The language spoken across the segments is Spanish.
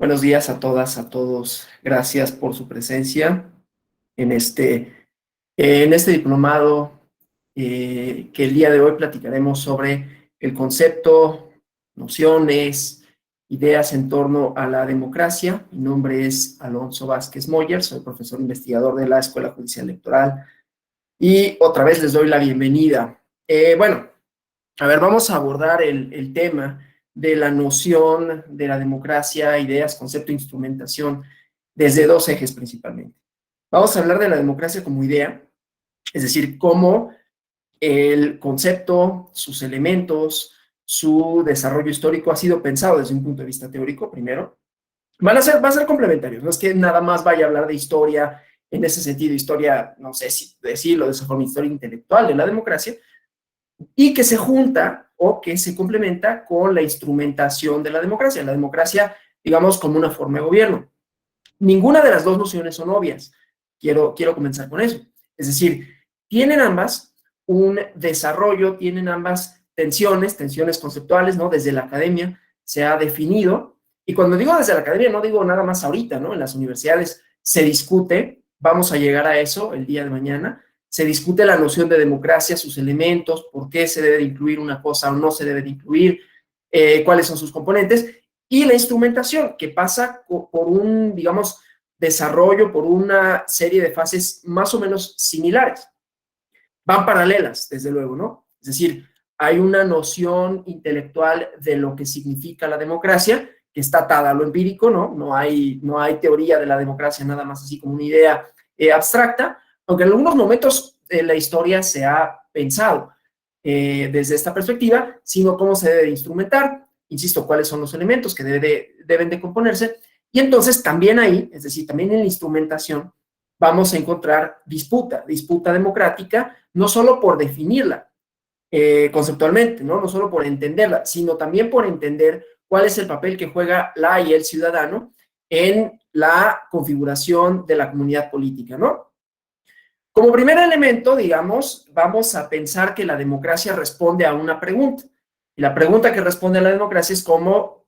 Buenos días a todas, a todos. Gracias por su presencia en este diplomado que el día de hoy platicaremos sobre el concepto, nociones, ideas en torno a la democracia. Mi nombre es Alonso Vázquez Moller, soy profesor investigador de la Escuela Judicial Electoral y otra vez les doy la bienvenida. Vamos a abordar el tema de la noción de la democracia, ideas, concepto, instrumentación, desde dos ejes principalmente. Vamos a hablar de la democracia como idea, es decir, cómo el concepto, sus elementos, su desarrollo histórico ha sido pensado desde un punto de vista teórico, primero. Va a ser complementarios, no es que nada más vaya a hablar de historia, en ese sentido, historia, no sé si decirlo de esa forma, historia intelectual de la democracia, y que se junta o que se complementa con la instrumentación de la democracia. La democracia, digamos, como una forma de gobierno. Ninguna de las dos nociones son obvias. Quiero comenzar con eso. Es decir, tienen ambas un desarrollo, tienen ambas tensiones conceptuales, ¿no? Desde la academia se ha definido, y cuando digo desde la academia no digo nada más ahorita, ¿no? En las universidades se discute, vamos a llegar a eso el día de mañana, se discute la noción de democracia, sus elementos, por qué se debe de incluir una cosa o no se debe de incluir, cuáles son sus componentes, y la instrumentación, que pasa por un, digamos, desarrollo, por una serie de fases más o menos similares. Van paralelas, desde luego, ¿no? Es decir, hay una noción intelectual de lo que significa la democracia, que está atada a lo empírico, ¿no? No hay teoría de la democracia nada más así como una idea abstracta, aunque en algunos momentos de la historia se ha pensado desde esta perspectiva, sino cómo se debe instrumentar, insisto, cuáles son los elementos que deben de componerse, y entonces también ahí, es decir, también en la instrumentación, vamos a encontrar disputa democrática, no solo por definirla conceptualmente, ¿no? No solo por entenderla, sino también por entender cuál es el papel que juega la y el ciudadano en la configuración de la comunidad política, ¿no? Como primer elemento, digamos, vamos a pensar que la democracia responde a una pregunta. Y la pregunta que responde a la democracia es cómo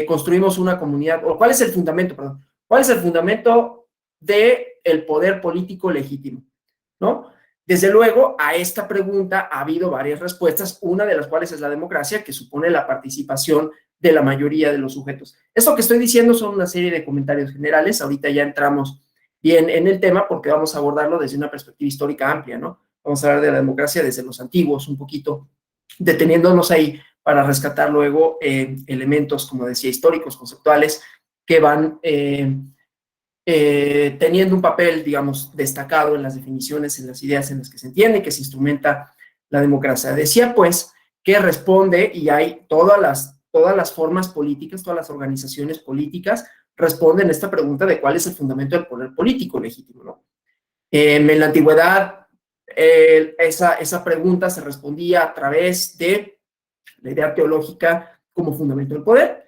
construimos una comunidad, o cuál es el fundamento, perdón, cuál es el fundamento del poder político legítimo, ¿no? Desde luego, a esta pregunta ha habido varias respuestas, una de las cuales es la democracia, que supone la participación de la mayoría de los sujetos. Esto que estoy diciendo son una serie de comentarios generales, ahorita ya entramos bien en el tema porque vamos a abordarlo desde una perspectiva histórica amplia, ¿no? Vamos a hablar de la democracia desde los antiguos, un poquito deteniéndonos ahí para rescatar luego elementos, como decía, históricos, conceptuales, que van teniendo un papel, digamos, destacado en las definiciones, en las ideas en las que se entiende, que se instrumenta la democracia. Decía, pues, que responde, y hay todas las formas políticas, todas las organizaciones políticas responden a esta pregunta de cuál es el fundamento del poder político legítimo, ¿no? En la antigüedad, esa pregunta se respondía a través de la idea teológica como fundamento del poder.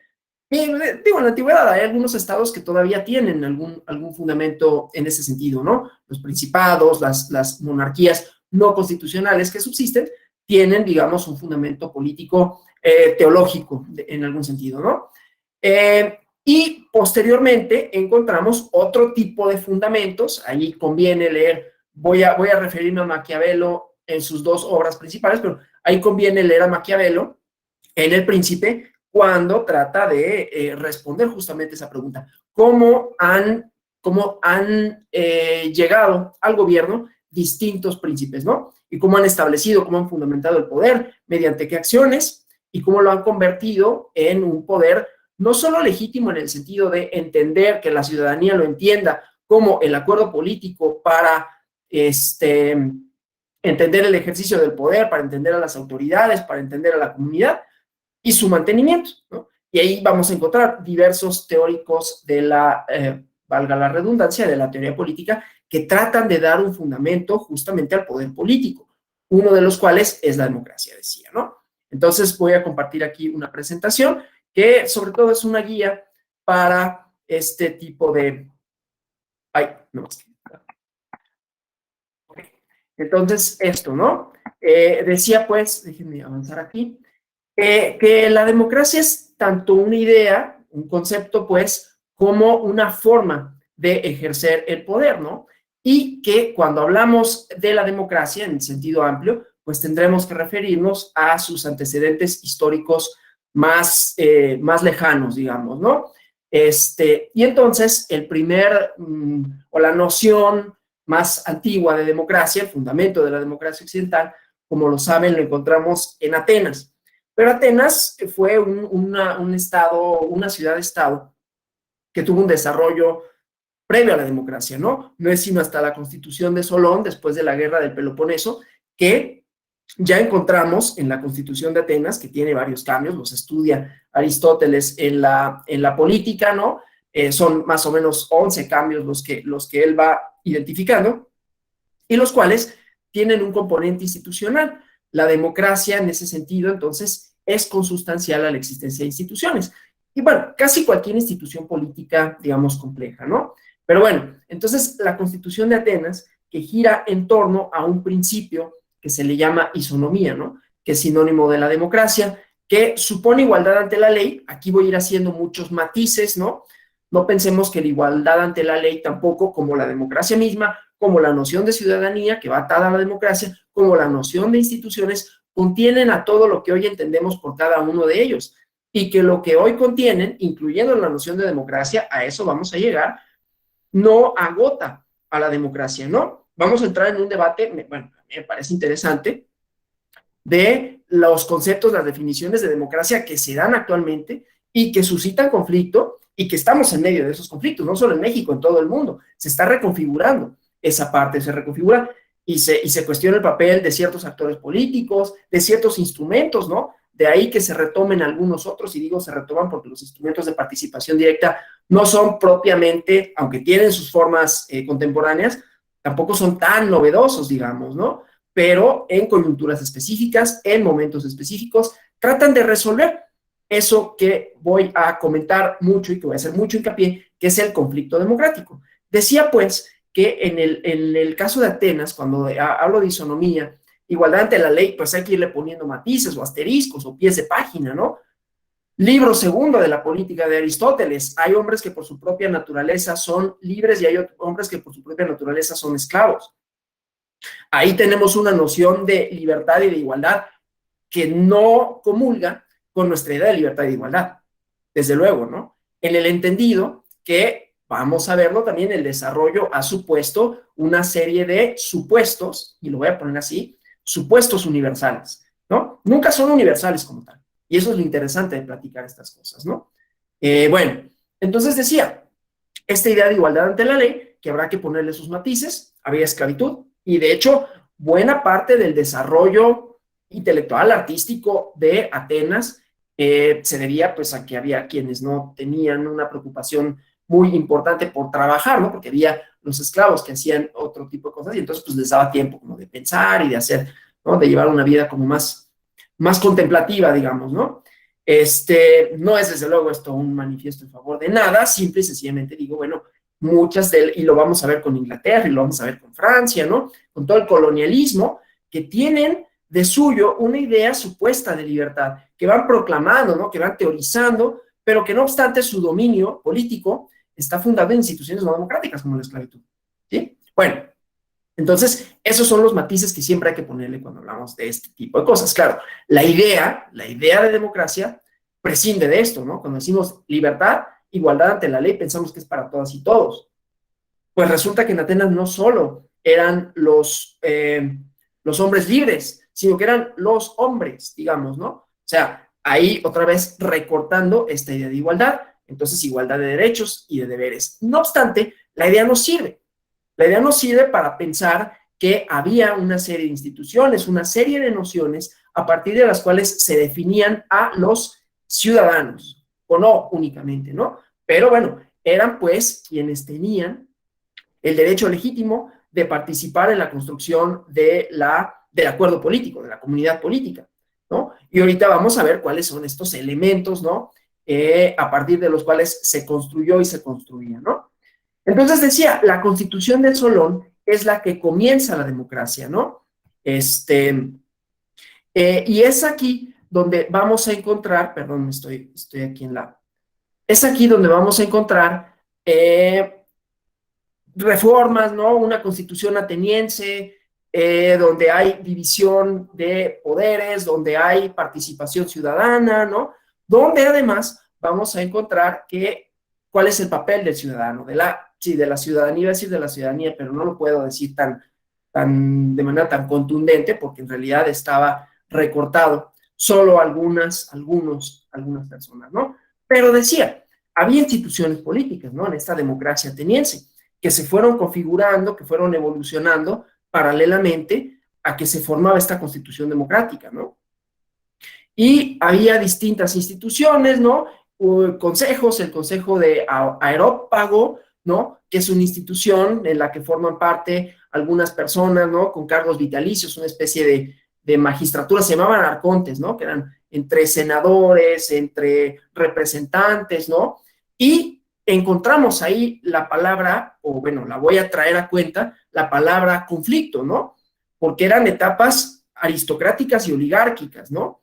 Y digo, en la antigüedad hay algunos estados que todavía tienen algún fundamento en ese sentido, ¿no? Los principados, las monarquías no constitucionales que subsisten, tienen, digamos, un fundamento político teológico en algún sentido, ¿no? Y posteriormente encontramos otro tipo de fundamentos, ahí conviene leer, voy a referirme a Maquiavelo en sus dos obras principales, pero ahí conviene leer a Maquiavelo en El Príncipe, cuando trata de responder justamente esa pregunta. ¿Cómo han llegado al gobierno distintos príncipes, ¿no? Y cómo han establecido, cómo han fundamentado el poder, mediante qué acciones, y cómo lo han convertido en un poder no solo legítimo en el sentido de entender que la ciudadanía lo entienda como el acuerdo político para entender el ejercicio del poder, para entender a las autoridades, para entender a la comunidad, y su mantenimiento, ¿no? Y ahí vamos a encontrar diversos teóricos de valga la redundancia, de la teoría política, que tratan de dar un fundamento justamente al poder político, uno de los cuales es la democracia, decía, ¿no? Entonces voy a compartir aquí una presentación que sobre todo es una guía para este tipo de... Ay, no más. Okay. Entonces, esto, ¿no? Decía pues, déjenme avanzar aquí, que la democracia es tanto una idea un concepto, pues, como una forma de ejercer el poder, ¿no? Y que cuando hablamos de la democracia en sentido amplio, pues tendremos que referirnos a sus antecedentes históricos más lejanos, digamos, ¿no? Y entonces el primer, o la noción más antigua de democracia, el fundamento de la democracia occidental, como lo saben, lo encontramos en Atenas. Pero Atenas fue un estado, una ciudad-estado que tuvo un desarrollo previo a la democracia, ¿no? No es sino hasta la constitución de Solón, después de la guerra del Peloponeso, que ya encontramos en la Constitución de Atenas, que tiene varios cambios, los estudia Aristóteles en la política, ¿no? Son más o menos 11 cambios los que él va identificando, y los cuales tienen un componente institucional. La democracia, en ese sentido, entonces, es consustancial a la existencia de instituciones. Y bueno, casi cualquier institución política, digamos, compleja, ¿no? Pero bueno, entonces la Constitución de Atenas, que gira en torno a un principio que se le llama isonomía, ¿no? Que es sinónimo de la democracia, que supone igualdad ante la ley. Aquí voy a ir haciendo muchos matices, ¿no? No pensemos que la igualdad ante la ley tampoco, como la democracia misma, como la noción de ciudadanía que va atada a la democracia, como la noción de instituciones, contienen a todo lo que hoy entendemos por cada uno de ellos. Y que lo que hoy contienen, incluyendo la noción de democracia, a eso vamos a llegar, no agota a la democracia, ¿no? Vamos a entrar en un debate, bueno, me parece interesante, de los conceptos, las definiciones de democracia que se dan actualmente y que suscitan conflicto y que estamos en medio de esos conflictos, no solo en México, en todo el mundo. Se está reconfigurando esa parte, se reconfigura y se cuestiona el papel de ciertos actores políticos, de ciertos instrumentos, ¿no? De ahí que se retomen algunos otros, y digo se retoman porque los instrumentos de participación directa no son propiamente, aunque tienen sus formas contemporáneas, tampoco son tan novedosos, digamos, ¿no? Pero en coyunturas específicas, en momentos específicos, tratan de resolver eso que voy a comentar mucho y que voy a hacer mucho hincapié, que es el conflicto democrático. Decía, pues, que en el caso de Atenas, cuando hablo de isonomía, igualdad ante la ley, pues hay que irle poniendo matices o asteriscos o pies de página, ¿no? Libro segundo de la política de Aristóteles. Hay hombres que por su propia naturaleza son libres y hay hombres que por su propia naturaleza son esclavos. Ahí tenemos una noción de libertad y de igualdad que no comulga con nuestra idea de libertad y de igualdad, desde luego, ¿no? En el entendido que, vamos a verlo también, el desarrollo ha supuesto una serie de supuestos, y lo voy a poner así, supuestos universales, ¿no? Nunca son universales como tal. Y eso es lo interesante de platicar estas cosas, ¿no? Bueno, entonces decía, esta idea de igualdad ante la ley, que habrá que ponerle sus matices, había esclavitud, y de hecho, buena parte del desarrollo intelectual, artístico de Atenas se debía pues a que había quienes no tenían una preocupación muy importante por trabajar, ¿no? Porque había los esclavos que hacían otro tipo de cosas y entonces pues les daba tiempo como de pensar y de hacer, ¿no? De llevar una vida como más contemplativa, digamos, ¿no? No es desde luego esto un manifiesto en favor de nada, simple y sencillamente digo, bueno, y lo vamos a ver con Inglaterra y lo vamos a ver con Francia, ¿no? Con todo el colonialismo, que tienen de suyo una idea supuesta de libertad, que van proclamando, ¿no? Que van teorizando, pero que no obstante su dominio político está fundado en instituciones no democráticas como la esclavitud, ¿sí? Bueno, entonces, esos son los matices que siempre hay que ponerle cuando hablamos de este tipo de cosas. Claro, la idea de democracia prescinde de esto, ¿no? Cuando decimos libertad, igualdad ante la ley, pensamos que es para todas y todos. Pues resulta que en Atenas no solo eran los hombres libres, sino que eran los hombres, digamos, ¿no? O sea, ahí otra vez recortando esta idea de igualdad, entonces igualdad de derechos y de deberes. No obstante, la idea no sirve. La idea nos sirve para pensar que había una serie de instituciones, una serie de nociones a partir de las cuales se definían a los ciudadanos, o no únicamente, ¿no? Pero bueno, eran pues quienes tenían el derecho legítimo de participar en la construcción del acuerdo político, de la comunidad política, ¿no? Y ahorita vamos a ver cuáles son estos elementos, ¿no? A partir de los cuales se construyó y se construía, ¿no? Entonces decía, la Constitución de Solón es la que comienza la democracia, ¿no? Y es aquí donde vamos a encontrar, perdón, estoy aquí es aquí donde vamos a encontrar reformas, ¿no? Una constitución ateniense, donde hay división de poderes, donde hay participación ciudadana, ¿no? Donde además vamos a encontrar cuál es el papel del ciudadano, sí, de la ciudadanía, iba a decir de la ciudadanía, pero no lo puedo decir de manera tan contundente, porque en realidad estaba recortado solo algunas personas, ¿no? Pero decía, había instituciones políticas, ¿no? En esta democracia ateniense que se fueron configurando, que fueron evolucionando paralelamente a que se formaba esta constitución democrática, ¿no? Y había distintas instituciones, ¿no? Consejos, el Consejo de Areópago, ¿no? Que es una institución en la que forman parte algunas personas, ¿no? Con cargos vitalicios, una especie de magistratura, se llamaban arcontes, ¿no? Que eran entre senadores, entre representantes, ¿no? Y encontramos ahí la palabra, o bueno, la voy a traer a cuenta, la palabra conflicto, ¿no? Porque eran etapas aristocráticas y oligárquicas, ¿no?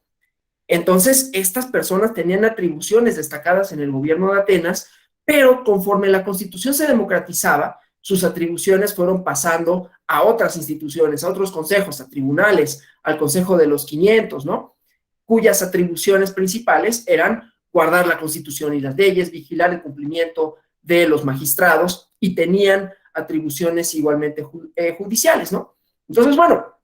Entonces, estas personas tenían atribuciones destacadas en el gobierno de Atenas, pero conforme la constitución se democratizaba, sus atribuciones fueron pasando a otras instituciones, a otros consejos, a tribunales, al Consejo de los 500, ¿no? Cuyas atribuciones principales eran guardar la constitución y las leyes, vigilar el cumplimiento de los magistrados y tenían atribuciones igualmente judiciales, ¿no? Entonces, bueno,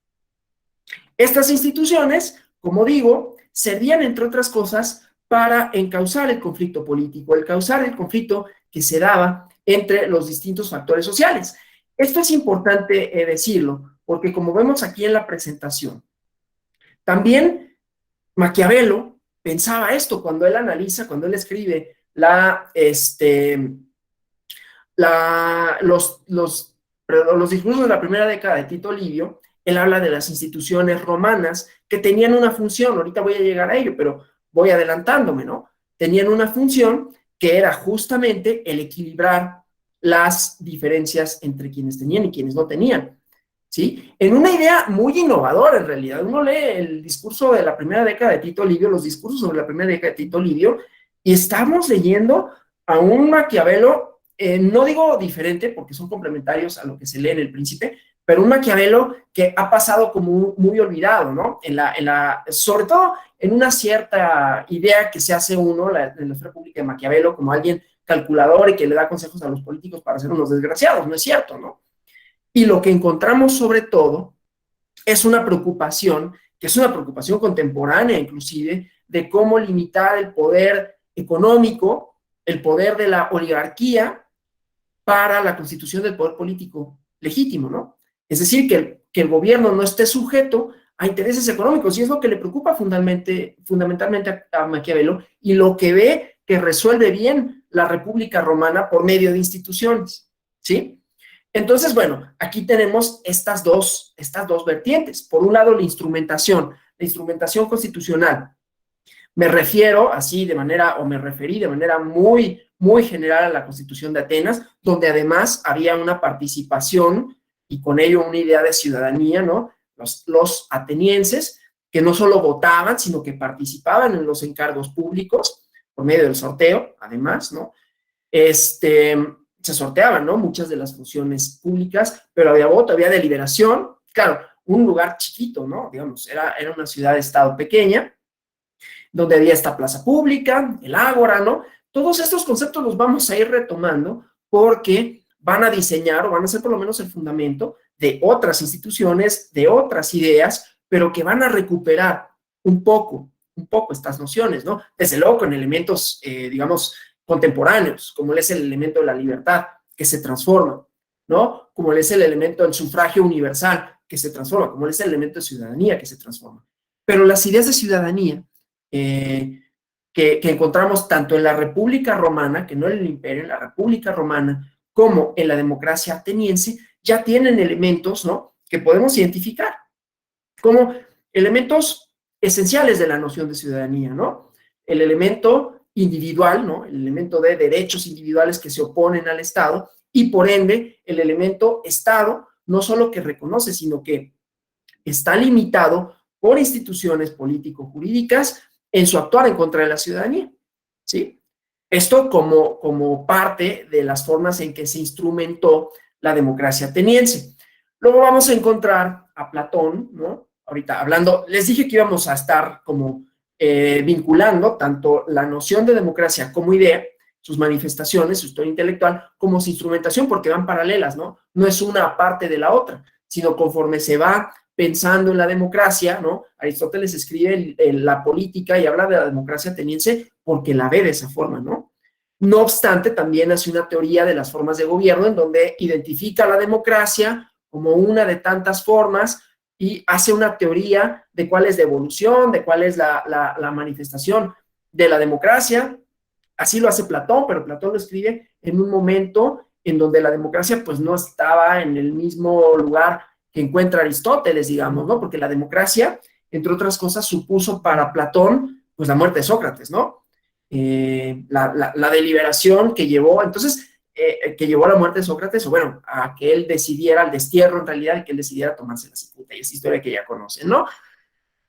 estas instituciones, como digo, servían, entre otras cosas, para encauzar el conflicto político, el causar el conflicto que se daba entre los distintos factores sociales. Esto es importante decirlo, porque como vemos aquí en la presentación, también Maquiavelo pensaba esto cuando él analiza, cuando él escribe los discursos de la primera década de Tito Livio. Él habla de las instituciones romanas que tenían una función, ahorita voy a llegar a ello, pero voy adelantándome, ¿no? Tenían una función que era justamente el equilibrar las diferencias entre quienes tenían y quienes no tenían, ¿sí? En una idea muy innovadora, en realidad. Uno lee el discurso de la primera década de Tito Livio, los discursos sobre la primera década de Tito Livio, y estamos leyendo a un Maquiavelo, no digo diferente, porque son complementarios a lo que se lee en El Príncipe, pero un Maquiavelo que ha pasado como muy olvidado, ¿no? Sobre todo en una cierta idea que se hace uno, en la esfera pública de Maquiavelo, como alguien calculador y que le da consejos a los políticos para ser unos desgraciados, no es cierto, ¿no? Y lo que encontramos sobre todo es una preocupación, que es una preocupación contemporánea inclusive, de cómo limitar el poder económico, el poder de la oligarquía para la constitución del poder político legítimo, ¿no? Es decir, que el gobierno no esté sujeto a intereses económicos, y es lo que le preocupa fundamentalmente a Maquiavelo, y lo que ve que resuelve bien la República Romana por medio de instituciones, ¿sí? Entonces, bueno, aquí tenemos estas dos vertientes. Por un lado, la instrumentación constitucional. Me refiero así de manera, o me referí de manera muy, muy general a la Constitución de Atenas, donde además había una participación y con ello una idea de ciudadanía, ¿no? Los atenienses, que no solo votaban, sino que participaban en los encargos públicos por medio del sorteo, además, ¿no? Se sorteaban, ¿no? Muchas de las funciones públicas, pero había voto, había deliberación. Claro, un lugar chiquito, ¿no? Digamos, era una ciudad-estado pequeña, donde había esta plaza pública, el ágora, ¿no? Todos estos conceptos los vamos a ir retomando porque van a diseñar o van a ser por lo menos el fundamento de otras instituciones, de otras ideas, pero que van a recuperar un poco estas nociones, ¿no? Desde luego con elementos, digamos, contemporáneos, como es el elemento de la libertad, que se transforma, ¿no? Como es el elemento del sufragio universal, que se transforma, como es el elemento de ciudadanía, que se transforma. Pero las ideas de ciudadanía que encontramos tanto en la República Romana, que no en el Imperio, en la República Romana, como en la democracia ateniense, ya tienen elementos, ¿no?, que podemos identificar como elementos esenciales de la noción de ciudadanía, ¿no? El elemento individual, ¿no?, el elemento de derechos individuales que se oponen al Estado, y por ende el elemento Estado, no solo que reconoce, sino que está limitado por instituciones político-jurídicas en su actuar en contra de la ciudadanía, ¿sí? Esto como parte de las formas en que se instrumentó la democracia ateniense. Luego vamos a encontrar a Platón, ¿no? Ahorita hablando, les dije que íbamos a estar como vinculando tanto la noción de democracia como idea, sus manifestaciones, su historia intelectual, como su instrumentación, porque van paralelas, ¿no? No es una parte de la otra, sino conforme se va pensando en la democracia, ¿no? Aristóteles escribe la política y habla de la democracia ateniense porque la ve de esa forma, ¿no? No obstante, también hace una teoría de las formas de gobierno en donde identifica la democracia como una de tantas formas y hace una teoría de cuál es la evolución, de cuál es la manifestación de la democracia. Así lo hace Platón, pero Platón lo escribe en un momento en donde la democracia pues no estaba en el mismo lugar que encuentra Aristóteles, digamos, ¿no? Porque la democracia, entre otras cosas, supuso para Platón pues la muerte de Sócrates, ¿no? La deliberación que llevó a la muerte de Sócrates, o bueno, a que él decidiera, al destierro en realidad, y que él decidiera tomarse la cicuta, y esa historia que ya conocen, ¿no?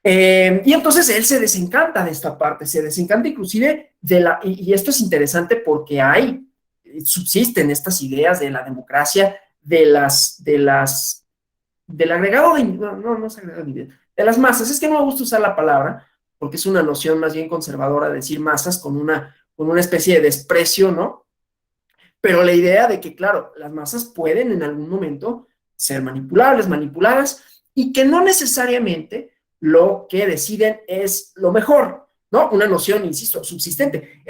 Y entonces él se desencanta de esta parte, se desencanta inclusive y esto es interesante porque subsisten estas ideas de la democracia, del agregado no es agregado de las masas. Es que no me gusta usar la palabra porque es una noción más bien conservadora decir masas con una especie de desprecio, ¿no? Pero la idea de que, claro, las masas pueden en algún momento ser manipulables, manipuladas, y que no necesariamente lo que deciden es lo mejor, ¿no? Una noción, insisto, subsistente.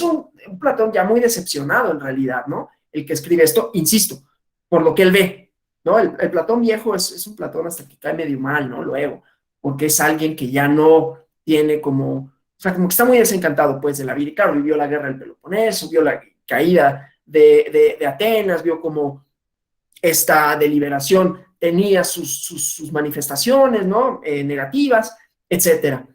Un Platón ya muy decepcionado en realidad, ¿no? El que escribe esto, insisto, por lo que él ve, ¿no? El Platón viejo es un Platón hasta que cae medio mal, ¿no? Luego, porque es alguien que ya no tiene o sea, como que está muy desencantado, pues, de la vida. Y claro, vivió la guerra del Peloponeso, vio la caída de Atenas, vio cómo esta deliberación tenía sus manifestaciones, ¿no? Negativas, etcétera.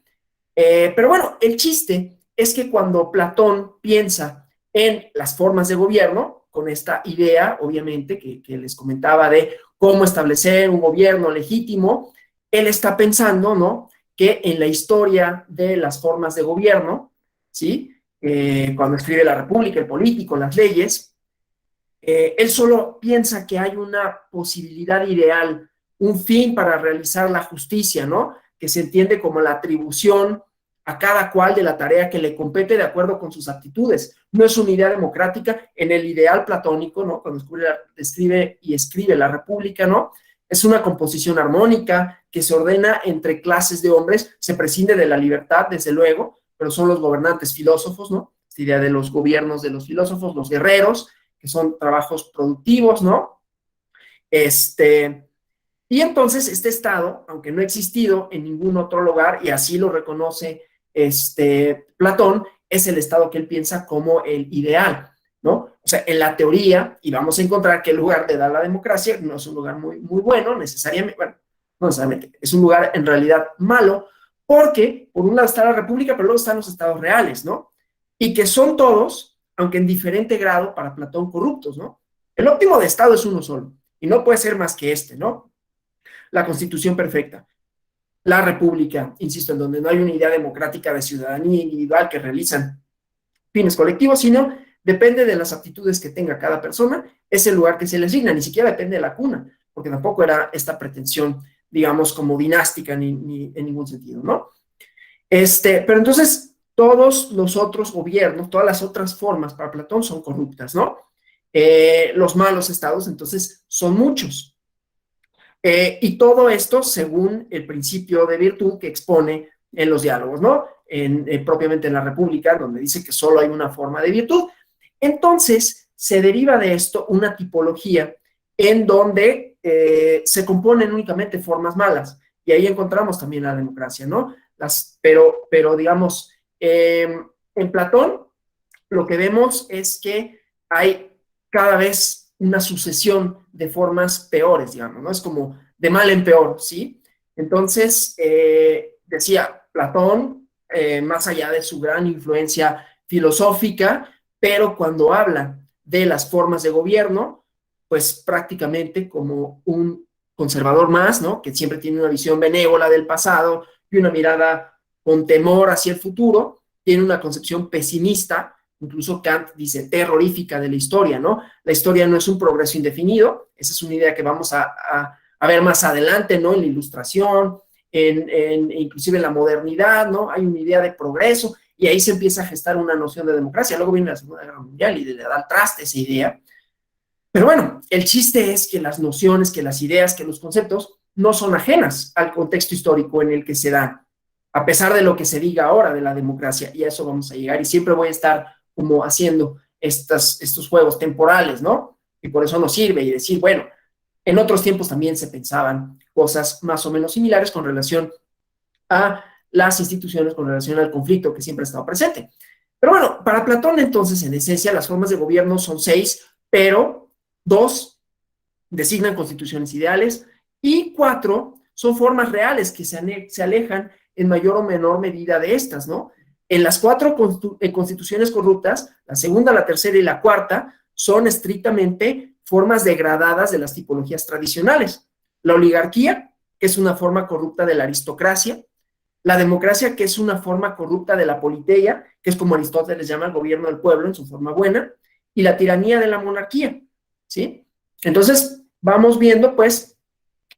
Pero bueno, el chiste es que cuando Platón piensa en las formas de gobierno, con esta idea, obviamente, que les comentaba de cómo establecer un gobierno legítimo, él está pensando, ¿no? Que en la historia de las formas de gobierno, ¿sí? Cuando escribe la República, el político, las leyes, él solo piensa que hay una posibilidad ideal, un fin para realizar la justicia, ¿no? Que se entiende como la atribución a cada cual de la tarea que le compete de acuerdo con sus aptitudes. No es una idea democrática en el ideal platónico, ¿no? Cuando describe y escribe la República, ¿no? Es una composición armónica que se ordena entre clases de hombres, se prescinde de la libertad, desde luego, pero son los gobernantes filósofos, ¿no? Esta idea de los gobiernos de los filósofos, los guerreros, que son trabajos productivos, ¿no? Y entonces este Estado, aunque no ha existido en ningún otro lugar, y así lo reconoce Platón, es el Estado que él piensa como el ideal, ¿no? O sea, en la teoría, y vamos a encontrar que el lugar de la democracia no es un lugar muy, muy bueno, necesariamente, bueno, no necesariamente, es un lugar en realidad malo, porque por un lado está la República, pero luego están los estados reales, ¿no? Y que son todos, aunque en diferente grado, para Platón, corruptos, ¿no? El óptimo de Estado es uno solo, y no puede ser más que ¿no? La Constitución perfecta, la República, insisto, en donde no hay una idea democrática de ciudadanía individual que realizan fines colectivos, sino depende de las aptitudes que tenga cada persona, es el lugar que se le asigna, ni siquiera depende de la cuna, porque tampoco era esta pretensión, digamos, como dinástica ni en ningún sentido, ¿no? Pero entonces, todos los otros gobiernos, todas las otras formas para Platón son corruptas, ¿no? Los malos estados, entonces, son muchos. Y todo esto según el principio de virtud que expone en los diálogos, ¿no? Propiamente en la República, donde dice que solo hay una forma de virtud. Entonces, se deriva de esto una tipología en donde se componen únicamente formas malas. Y ahí encontramos también la democracia, ¿no? Pero digamos, en Platón lo que vemos es que hay cada vez una sucesión de formas peores, digamos, ¿no? Es como de mal en peor, ¿sí? Entonces, decía Platón, más allá de su gran influencia filosófica, pero cuando habla de las formas de gobierno, pues prácticamente como un conservador más, ¿no? Que siempre tiene una visión benévola del pasado y una mirada con temor hacia el futuro, tiene una concepción pesimista, incluso Kant dice terrorífica de la historia, ¿no? La historia no es un progreso indefinido, esa es una idea que vamos a ver más adelante, ¿no? En la Ilustración, inclusive en la modernidad, ¿no? Hay una idea de progreso y ahí se empieza a gestar una noción de democracia. Luego viene la Segunda Guerra Mundial y le da al traste esa idea. Pero bueno, el chiste es que las nociones, que las ideas, que los conceptos no son ajenas al contexto histórico en el que se dan, a pesar de lo que se diga ahora de la democracia, y a eso vamos a llegar, y siempre voy a estar como haciendo estos juegos temporales, ¿no? Y por eso nos sirve y decir, bueno, en otros tiempos también se pensaban cosas más o menos similares con relación a las instituciones, con relación al conflicto que siempre ha estado presente. Pero bueno, para Platón entonces, en esencia, las formas de gobierno son 6, pero 2 designan constituciones ideales y 4 son formas reales que se alejan en mayor o menor medida de estas, ¿no? En las 4 constituciones corruptas, la segunda, la tercera y la cuarta son estrictamente formas degradadas de las tipologías tradicionales. La oligarquía, que es una forma corrupta de la aristocracia, la democracia, que es una forma corrupta de la politeia, que es como Aristóteles llama el gobierno del pueblo en su forma buena, y la tiranía de la monarquía, ¿sí? Entonces, vamos viendo, pues,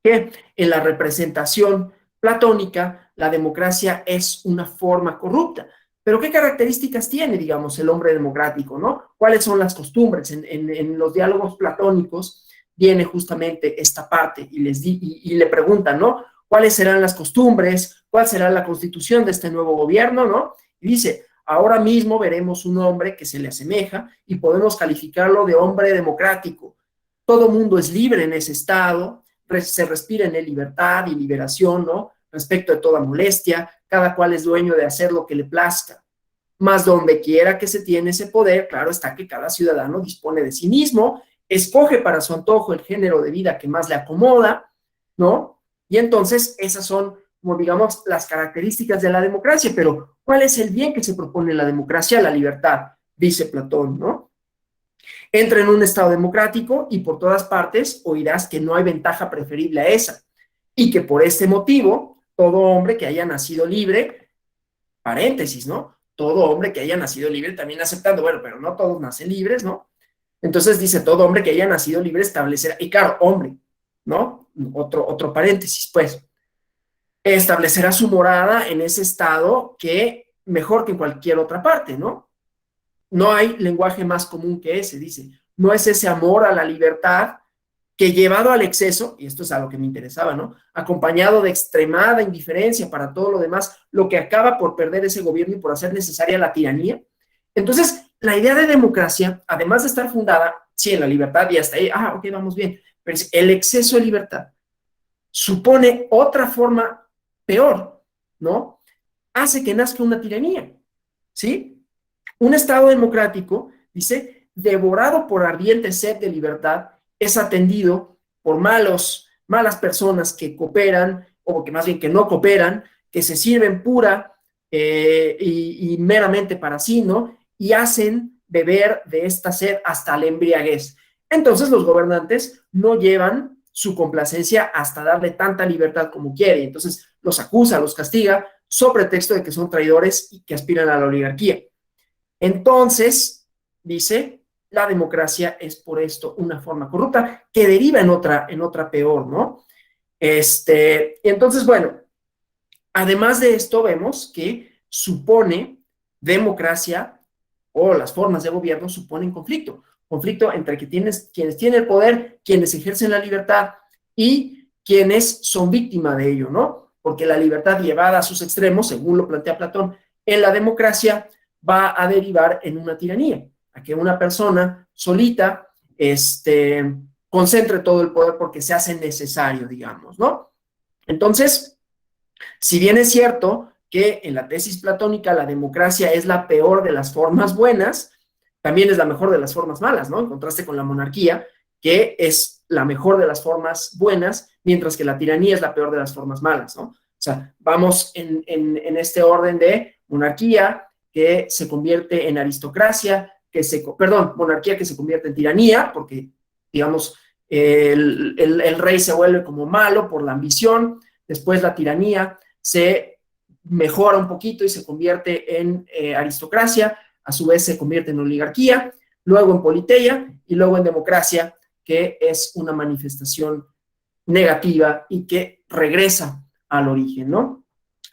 que en la representación platónica, la democracia es una forma corrupta. Pero ¿qué características tiene, digamos, el hombre democrático, ¿no? ¿Cuáles son las costumbres? En los diálogos platónicos viene justamente esta parte y le preguntan, ¿no? ¿Cuáles serán las costumbres? ¿Cuál será la constitución de este nuevo gobierno, ¿no? Y dice, ahora mismo veremos un hombre que se le asemeja y podemos calificarlo de hombre democrático. Todo mundo es libre en ese estado, se respira en él libertad y liberación, ¿no? Respecto de toda molestia, cada cual es dueño de hacer lo que le plazca. Mas donde quiera que se tiene ese poder, claro está que cada ciudadano dispone de sí mismo, escoge para su antojo el género de vida que más le acomoda, ¿no? Y entonces esas son, como digamos, las características de la democracia. Pero ¿cuál es el bien que se propone en la democracia? La libertad, dice Platón, ¿no? Entra en un estado democrático y por todas partes oirás que no hay ventaja preferible a esa, y que por este motivo todo hombre que haya nacido libre, paréntesis, ¿no? Todo hombre que haya nacido libre, también aceptando, bueno, pero no todos nacen libres, ¿no? Entonces dice, todo hombre que haya nacido libre establecerá, y claro, hombre, ¿no? Otro paréntesis, pues, establecerá su morada en ese estado que mejor que en cualquier otra parte, ¿no? No hay lenguaje más común que ese, dice. No es ese amor a la libertad que llevado al exceso, y esto es a lo que me interesaba, ¿no? Acompañado de extremada indiferencia para todo lo demás, lo que acaba por perder ese gobierno y por hacer necesaria la tiranía. Entonces, la idea de democracia, además de estar fundada, sí, en la libertad y hasta ahí, ok, vamos bien, pero el exceso de libertad supone otra forma peor, ¿no? Hace que nazca una tiranía, ¿sí? Un estado democrático, dice, devorado por ardiente sed de libertad, es atendido por malas personas que cooperan, o que más bien que no cooperan, que se sirven pura y meramente para sí, ¿no? Y hacen beber de esta sed hasta la embriaguez. Entonces los gobernantes no llevan su complacencia hasta darle tanta libertad como quiere. Entonces los acusa, los castiga, sobre pretexto de que son traidores y que aspiran a la oligarquía. Entonces, dice, la democracia es por esto una forma corrupta que deriva en otra peor, ¿no? Entonces, bueno, además de esto vemos que supone democracia o las formas de gobierno suponen conflicto entre quienes tienen el poder, quienes ejercen la libertad y quienes son víctimas de ello, ¿no? Porque la libertad llevada a sus extremos, según lo plantea Platón, en la democracia va a derivar en una tiranía, a que una persona solita concentre todo el poder porque se hace necesario, digamos, ¿no? Entonces, si bien es cierto que en la tesis platónica la democracia es la peor de las formas buenas, también es la mejor de las formas malas, ¿no? En contraste con la monarquía, que es la mejor de las formas buenas, mientras que la tiranía es la peor de las formas malas, ¿no? O sea, vamos en este orden de monarquía, que se convierte en aristocracia, monarquía que se convierte en tiranía, porque, digamos, el rey se vuelve como malo por la ambición, después la tiranía se mejora un poquito y se convierte en aristocracia, a su vez se convierte en oligarquía, luego en politeia y luego en democracia, que es una manifestación negativa y que regresa al origen, ¿no?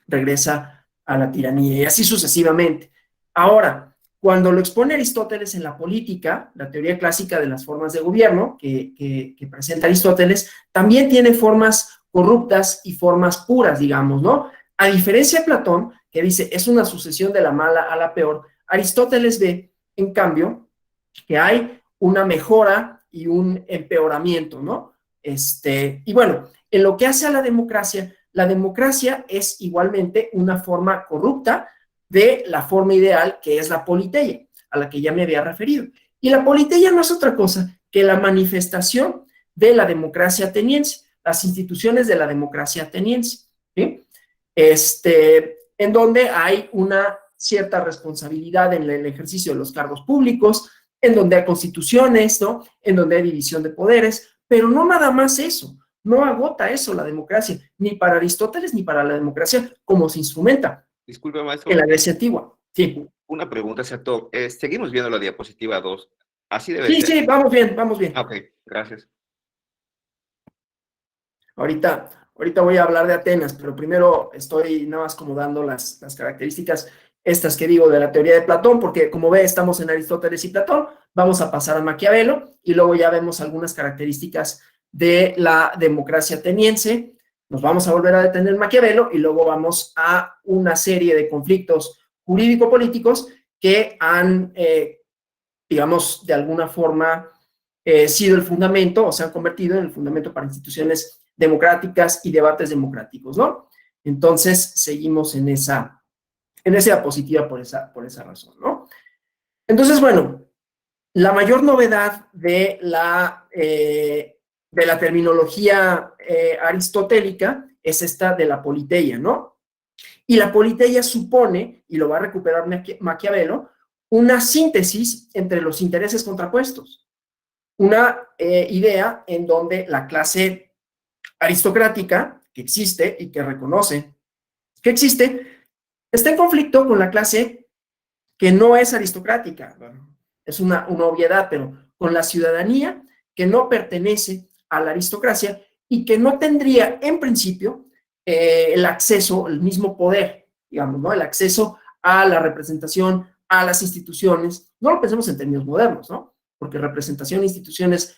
Regresa a la tiranía y así sucesivamente. Ahora, cuando lo expone Aristóteles en la política, la teoría clásica de las formas de gobierno que presenta Aristóteles, también tiene formas corruptas y formas puras, digamos, ¿no? A diferencia de Platón, que dice es una sucesión de la mala a la peor, Aristóteles ve, en cambio, que hay una mejora y un empeoramiento, ¿no? Y bueno, en lo que hace a la democracia es igualmente una forma corrupta de la forma ideal que es la politeia, a la que ya me había referido. Y la politeia no es otra cosa que la manifestación de la democracia ateniense, las instituciones de la democracia ateniense, ¿sí? En donde hay una cierta responsabilidad en el ejercicio de los cargos públicos, en donde hay constituciones, ¿no? En donde hay división de poderes, pero no nada más eso, no agota eso la democracia, ni para Aristóteles ni para la democracia como se instrumenta. Disculpe, maestro. En la Grecia antigua. Sí. Una pregunta, exacto. Seguimos viendo la diapositiva 2. Así debe Sí, ser. sí, vamos bien, vamos bien. Ok, gracias. Ahorita voy a hablar de Atenas, pero primero estoy nada más como dando las características estas que digo de la teoría de Platón, porque como ve, estamos en Aristóteles y Platón, vamos a pasar a Maquiavelo y luego ya vemos algunas características de la democracia ateniense, nos vamos a volver a detener en Maquiavelo y luego vamos a una serie de conflictos jurídico-políticos que han, digamos, de alguna forma sido el fundamento o se han convertido en el fundamento para instituciones democráticas y debates democráticos, ¿no? Entonces, seguimos en esa diapositiva por esa razón, ¿no? Entonces, bueno, la mayor novedad de la terminología aristotélica es esta de la politeia, ¿no? Y la politeia supone, y lo va a recuperar Maquiavelo, una síntesis entre los intereses contrapuestos. Una idea en donde la clase aristocrática que existe y que reconoce que existe, está en conflicto con la clase que no es aristocrática. Bueno, es una obviedad, pero con la ciudadanía que no pertenece a la aristocracia y que no tendría en principio el acceso, el mismo poder, digamos, ¿no? El acceso a la representación, a las instituciones. No lo pensemos en términos modernos, ¿no? Porque representación e instituciones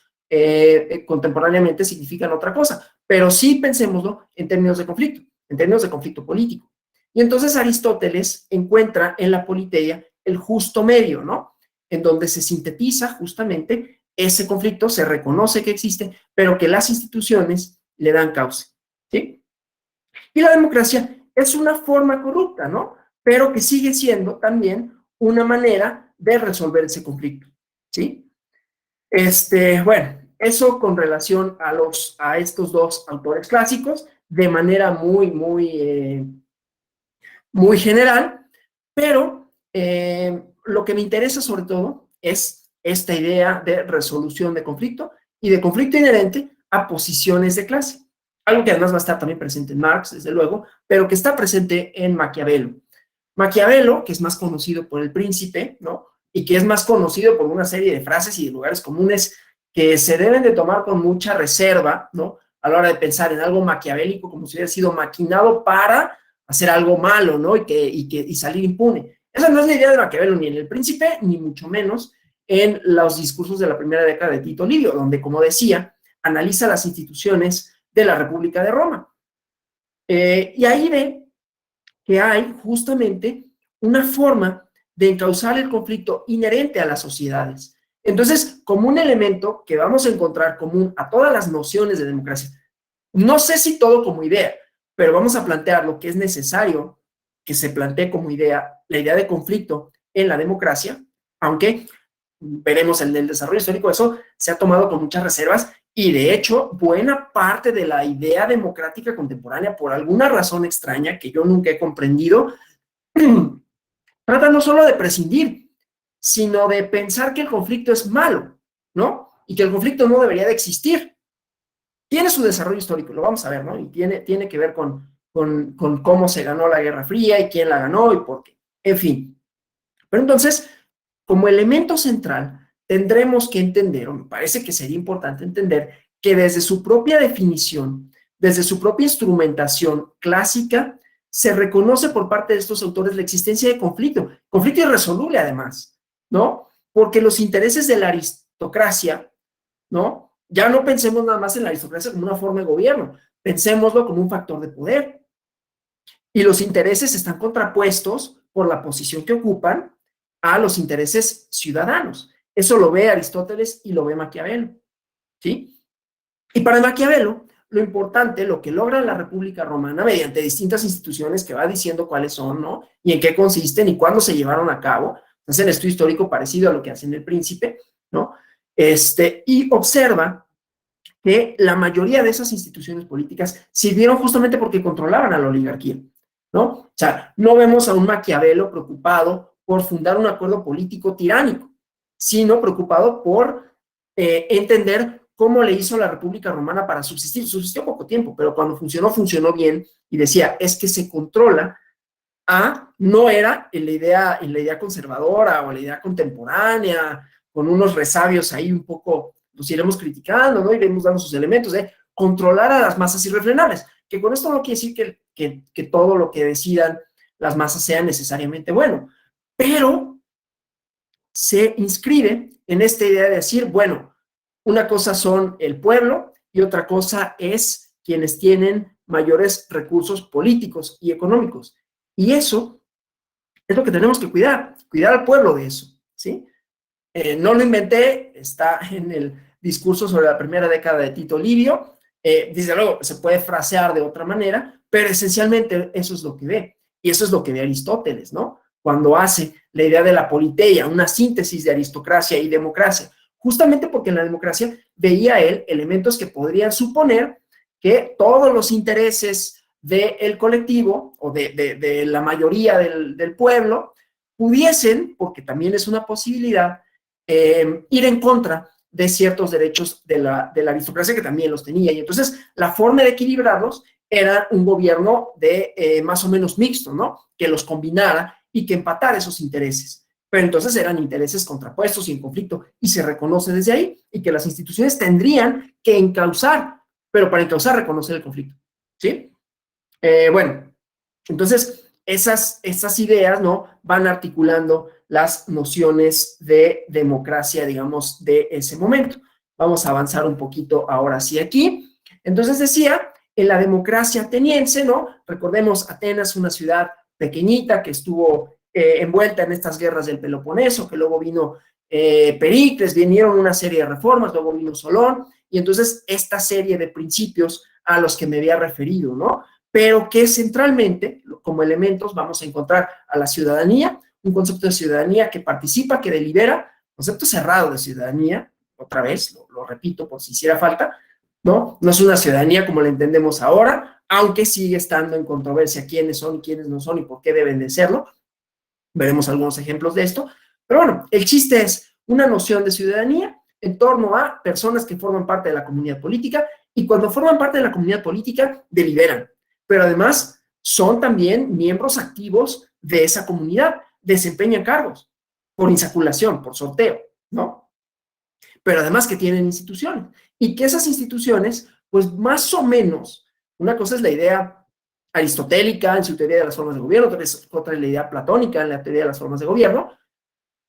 contemporáneamente significan otra cosa, pero sí pensémoslo en términos de conflicto político. Y entonces Aristóteles encuentra en la politeia el justo medio, ¿no? En donde se sintetiza justamente ese conflicto, se reconoce que existe, pero que las instituciones le dan cauce, ¿sí? Y la democracia es una forma corrupta, ¿no? Pero que sigue siendo también una manera de resolver ese conflicto, ¿sí? Bueno, eso con relación a estos dos autores clásicos, de manera muy general, pero lo que me interesa sobre todo es esta idea de resolución de conflicto y de conflicto inherente a posiciones de clase. Algo que además va a estar también presente en Marx, desde luego, pero que está presente en Maquiavelo. Maquiavelo, que es más conocido por El Príncipe, ¿no? Y que es más conocido por una serie de frases y de lugares comunes que se deben de tomar con mucha reserva, ¿no? A la hora de pensar en algo maquiavélico, como si hubiera sido maquinado para hacer algo malo, ¿no? Y salir impune. Esa no es la idea de Maquiavelo ni en El Príncipe, ni mucho menos en los discursos de la primera década de Tito Livio, donde, como decía, analiza las instituciones de la República de Roma. Y ahí ve que hay justamente una forma de encauzar el conflicto inherente a las sociedades. Entonces, como un elemento que vamos a encontrar común a todas las nociones de democracia, no sé si todo como idea, pero vamos a plantear lo que es necesario que se plantee como idea, la idea de conflicto en la democracia, aunque veremos en el desarrollo histórico, eso se ha tomado con muchas reservas y de hecho buena parte de la idea democrática contemporánea, por alguna razón extraña que yo nunca he comprendido, trata no solo de prescindir, sino de pensar que el conflicto es malo, ¿no? Y que el conflicto no debería de existir. Tiene su desarrollo histórico, lo vamos a ver, ¿no? Y tiene que ver con cómo se ganó la Guerra Fría y quién la ganó y por qué. En fin. Pero entonces, como elemento central, tendremos que entender, o me parece que sería importante entender, que desde su propia definición, desde su propia instrumentación clásica, se reconoce por parte de estos autores la existencia de conflicto irresoluble además, ¿no? Porque los intereses de la aristocracia, ¿no? Ya no pensemos nada más en la aristocracia como una forma de gobierno, pensémoslo como un factor de poder. Y los intereses están contrapuestos por la posición que ocupan a los intereses ciudadanos. Eso lo ve Aristóteles y lo ve Maquiavelo, ¿sí? Y para Maquiavelo, lo importante, lo que logra la República Romana mediante distintas instituciones que va diciendo cuáles son, ¿no? Y en qué consisten y cuándo se llevaron a cabo. Es el estudio histórico parecido a lo que hace en El Príncipe, ¿no? Y observa que la mayoría de esas instituciones políticas sirvieron justamente porque controlaban a la oligarquía, ¿no? O sea, no vemos a un Maquiavelo preocupado por fundar un acuerdo político tiránico, sino preocupado por entender cómo le hizo la República Romana para subsistir. Subsistió poco tiempo, pero cuando funcionó, funcionó bien, y decía, es que se controla no era en la idea conservadora o en la idea contemporánea, con unos resabios ahí un poco, los iremos criticando, ¿no? Iremos dando sus elementos de controlar a las masas irrefrenables, que con esto no quiere decir que todo lo que decidan las masas sea necesariamente bueno, pero se inscribe en esta idea de decir, bueno, una cosa son el pueblo y otra cosa es quienes tienen mayores recursos políticos y económicos. Y eso es lo que tenemos que cuidar al pueblo de eso, ¿sí? No lo inventé, está en el discurso sobre la primera década de Tito Livio, desde luego se puede frasear de otra manera, pero esencialmente eso es lo que ve, y eso es lo que ve Aristóteles, ¿no? Cuando hace la idea de la politeia, una síntesis de aristocracia y democracia, justamente porque en la democracia veía él elementos que podrían suponer que todos los intereses del colectivo o de la mayoría del pueblo pudiesen, porque también es una posibilidad, ir en contra de ciertos derechos de la aristocracia que también los tenía. Y entonces la forma de equilibrarlos era un gobierno de más o menos mixto, ¿no? Que los combinara y que empatara esos intereses. Pero entonces eran intereses contrapuestos y en conflicto, y se reconoce desde ahí, y que las instituciones tendrían que encauzar, pero para encauzar reconocer el conflicto, ¿sí? Bueno, entonces esas ideas, ¿no? Van articulando las nociones de democracia, digamos, de ese momento. Vamos a avanzar un poquito ahora sí aquí. Entonces decía, en la democracia ateniense, ¿no? Recordemos, Atenas, una ciudad pequeñita que estuvo envuelta en estas guerras del Peloponeso, que luego vino Pericles, vinieron una serie de reformas, luego vino Solón, y entonces esta serie de principios a los que me había referido, ¿no? Pero que centralmente, como elementos, vamos a encontrar a la ciudadanía, un concepto de ciudadanía que participa, que delibera, concepto cerrado de ciudadanía, otra vez, lo repito por si hiciera falta, ¿no? No es una ciudadanía como la entendemos ahora, aunque sigue estando en controversia quiénes son y quiénes no son y por qué deben de serlo. Veremos algunos ejemplos de esto. Pero bueno, el chiste es una noción de ciudadanía en torno a personas que forman parte de la comunidad política, y cuando forman parte de la comunidad política, deliberan, pero además son también miembros activos de esa comunidad, desempeñan cargos por insaculación, por sorteo, ¿no? Pero además que tienen instituciones, y que esas instituciones, pues más o menos, una cosa es la idea aristotélica en su teoría de las formas de gobierno, otra es la idea platónica en la teoría de las formas de gobierno,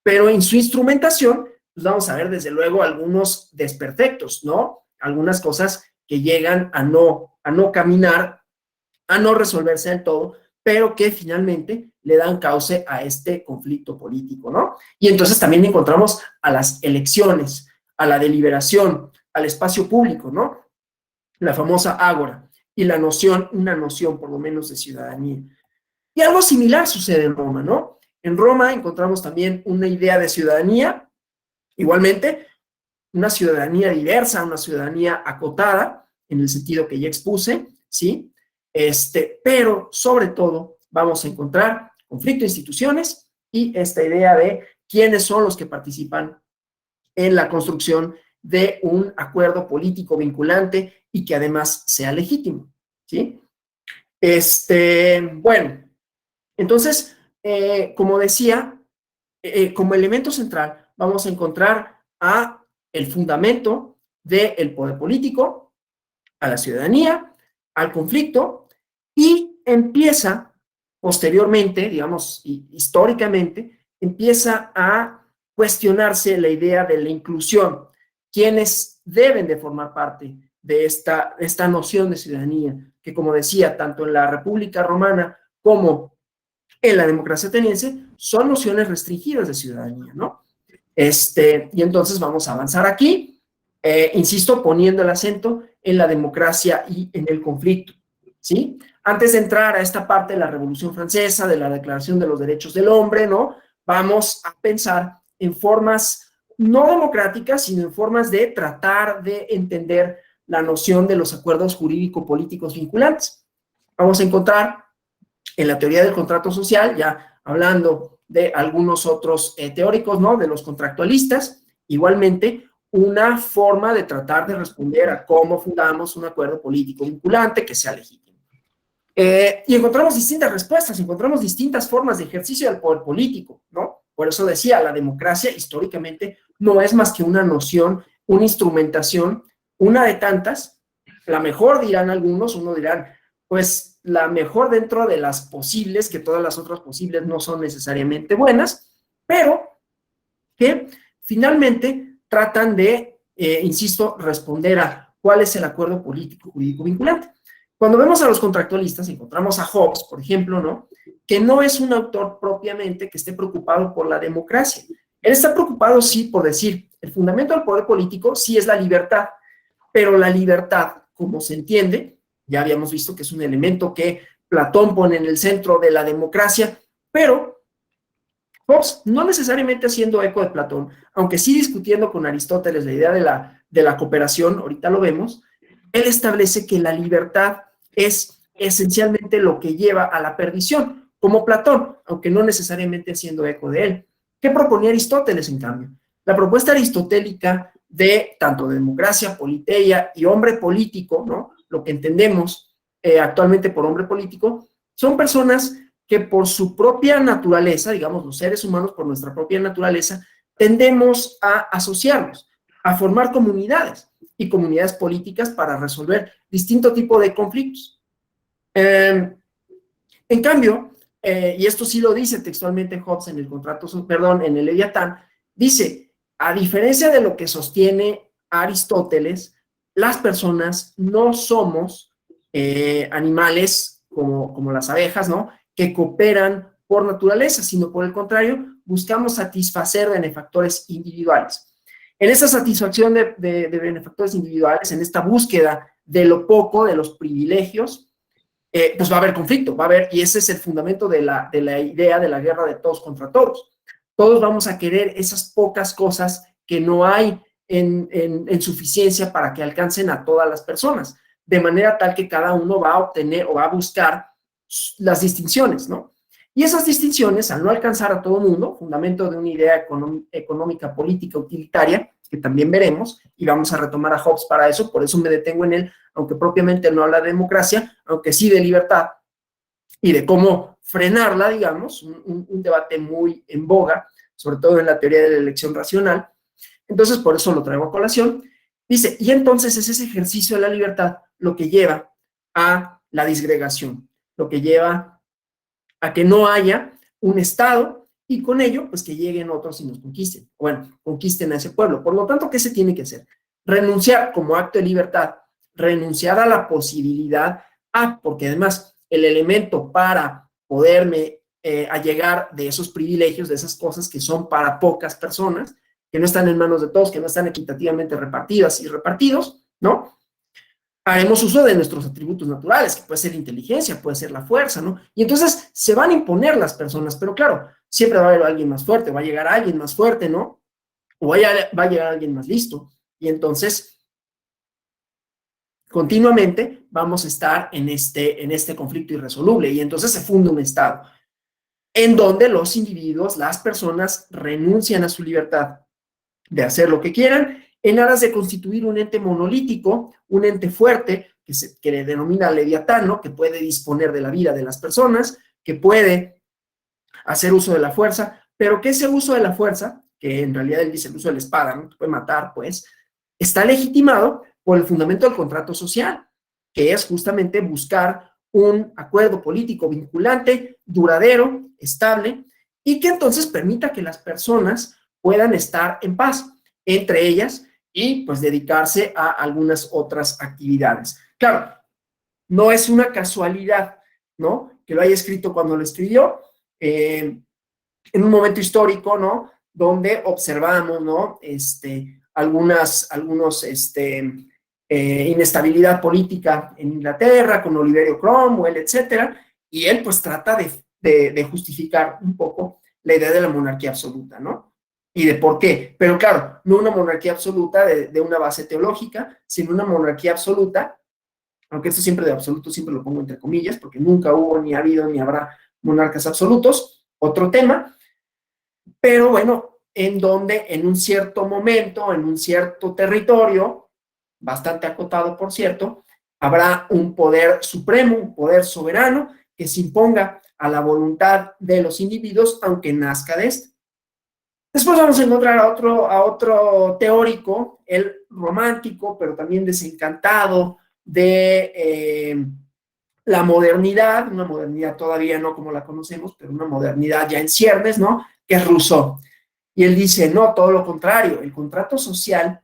pero en su instrumentación, pues vamos a ver desde luego algunos desperfectos, ¿no? Algunas cosas que llegan a no caminar, a no resolverse del todo, pero que finalmente le dan cauce a este conflicto político, ¿no? Y entonces también encontramos a las elecciones, a la deliberación, al espacio público, ¿no? La famosa ágora y la noción, una noción por lo menos de ciudadanía. Y algo similar sucede en Roma, ¿no? En Roma encontramos también una idea de ciudadanía, igualmente, una ciudadanía diversa, una ciudadanía acotada, en el sentido que ya expuse, ¿sí? Pero sobre todo vamos a encontrar conflicto de instituciones y esta idea de quiénes son los que participan en la construcción de un acuerdo político vinculante y que además sea legítimo, ¿sí? Bueno, entonces, como decía, como elemento central vamos a encontrar a el fundamento del poder político, a la ciudadanía, al conflicto, y empieza posteriormente, digamos, históricamente, empieza a cuestionarse la idea de la inclusión, quienes deben de formar parte de esta noción de ciudadanía, que como decía, tanto en la República Romana como en la democracia ateniense, son nociones restringidas de ciudadanía, ¿no? Y entonces vamos a avanzar aquí, insisto, poniendo el acento en la democracia y en el conflicto, ¿sí? Antes de entrar a esta parte de la Revolución Francesa, de la Declaración de los Derechos del Hombre, ¿no? Vamos a pensar en formas no democráticas, sino en formas de tratar de entender la noción de los acuerdos jurídico-políticos vinculantes. Vamos a encontrar en la teoría del contrato social, ya hablando de algunos otros teóricos, ¿no? De los contractualistas, igualmente una forma de tratar de responder a cómo fundamos un acuerdo político vinculante que sea legítimo. Y encontramos distintas respuestas, encontramos distintas formas de ejercicio del poder político, ¿no? Por eso decía, la democracia históricamente no es más que una noción, una instrumentación, una de tantas, la mejor dirán algunos, uno dirán, pues la mejor dentro de las posibles, que todas las otras posibles no son necesariamente buenas, pero que finalmente tratan de, insisto, responder a cuál es el acuerdo político jurídico vinculante. Cuando vemos a los contractualistas, encontramos a Hobbes, por ejemplo, ¿no? Que no es un autor propiamente que esté preocupado por la democracia. Él está preocupado, sí, por decir, el fundamento del poder político sí es la libertad, pero la libertad, como se entiende, ya habíamos visto que es un elemento que Platón pone en el centro de la democracia, pero Hobbes, no necesariamente haciendo eco de Platón, aunque sí discutiendo con Aristóteles la idea de la cooperación, ahorita lo vemos, él establece que la libertad es esencialmente lo que lleva a la perdición, como Platón, aunque no necesariamente haciendo eco de él. ¿Qué proponía Aristóteles, en cambio? La propuesta aristotélica de tanto de democracia, politeia y hombre político, ¿no? Lo que entendemos actualmente por hombre político, son personas que por su propia naturaleza, digamos, los seres humanos por nuestra propia naturaleza, tendemos a asociarnos, a formar comunidades y comunidades políticas para resolver distinto tipo de conflictos. En cambio, y esto sí lo dice textualmente Hobbes en el contrato, perdón, en el Leviatán, dice, a diferencia de lo que sostiene Aristóteles, las personas no somos animales como las abejas, ¿no? Que cooperan por naturaleza, sino por el contrario, buscamos satisfacer benefactores individuales. En esa satisfacción de benefactores individuales, en esta búsqueda de lo poco, de los privilegios, pues va a haber conflicto, va a haber, y ese es el fundamento de la idea de la guerra de todos contra todos. Todos vamos a querer esas pocas cosas que no hay en suficiencia para que alcancen a todas las personas, de manera tal que cada uno va a obtener o va a buscar las distinciones, ¿no? Y esas distinciones, al no alcanzar a todo mundo, fundamento de una idea económica, política, utilitaria, que también veremos, y vamos a retomar a Hobbes para eso, por eso me detengo en él, aunque propiamente no habla de democracia, aunque sí de libertad, y de cómo frenarla, digamos, un debate muy en boga, sobre todo en la teoría de la elección racional. Entonces, por eso lo traigo a colación. Dice, y entonces es ese ejercicio de la libertad lo que lleva a la disgregación, lo que lleva a que no haya un Estado y con ello, pues que lleguen otros y nos conquisten. Bueno, conquisten a ese pueblo. Por lo tanto, ¿qué se tiene que hacer? Renunciar como acto de libertad, renunciar a la posibilidad, porque además el elemento para poderme allegar de esos privilegios, de esas cosas que son para pocas personas, que no están en manos de todos, que no están equitativamente repartidas y repartidos, ¿no? Haremos uso de nuestros atributos naturales, que puede ser la inteligencia, puede ser la fuerza, ¿no? Y entonces se van a imponer las personas, pero claro, siempre va a haber alguien más fuerte, va a llegar alguien más fuerte, ¿no? O va a llegar alguien más listo. Y entonces, continuamente vamos a estar en este conflicto irresoluble. Y entonces se funda un Estado en donde los individuos, las personas, renuncian a su libertad de hacer lo que quieran en aras de constituir un ente monolítico, un ente fuerte, que le denomina Leviatán, ¿no? Que puede disponer de la vida de las personas, que puede hacer uso de la fuerza pero que ese uso de la fuerza, que en realidad él dice el uso de la espada, ¿no? Te puede matar, pues, está legitimado por el fundamento del contrato social, que es justamente buscar un acuerdo político vinculante, duradero, estable, y que entonces permita que las personas puedan estar en paz entre ellas y pues dedicarse a algunas otras actividades. Claro, no es una casualidad, ¿no? Que lo haya escrito cuando lo escribió, en un momento histórico, ¿no? Donde observamos, ¿no? Inestabilidad política en Inglaterra, con Oliverio Cromwell, etcétera, y él pues trata de justificar un poco la idea de la monarquía absoluta, ¿no? Y de por qué. Pero claro, no una monarquía absoluta de una base teológica, sino una monarquía absoluta, aunque esto siempre de absoluto, siempre lo pongo entre comillas, porque nunca hubo, ni ha habido, ni habrá monarcas absolutos, otro tema, pero bueno, en donde en un cierto momento, en un cierto territorio, bastante acotado por cierto, habrá un poder supremo, un poder soberano que se imponga a la voluntad de los individuos, aunque nazca de este. Después vamos a encontrar a otro teórico, el romántico, pero también desencantado de la modernidad, una modernidad todavía no como la conocemos, pero una modernidad ya en ciernes, ¿no? Que es Rousseau. Y él dice, no, todo lo contrario, el contrato social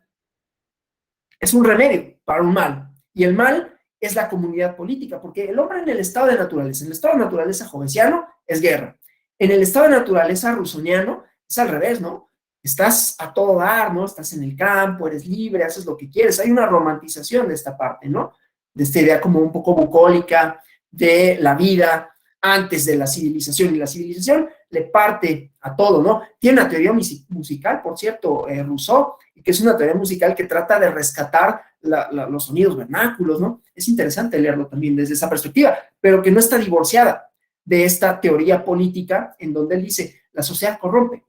es un remedio para un mal. Y el mal es la comunidad política, porque el hombre en el estado de naturaleza, en el estado de naturaleza jovesiano, es guerra. En el estado de naturaleza rusoniano, es al revés, ¿no? Estás a todo dar, ¿no? Estás en el campo, eres libre, haces lo que quieres. Hay una romantización de esta parte, ¿no? De esta idea como un poco bucólica de la vida antes de la civilización. Y la civilización le parte a todo, ¿no? Tiene una teoría musical, por cierto, Rousseau, y que es una teoría musical que trata de rescatar los sonidos vernáculos, ¿no? Es interesante leerlo también desde esa perspectiva, pero que no está divorciada de esta teoría política en donde él dice, la sociedad corrompe,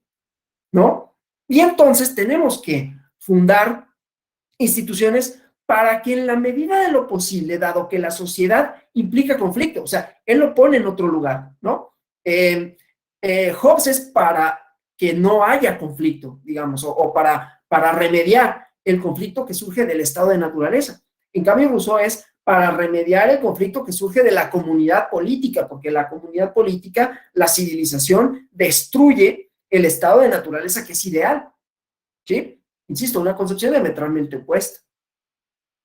¿no? Y entonces tenemos que fundar instituciones para que en la medida de lo posible, dado que la sociedad implica conflicto, o sea, él lo pone en otro lugar, ¿no? Hobbes es para que no haya conflicto, digamos, o para remediar el conflicto que surge del estado de naturaleza. En cambio, Rousseau es para remediar el conflicto que surge de la comunidad política, porque la comunidad política, la civilización, destruye el estado de naturaleza que es ideal, ¿sí? Insisto, una concepción diametralmente opuesta.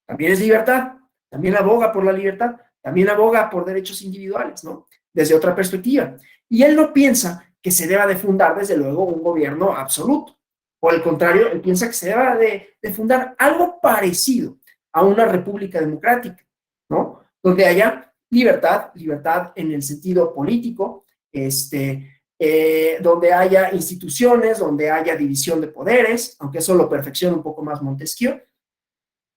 También es libertad, también aboga por la libertad, también aboga por derechos individuales, ¿no? Desde otra perspectiva. Y él no piensa que se deba de fundar, desde luego, un gobierno absoluto. Por el contrario, él piensa que se deba de fundar algo parecido a una república democrática, ¿no? Donde haya libertad, libertad en el sentido político, donde haya instituciones, donde haya división de poderes, aunque eso lo perfecciona un poco más Montesquieu,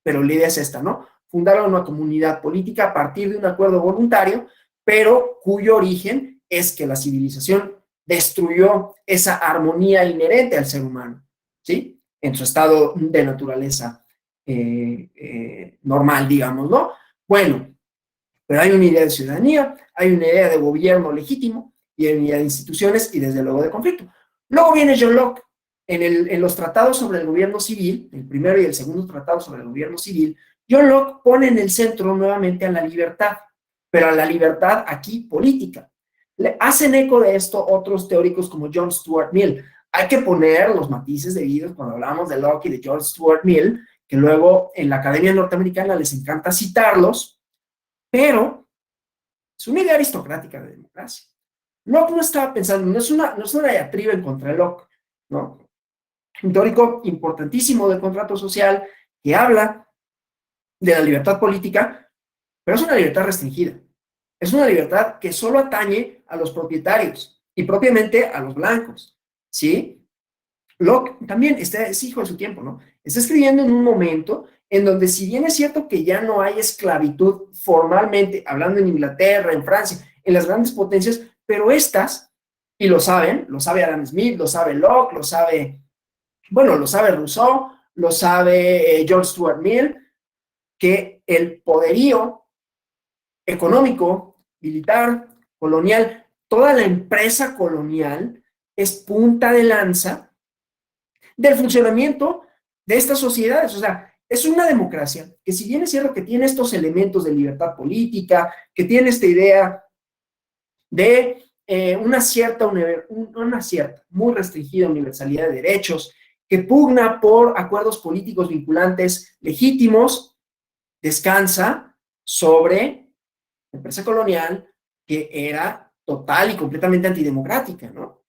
pero la idea es esta, ¿no? Fundar una comunidad política a partir de un acuerdo voluntario, pero cuyo origen es que la civilización destruyó esa armonía inherente al ser humano, ¿sí? En su estado de naturaleza normal, digamos, ¿no? Bueno, pero hay una idea de ciudadanía, hay una idea de gobierno legítimo y hay una idea de instituciones y desde luego de conflicto. Luego viene John Locke. En los tratados sobre el gobierno civil, el primero y el segundo tratado sobre el gobierno civil, John Locke pone en el centro nuevamente a la libertad, pero a la libertad aquí política. Le hacen eco de esto otros teóricos como John Stuart Mill. Hay que poner los matices debidos cuando hablamos de Locke y de John Stuart Mill, que luego en la Academia Norteamericana les encanta citarlos, pero es una idea aristocrática de democracia. Locke no estaba pensando, no es una diatriba en contra de Locke, ¿no? Un teórico importantísimo del contrato social que habla de la libertad política, pero es una libertad restringida. Es una libertad que solo atañe a los propietarios y propiamente a los blancos, ¿sí? Locke también es hijo de su tiempo, ¿no? Está escribiendo en un momento en donde, si bien es cierto que ya no hay esclavitud formalmente, hablando en Inglaterra, en Francia, en las grandes potencias, pero estas, y lo saben, lo sabe Adam Smith, lo sabe Locke, lo sabe, bueno, lo sabe Rousseau, lo sabe John Stuart Mill, que el poderío económico, militar, colonial, toda la empresa colonial es punta de lanza del funcionamiento de estas sociedades. O sea, es una democracia que, si bien es cierto que tiene estos elementos de libertad política, que tiene esta idea de una cierta, muy restringida universalidad de derechos, que pugna por acuerdos políticos vinculantes legítimos, descansa sobre la empresa colonial, que era total y completamente antidemocrática, ¿no?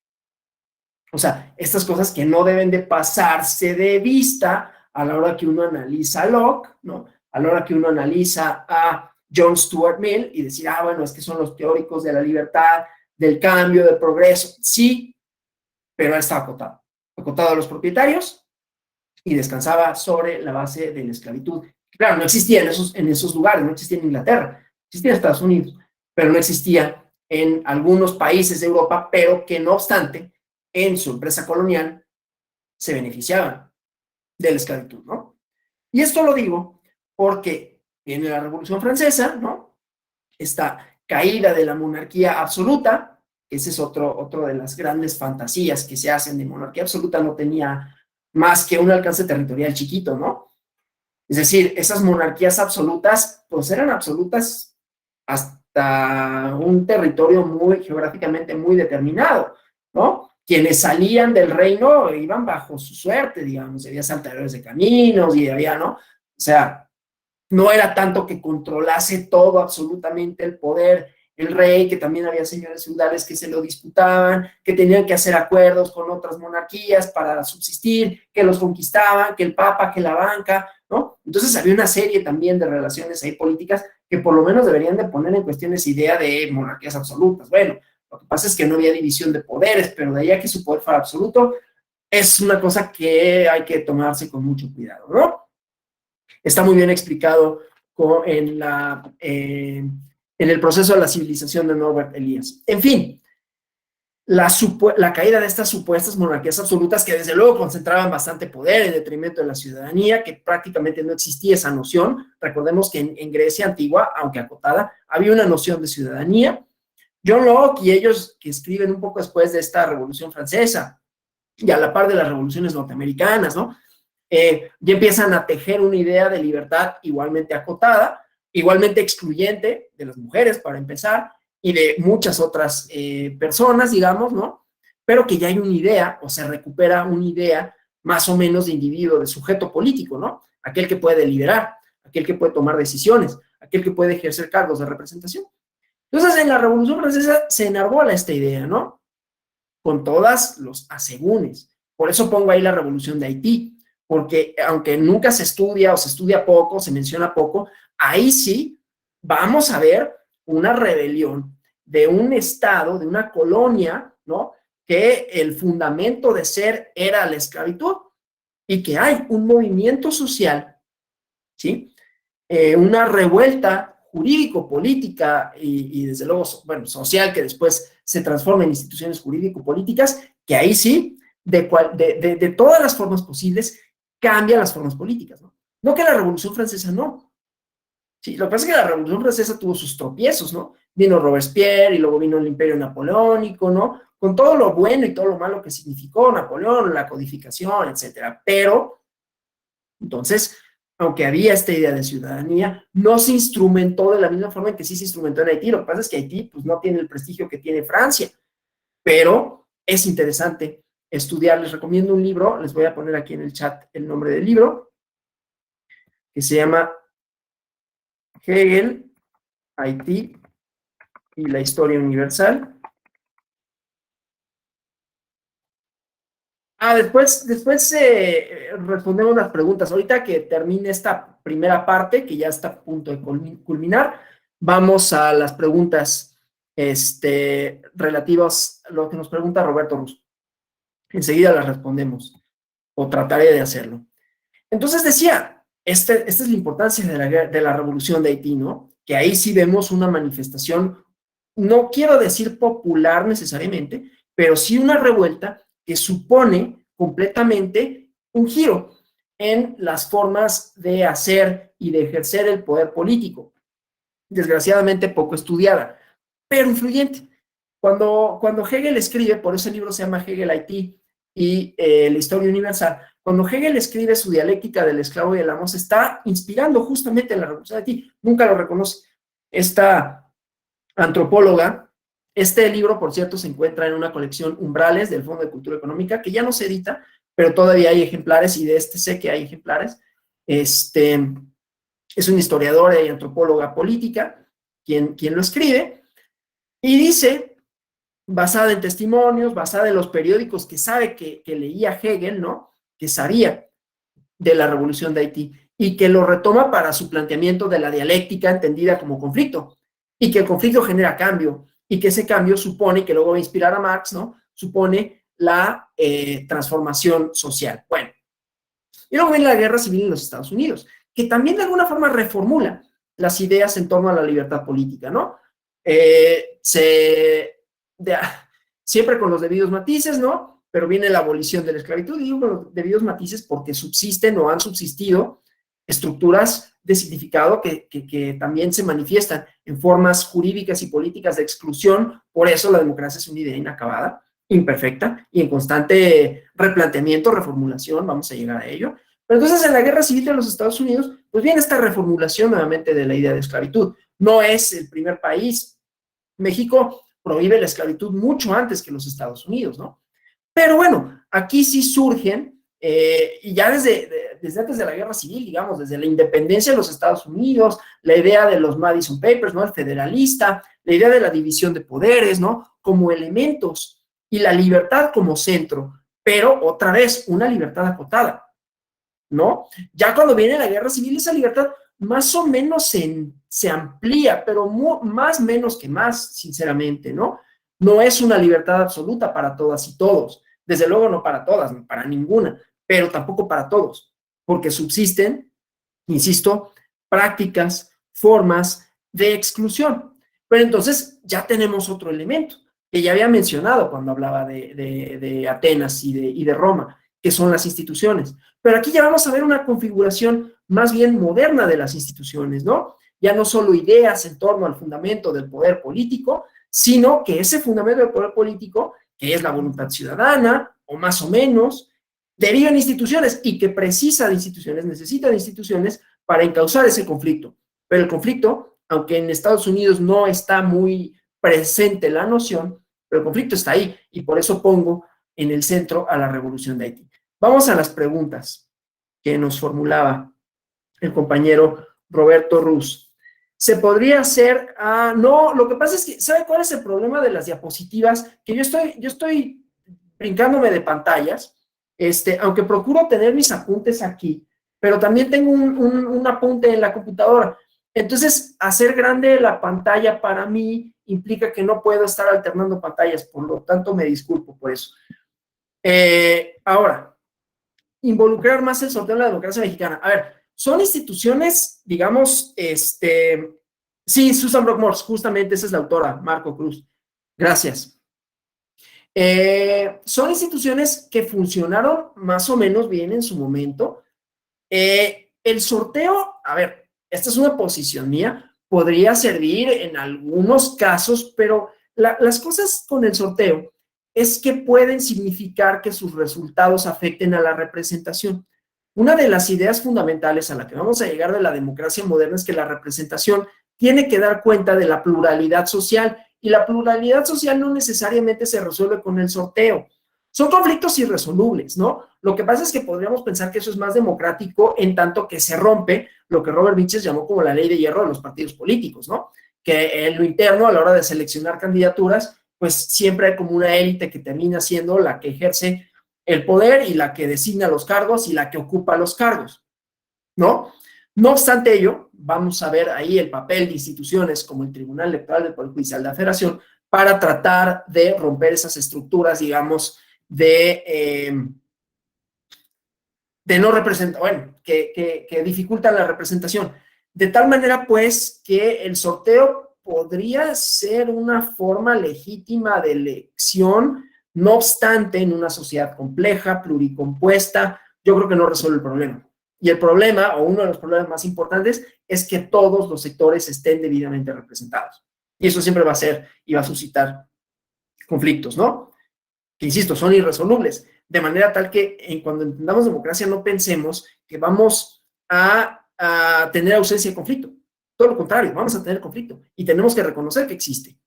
O sea, estas cosas que no deben de pasarse de vista a la hora que uno analiza a Locke, ¿no? A la hora que uno analiza a John Stuart Mill y decir, bueno, es que son los teóricos de la libertad, del cambio, del progreso. Sí, pero él estaba acotado a los propietarios y descansaba sobre la base de la esclavitud. Claro, no existía en esos lugares, no existía en Inglaterra, existía en Estados Unidos, pero no existía en algunos países de Europa, pero que no obstante, en su empresa colonial se beneficiaban de la esclavitud, ¿no? Y esto lo digo porque viene la Revolución Francesa, ¿no? Esta caída de la monarquía absoluta, ese es otro de las grandes fantasías que se hacen de monarquía absoluta, no tenía más que un alcance territorial chiquito, ¿no? Es decir, esas monarquías absolutas, pues eran absolutas hasta un territorio geográficamente muy determinado, ¿no? Quienes salían del reino iban bajo su suerte, digamos, había saltadores de caminos y había, ¿no? O sea, no era tanto que controlase todo absolutamente el poder el rey, que también había señores feudales que se lo disputaban, que tenían que hacer acuerdos con otras monarquías para subsistir, que los conquistaban, que el papa, que la banca, ¿no? Entonces había una serie también de relaciones ahí políticas que por lo menos deberían de poner en cuestión esa idea de monarquías absolutas. Bueno, lo que pasa es que no había división de poderes, pero de ahí a que su poder fuera absoluto, es una cosa que hay que tomarse con mucho cuidado, ¿no? Está muy bien explicado en el proceso de la civilización de Norbert Elias. En fin, la caída de estas supuestas monarquías absolutas, que desde luego concentraban bastante poder en detrimento de la ciudadanía, que prácticamente no existía esa noción. Recordemos que en Grecia antigua, aunque acotada, había una noción de ciudadanía. John Locke y ellos, que escriben un poco después de esta Revolución Francesa y a la par de las revoluciones norteamericanas, ¿no? Ya empiezan a tejer una idea de libertad igualmente acotada, igualmente excluyente de las mujeres, para empezar, y de muchas otras personas, digamos, ¿no? Pero que ya hay una idea, o se recupera una idea más o menos de individuo, de sujeto político, ¿no? Aquel que puede deliberar, aquel que puede tomar decisiones, aquel que puede ejercer cargos de representación. Entonces, en la Revolución Francesa se enarbola esta idea, ¿no? Con todas los asegúnes. Por eso pongo ahí la Revolución de Haití, porque aunque nunca se estudia o se estudia poco, se menciona poco, ahí sí vamos a ver una rebelión de un estado, de una colonia, ¿no? Que el fundamento de ser era la esclavitud y que hay un movimiento social, ¿sí? Una revuelta jurídico-política y desde luego, bueno, social, que después se transforma en instituciones jurídico-políticas, que ahí sí, de todas las formas posibles, cambian las formas políticas, ¿no? No que la Revolución Francesa no. Sí, lo que pasa es que la Revolución Francesa tuvo sus tropiezos, ¿no? Vino Robespierre y luego vino el Imperio Napoleónico, ¿no? Con todo lo bueno y todo lo malo que significó Napoleón, la codificación, etcétera. Pero, entonces, aunque había esta idea de ciudadanía, no se instrumentó de la misma forma en que sí se instrumentó en Haití. Lo que pasa es que Haití, pues, no tiene el prestigio que tiene Francia, pero es interesante estudiar. Les recomiendo un libro, les voy a poner aquí en el chat el nombre del libro, que se llama Hegel, Haití y la historia universal. Después respondemos las preguntas. Ahorita que termine esta primera parte, que ya está a punto de culminar, vamos a las preguntas relativas a lo que nos pregunta Roberto Russo. Enseguida las respondemos, o trataré de hacerlo. Entonces decía, esta es la importancia de la Revolución de Haití, ¿no? Que ahí sí vemos una manifestación, no quiero decir popular necesariamente, pero sí una revuelta que supone completamente un giro en las formas de hacer y de ejercer el poder político. Desgraciadamente poco estudiada, pero influyente. Cuando Hegel escribe, por eso el libro se llama Hegel IT y la historia universal, cuando Hegel escribe su dialéctica del esclavo y el amo, se está inspirando justamente en la Revolución de Haití. Nunca lo reconoce esta antropóloga. Este libro, por cierto, se encuentra en una colección Umbrales del Fondo de Cultura Económica, que ya no se edita, pero todavía hay ejemplares, y de este sé que hay ejemplares. Es una historiadora y antropóloga política quien lo escribe, y dice, basada en testimonios, basada en los periódicos que sabe que leía Hegel, ¿no? Que sabía de la Revolución de Haití, y que lo retoma para su planteamiento de la dialéctica entendida como conflicto, y que el conflicto genera cambio, y que ese cambio supone, que luego va a inspirar a Marx, ¿no? Supone la transformación social. Bueno, y luego viene la guerra civil en los Estados Unidos, que también de alguna forma reformula las ideas en torno a la libertad política, ¿no? Siempre con los debidos matices, ¿no? Pero viene la abolición de la esclavitud, y digo con los debidos matices porque subsisten o han subsistido estructuras de significado que también se manifiestan en formas jurídicas y políticas de exclusión. Por eso la democracia es una idea inacabada, imperfecta y en constante replanteamiento, reformulación. Vamos a llegar a ello. Pero entonces en la guerra civil de los Estados Unidos, pues viene esta reformulación nuevamente de la idea de esclavitud. No es el primer país. México prohíbe la esclavitud mucho antes que los Estados Unidos, ¿no? Pero bueno, aquí sí surgen, y ya desde antes de la guerra civil, digamos, desde la independencia de los Estados Unidos, la idea de los Madison Papers, ¿no? El federalista, la idea de la división de poderes, ¿no? Como elementos, y la libertad como centro, pero otra vez, una libertad acotada, ¿no? Ya cuando viene la guerra civil, esa libertad más o menos se amplía, pero más menos que más, sinceramente, ¿no? No es una libertad absoluta para todas y todos. Desde luego no para todas, ni para ninguna, pero tampoco para todos, porque subsisten, insisto, prácticas, formas de exclusión. Pero entonces ya tenemos otro elemento que ya había mencionado cuando hablaba de Atenas y de Roma, que son las instituciones. Pero aquí ya vamos a ver una configuración más bien moderna de las instituciones, ¿no? Ya no solo ideas en torno al fundamento del poder político, sino que ese fundamento del poder político, que es la voluntad ciudadana, o más o menos, deriva en instituciones, y que precisa de instituciones, necesita de instituciones para encauzar ese conflicto. Pero el conflicto, aunque en Estados Unidos no está muy presente la noción, pero el conflicto está ahí, y por eso pongo en el centro a la Revolución de Haití. Vamos a las preguntas que nos formulaba el compañero Roberto Ruz. ¿Se podría hacer? No, lo que pasa es que, ¿sabe cuál es el problema de las diapositivas? Que yo estoy brincándome de pantallas, aunque procuro tener mis apuntes aquí, pero también tengo un apunte en la computadora. Entonces, hacer grande la pantalla para mí implica que no puedo estar alternando pantallas, por lo tanto me disculpo por eso. Ahora, involucrar más el sorteo en la democracia mexicana. A ver, son instituciones, digamos, sí, Susan Brock-Morse, justamente esa es la autora, Marco Cruz. Gracias. Son instituciones que funcionaron más o menos bien en su momento. El sorteo, a ver, esta es una posición mía, podría servir en algunos casos, pero las cosas con el sorteo es que pueden significar que sus resultados afecten a la representación. Una de las ideas fundamentales a la que vamos a llegar de la democracia moderna es que la representación tiene que dar cuenta de la pluralidad social, y la pluralidad social no necesariamente se resuelve con el sorteo. Son conflictos irresolubles, ¿no? Lo que pasa es que podríamos pensar que eso es más democrático en tanto que se rompe lo que Robert Miches llamó como la ley de hierro de los partidos políticos, ¿no? Que en lo interno, a la hora de seleccionar candidaturas, pues siempre hay como una élite que termina siendo la que ejerce el poder y la que designa los cargos y la que ocupa los cargos, ¿no? No obstante ello, vamos a ver ahí el papel de instituciones como el Tribunal Electoral del Poder Judicial de la Federación para tratar de romper esas estructuras, digamos, de no representar, bueno, que dificultan la representación. De tal manera, pues, que el sorteo podría ser una forma legítima de elección, no obstante, en una sociedad compleja, pluricompuesta, yo creo que no resuelve el problema. Y el problema, o uno de los problemas más importantes, es que todos los sectores estén debidamente representados. Y eso siempre va a ser y va a suscitar conflictos, ¿no? Que, insisto, son irresolubles, de manera tal que cuando entendamos democracia no pensemos que vamos a tener ausencia de conflicto. Todo lo contrario, vamos a tener conflicto y tenemos que reconocer que existe.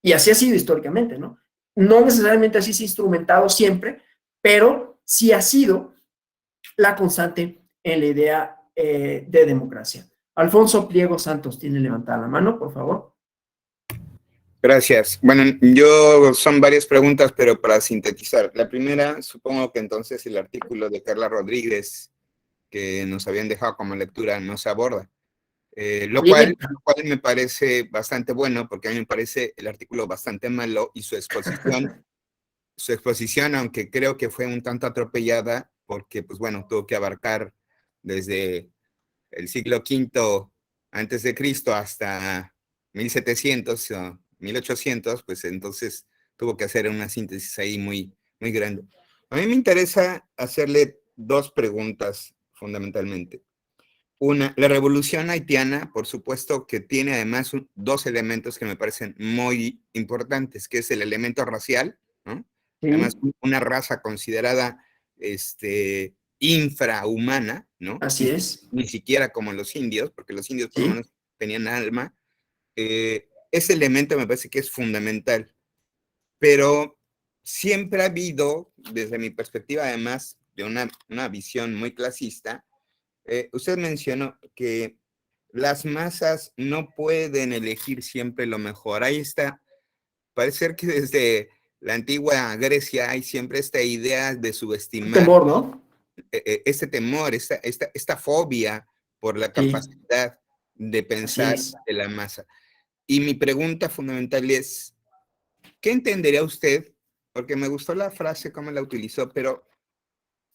Y así ha sido históricamente, ¿no? No necesariamente así se ha instrumentado siempre, pero sí ha sido la constante en la idea de democracia. Alfonso Pliego Santos tiene levantada la mano, por favor. Gracias. Bueno, son varias preguntas, pero para sintetizar. La primera, supongo que entonces el artículo de Carla Rodríguez que nos habían dejado como lectura no se aborda. Lo cual me parece bastante bueno, porque a mí me parece el artículo bastante malo y su exposición, aunque creo que fue un tanto atropellada, porque, pues bueno, tuvo que abarcar desde el siglo V antes de Cristo hasta 1700 o 1800, pues entonces tuvo que hacer una síntesis ahí muy, muy grande. A mí me interesa hacerle dos preguntas fundamentalmente. Una, la revolución haitiana, por supuesto que tiene además dos elementos que me parecen muy importantes, que es el elemento racial, ¿no? Sí. Además, una raza considerada infrahumana, ¿no? Así es. Ni siquiera como los indios, porque los indios por lo menos tenían alma. Ese elemento me parece que es fundamental, pero siempre ha habido, desde mi perspectiva además, de una visión muy clasista. Usted mencionó que las masas no pueden elegir siempre lo mejor. Ahí está, parece ser que desde la antigua Grecia hay siempre esta idea de subestimar. Temor, ¿no? Este temor, esta fobia por la capacidad de pensar de la masa. Y mi pregunta fundamental es, ¿qué entendería usted? Porque me gustó la frase, cómo la utilizó, pero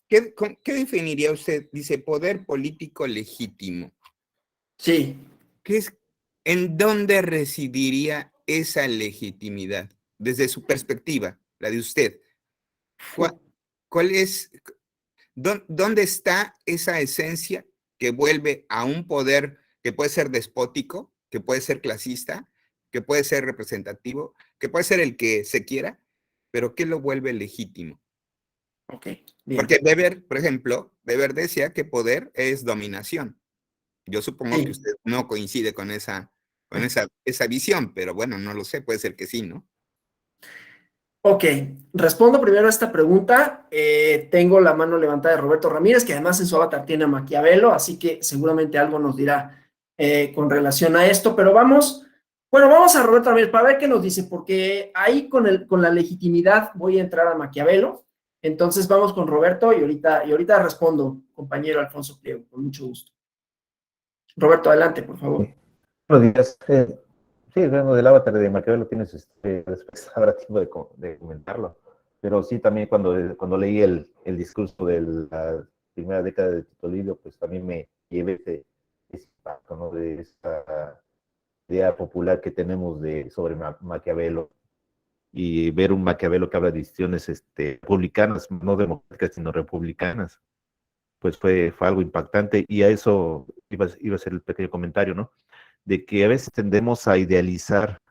¿qué definiría usted? Dice, poder político legítimo. Sí. ¿En dónde residiría esa legitimidad? Desde su perspectiva, la de usted. ¿Cuál es, dónde está esa esencia que vuelve a un poder que puede ser despótico, que puede ser clasista, que puede ser representativo, que puede ser el que se quiera, pero que lo vuelve legítimo? Ok, bien. Porque Weber, por ejemplo, Weber decía que poder es dominación. Yo supongo que usted no coincide con esa visión, pero bueno, no lo sé, puede ser que sí, ¿no? Ok, respondo primero a esta pregunta. Tengo la mano levantada de Roberto Ramírez, que además en su avatar tiene a Maquiavelo, así que seguramente algo nos dirá con relación a esto, pero vamos a Roberto Ramírez para ver qué nos dice, porque ahí con la legitimidad voy a entrar a Maquiavelo. Entonces vamos con Roberto y ahorita respondo, compañero Alfonso Pliego, con mucho gusto. Roberto, adelante, por favor. Buenos días. Sí, bueno, del avatar de Maquiavelo tienes, después habrá tiempo de comentarlo. Pero sí, también cuando leí el discurso de la primera década de Tito Livio, pues también me llevé ese impacto, ¿no? De esa idea popular que tenemos sobre Maquiavelo, y ver un Maquiavelo que habla de decisiones republicanas, no democráticas, sino republicanas, pues fue algo impactante. Y a eso iba a ser el pequeño comentario, ¿no? De que a veces tendemos a idealizar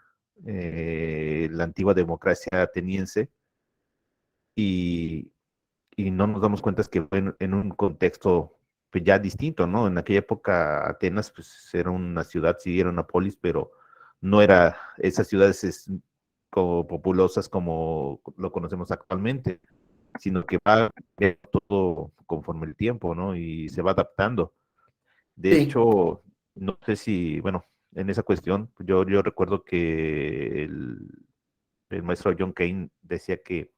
la antigua democracia ateniense y no nos damos cuenta que fue en un contexto pues, ya distinto, ¿no? En aquella época Atenas pues era una ciudad, sí era una polis, pero no era esas ciudades como populosas como lo conocemos actualmente, sino que va todo conforme el tiempo, ¿no? Y se va adaptando. De hecho, no sé si, bueno, en esa cuestión, yo recuerdo que el maestro John Kane decía que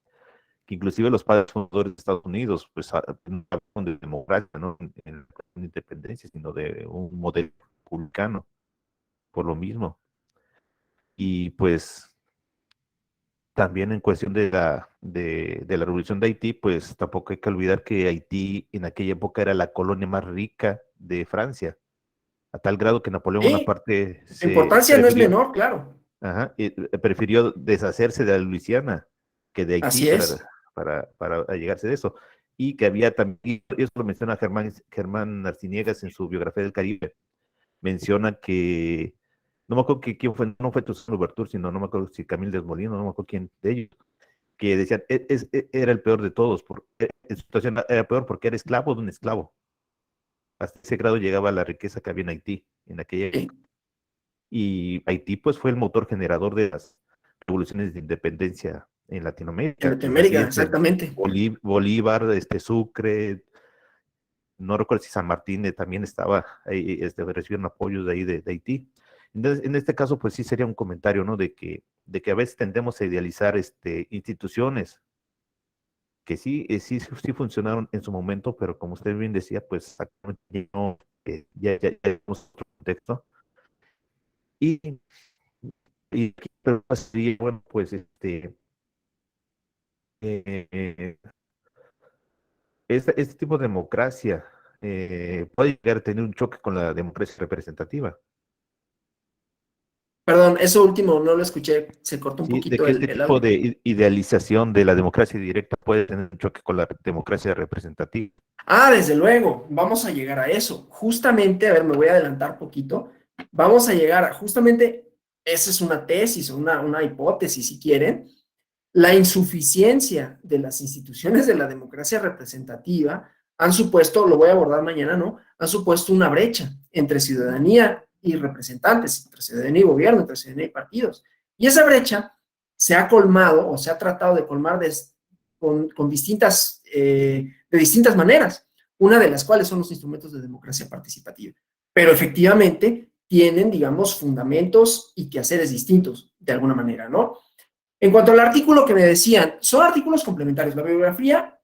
inclusive los padres fundadores de Estados Unidos, pues, no hablaban de democracia, ¿no? En independencia, sino de un modelo republicano, por lo mismo. Y pues también en cuestión de la revolución de Haití, pues tampoco hay que olvidar que Haití en aquella época era la colonia más rica de Francia, a tal grado que Napoleón Bonaparte la importancia no es menor, claro. Prefirió deshacerse de la Luisiana que de Haití para allegarse de eso. Y que había también, eso lo menciona Germán Arciniegas en su biografía del Caribe, menciona que no me acuerdo quién fue, no fue Toussaint Louverture, sino no me acuerdo si Camille Desmoulins, no me acuerdo quién de ellos, que decían, era el peor de todos, en su situación era peor porque era esclavo de un esclavo. Hasta ese grado llegaba la riqueza que había en Haití en aquella época. Y Haití pues fue el motor generador de las revoluciones de independencia en Latinoamérica. En Latinoamérica, exactamente. Bolívar, Sucre, no recuerdo si San Martín también estaba ahí, recibieron apoyos de ahí de Haití. Entonces, en este caso, pues sí sería un comentario, ¿no? De que a veces tendemos a idealizar instituciones que sí funcionaron en su momento, pero como usted bien decía, pues actualmente no, ya tenemos otro contexto. Pero sería, bueno, pues este tipo de democracia puede llegar a tener un choque con la democracia representativa. Perdón, eso último no lo escuché, se cortó un Sí, de poquito que este el tipo audio. de idealización de la democracia directa puede tener un choque con la democracia representativa. Desde luego, vamos a llegar a eso. Justamente, a ver, me voy a adelantar poquito. Vamos a llegar a, justamente, esa es una tesis o una hipótesis, si quieren. La insuficiencia de las instituciones de la democracia representativa han supuesto, lo voy a abordar mañana, ¿no? Han supuesto una brecha entre ciudadanía y representantes, entre ciudadanía y gobierno, entre ciudadanía y partidos. Y esa brecha se ha colmado o se ha tratado de colmar con distintas, de distintas maneras, una de las cuales son los instrumentos de democracia participativa. Pero efectivamente tienen, digamos, fundamentos y quehaceres distintos, de alguna manera, ¿no? En cuanto al artículo que me decían, son artículos complementarios. La bibliografía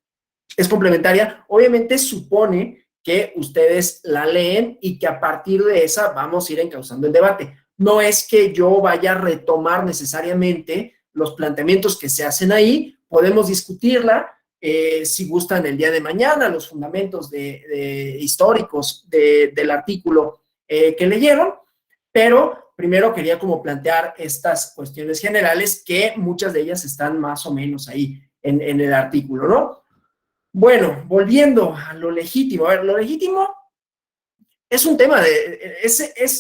es complementaria. Obviamente supone que ustedes la leen y que a partir de esa vamos a ir encauzando el debate. No es que yo vaya a retomar necesariamente los planteamientos que se hacen ahí. Podemos discutirla, si gustan, el día de mañana, los fundamentos históricos del artículo que leyeron, pero primero quería como plantear estas cuestiones generales que muchas de ellas están más o menos ahí en el artículo, ¿no? Bueno, volviendo a lo legítimo. A ver, lo legítimo es un tema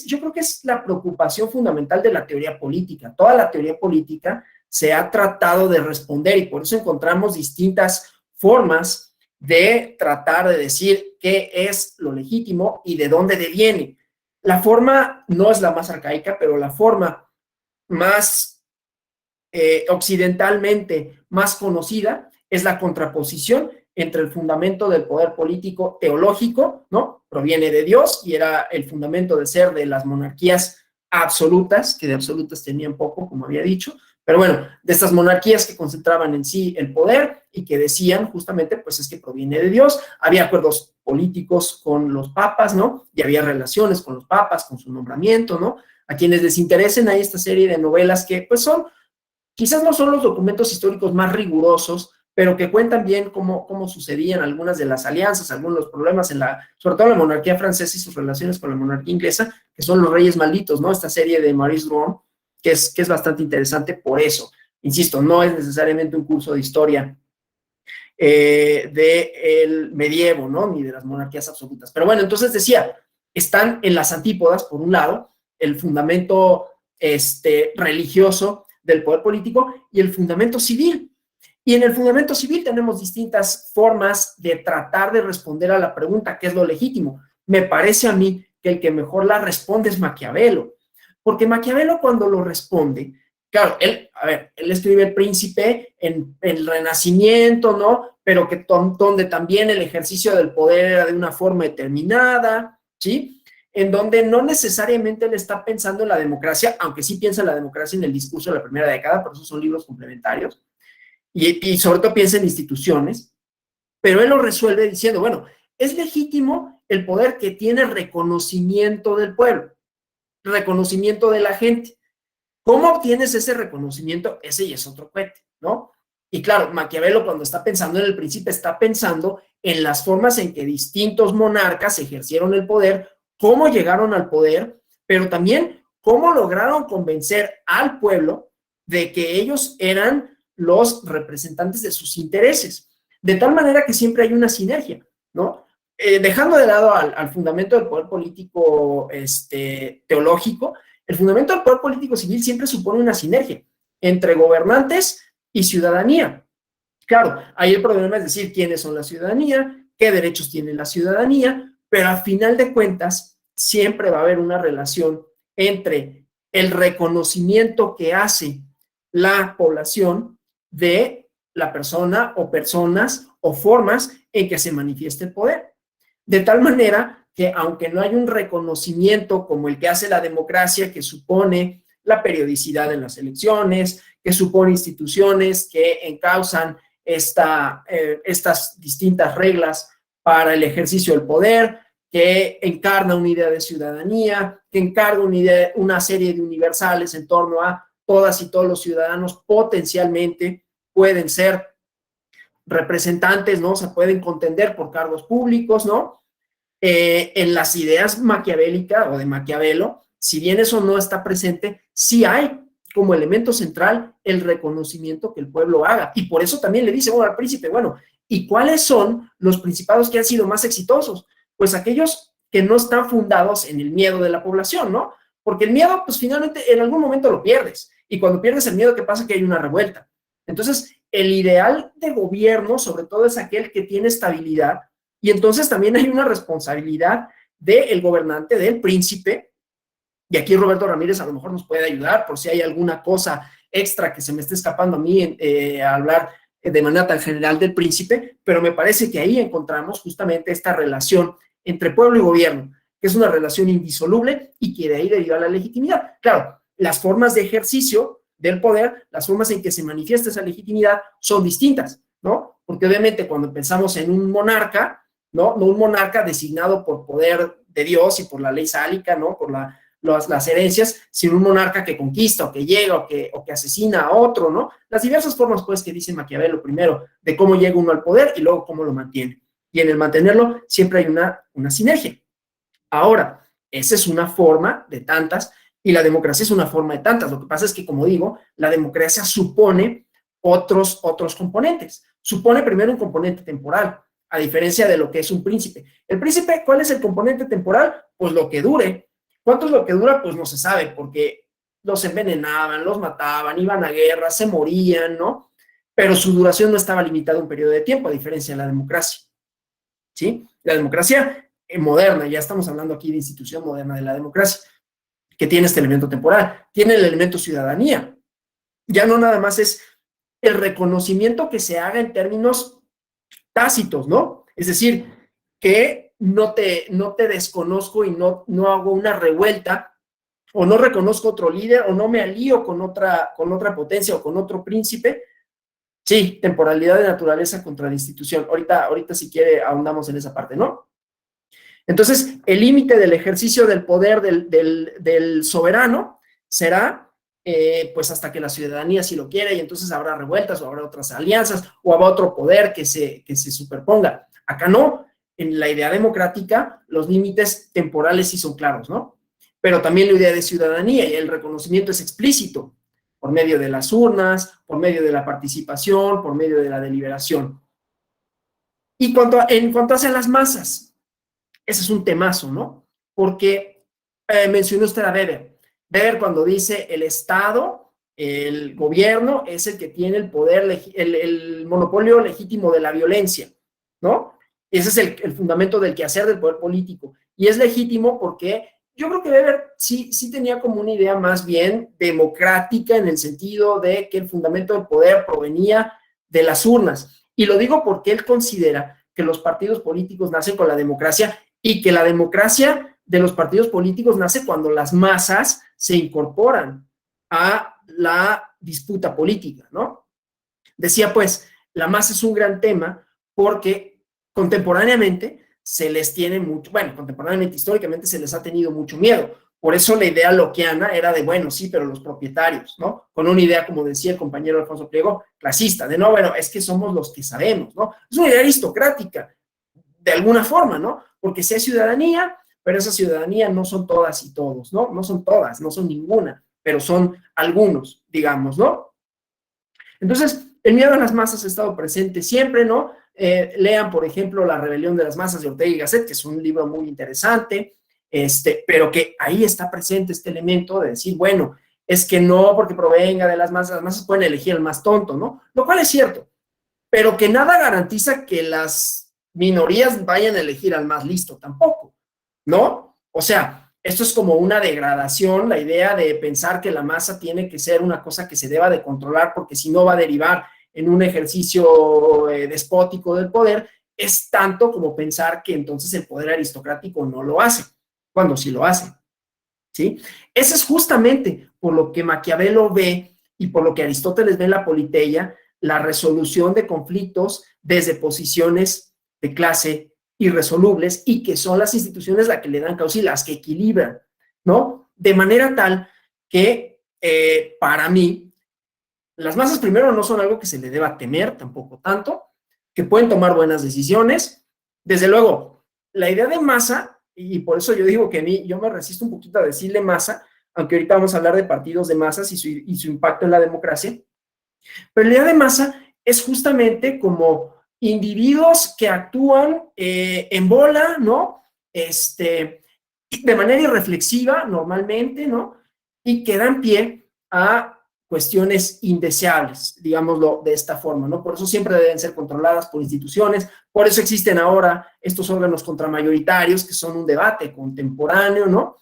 yo creo que es la preocupación fundamental de la teoría política. Toda la teoría política se ha tratado de responder y por eso encontramos distintas formas de tratar de decir qué es lo legítimo y de dónde deviene. La forma no es la más arcaica, pero la forma más occidentalmente más conocida es la contraposición entre el fundamento del poder político teológico, ¿no? Proviene de Dios y era el fundamento de ser de las monarquías absolutas, que de absolutas tenían poco, como había dicho, pero bueno, de estas monarquías que concentraban en sí el poder y que decían justamente, pues es que proviene de Dios. Había acuerdos políticos con los papas, ¿no? Y había relaciones con los papas, con su nombramiento, ¿no? A quienes les interesen, hay esta serie de novelas que, pues quizás no son los documentos históricos más rigurosos, pero que cuentan bien cómo sucedían algunas de las alianzas, algunos de los problemas sobre todo en la monarquía francesa y sus relaciones con la monarquía inglesa, que son los Reyes Malditos, ¿no? Esta serie de Maurice Druon, que es bastante interesante por eso. Insisto, no es necesariamente un curso de historia del medievo, ¿no? Ni de las monarquías absolutas. Pero bueno, entonces decía, están en las antípodas, por un lado, el fundamento religioso del poder político y el fundamento civil. Y en el fundamento civil tenemos distintas formas de tratar de responder a la pregunta, ¿qué es lo legítimo? Me parece a mí que el que mejor la responde es Maquiavelo, porque Maquiavelo cuando lo responde, claro, él escribe El Príncipe en el Renacimiento, ¿no? Pero que donde también el ejercicio del poder era de una forma determinada, ¿sí? En donde no necesariamente él está pensando en la democracia, aunque sí piensa en la democracia en el discurso de la primera década, por eso son libros complementarios, y sobre todo piensa en instituciones, pero él lo resuelve diciendo, bueno, es legítimo el poder que tiene reconocimiento del pueblo, reconocimiento de la gente. ¿Cómo obtienes ese reconocimiento? Ese ya es otro cohete, ¿no? Y claro, Maquiavelo cuando está pensando en El Príncipe está pensando en las formas en que distintos monarcas ejercieron el poder, cómo llegaron al poder, pero también cómo lograron convencer al pueblo de que ellos eran los representantes de sus intereses, de tal manera que siempre hay una sinergia, ¿no? Dejando de lado al fundamento del poder político teológico, El fundamento del poder político civil siempre supone una sinergia entre gobernantes y ciudadanía. Claro, ahí el problema es decir quiénes son la ciudadanía, qué derechos tiene la ciudadanía, pero a final de cuentas siempre va a haber una relación entre el reconocimiento que hace la población de la persona o personas o formas en que se manifieste el poder. De tal manera que aunque no hay un reconocimiento como el que hace la democracia, que supone la periodicidad en las elecciones, que supone instituciones que encausan estas distintas reglas para el ejercicio del poder, que encarna una idea de ciudadanía, que encarga una serie de universales en torno a todas y todos los ciudadanos potencialmente pueden ser representantes, ¿no? Se pueden contender por cargos públicos, ¿no? En las ideas maquiavélicas o de Maquiavelo, si bien eso no está presente, sí hay como elemento central el reconocimiento que el pueblo haga. Y por eso también le dice, bueno, al príncipe, bueno, ¿y cuáles son los principados que han sido más exitosos? Pues aquellos que no están fundados en el miedo de la población, ¿no? Porque el miedo, pues finalmente en algún momento lo pierdes. Y cuando pierdes el miedo, ¿qué pasa? Que hay una revuelta. Entonces, el ideal de gobierno, sobre todo, es aquel que tiene estabilidad. Y entonces también hay una responsabilidad del gobernante, del príncipe. Y aquí Roberto Ramírez a lo mejor nos puede ayudar por si hay alguna cosa extra que se me esté escapando a mí a hablar de manera tan general del príncipe, pero me parece que ahí encontramos justamente esta relación entre pueblo y gobierno, que es una relación indisoluble y que de ahí deriva la legitimidad. Claro, las formas de ejercicio del poder, las formas en que se manifiesta esa legitimidad son distintas, ¿no? Porque obviamente cuando pensamos en un monarca, ¿no? No un monarca designado por poder de Dios y por la ley sálica, ¿no? Por las herencias, sino un monarca que conquista o que llega o que asesina a otro, ¿no? Las diversas formas, pues, que dice Maquiavelo primero, de cómo llega uno al poder y luego cómo lo mantiene. Y en el mantenerlo siempre hay una sinergia. Ahora, esa es una forma de tantas y la democracia es una forma de tantas. Lo que pasa es que, como digo, la democracia supone otros componentes. Supone primero un componente temporal, a diferencia de lo que es un príncipe. El príncipe, ¿cuál es el componente temporal? Pues lo que dure. ¿Cuánto es lo que dura? Pues no se sabe, porque los envenenaban, los mataban, iban a guerra, se morían, ¿no? Pero su duración no estaba limitada a un periodo de tiempo, a diferencia de la democracia, ¿sí? La democracia moderna, ya estamos hablando aquí de institución moderna de la democracia, que tiene este elemento temporal, tiene el elemento ciudadanía. Ya no nada más es el reconocimiento que se haga en términos tácitos, ¿no? Es decir, que no te desconozco y no hago una revuelta, o no reconozco otro líder, o no me alío con otra potencia o con otro príncipe. Sí, temporalidad de naturaleza contra la institución. Ahorita si quiere ahondamos en esa parte, ¿no? Entonces, el límite del ejercicio del poder del soberano será pues hasta que la ciudadanía sí lo quiere, y entonces habrá revueltas o habrá otras alianzas o habrá otro poder que se superponga. Acá no. En la idea democrática, los límites temporales sí son claros, ¿no? Pero también la idea de ciudadanía y el reconocimiento es explícito, por medio de las urnas, por medio de la participación, por medio de la deliberación. Y en cuanto a las masas, ese es un temazo, ¿no? Porque mencionó usted a Weber. Weber cuando dice el Estado, el gobierno, es el que tiene el poder, el monopolio legítimo de la violencia, ¿no? Ese es el fundamento del quehacer del poder político. Y es legítimo porque yo creo que Weber sí tenía como una idea más bien democrática, en el sentido de que el fundamento del poder provenía de las urnas. Y lo digo porque él considera que los partidos políticos nacen con la democracia y que la democracia de los partidos políticos nace cuando las masas se incorporan a la disputa política, ¿no? Decía, pues, la masa es un gran tema porque contemporáneamente se les tiene mucho, bueno, contemporáneamente, históricamente se les ha tenido mucho miedo. Por eso la idea lockeana era de, bueno, sí, pero los propietarios, ¿no? Con una idea, como decía el compañero Alfonso Pliego, clasista, de no, bueno, es que somos los que sabemos, ¿no? Es una idea aristocrática, de alguna forma, ¿no? Porque sí hay ciudadanía, pero esa ciudadanía no son todas y todos, ¿no? No son todas, no son ninguna, pero son algunos, digamos, ¿no? Entonces, el miedo a las masas ha estado presente siempre, ¿no? Lean, por ejemplo, La rebelión de las masas de Ortega y Gasset, que es un libro muy interesante. pero que ahí está presente este elemento de decir, bueno, es que no porque provenga de las masas pueden elegir al más tonto, ¿no? Lo cual es cierto, pero que nada garantiza que las minorías vayan a elegir al más listo tampoco, ¿no? O sea, esto es como una degradación, la idea de pensar que la masa tiene que ser una cosa que se deba de controlar porque si no va a derivar en un ejercicio despótico del poder, es tanto como pensar que entonces el poder aristocrático no lo hace, cuando sí lo hace, ¿sí? Eso es justamente por lo que Maquiavelo ve y por lo que Aristóteles ve en la Politeia, la resolución de conflictos desde posiciones de clase irresolubles y que son las instituciones las que le dan causa y las que equilibran, ¿no? De manera tal que, para mí, las masas primero no son algo que se le deba temer tampoco tanto, que pueden tomar buenas decisiones. Desde luego, la idea de masa, y por eso yo digo que yo me resisto un poquito a decirle masa, aunque ahorita vamos a hablar de partidos de masas y su impacto en la democracia, pero la idea de masa es justamente como individuos que actúan en bola, ¿no? De manera irreflexiva normalmente, ¿no? Y que dan pie a cuestiones indeseables, digámoslo de esta forma, ¿no? Por eso siempre deben ser controladas por instituciones, por eso existen ahora estos órganos contramayoritarios que son un debate contemporáneo, ¿no?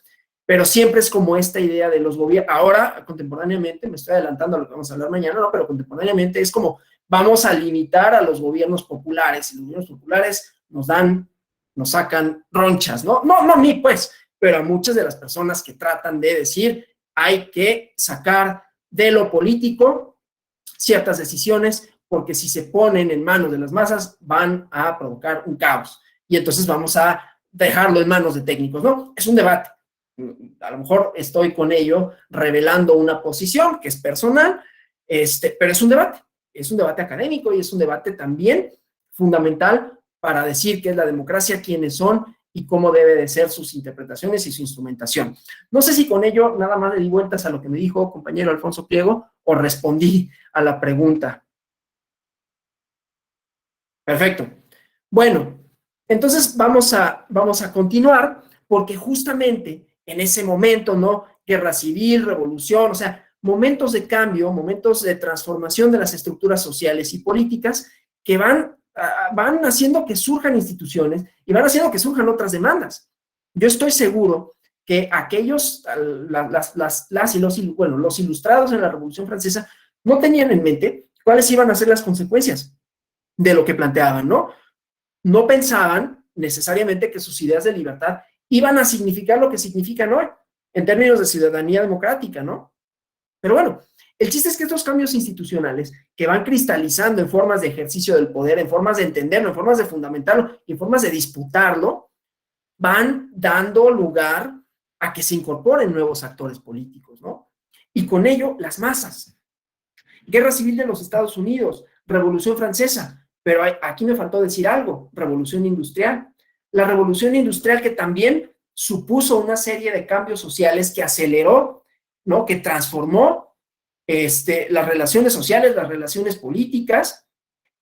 Pero siempre es como esta idea de los gobiernos, ahora contemporáneamente, me estoy adelantando a lo que vamos a hablar mañana, ¿no? Pero contemporáneamente es como vamos a limitar a los gobiernos populares, y los gobiernos populares nos sacan ronchas, ¿no? No a mí, pues, pero a muchas de las personas que tratan de decir hay que sacar de lo político ciertas decisiones, porque si se ponen en manos de las masas van a provocar un caos, y entonces vamos a dejarlo en manos de técnicos, ¿no? Es un debate. A lo mejor estoy con ello revelando una posición que es personal, pero es un debate académico y es un debate también fundamental para decir qué es la democracia, quiénes son y cómo debe de ser sus interpretaciones y su instrumentación. No sé si con ello nada más le di vueltas a lo que me dijo compañero Alfonso Pliego o respondí a la pregunta. Perfecto. Bueno, entonces vamos a continuar porque justamente en ese momento, ¿no? Guerra civil, revolución, o sea, momentos de cambio, momentos de transformación de las estructuras sociales y políticas que van haciendo que surjan instituciones y van haciendo que surjan otras demandas. Yo estoy seguro que aquellos, los ilustrados en la Revolución Francesa no tenían en mente cuáles iban a ser las consecuencias de lo que planteaban, ¿no? No pensaban necesariamente que sus ideas de libertad iban a significar lo que significan hoy, en términos de ciudadanía democrática, ¿no? Pero bueno, el chiste es que estos cambios institucionales que van cristalizando en formas de ejercicio del poder, en formas de entenderlo, en formas de fundamentarlo, en formas de disputarlo, van dando lugar a que se incorporen nuevos actores políticos, ¿no? Y con ello, las masas. Guerra civil de los Estados Unidos, Revolución Francesa, pero aquí me faltó decir algo, Revolución Industrial. La Revolución Industrial que también supuso una serie de cambios sociales que aceleró, ¿no? Que transformó las relaciones sociales, las relaciones políticas,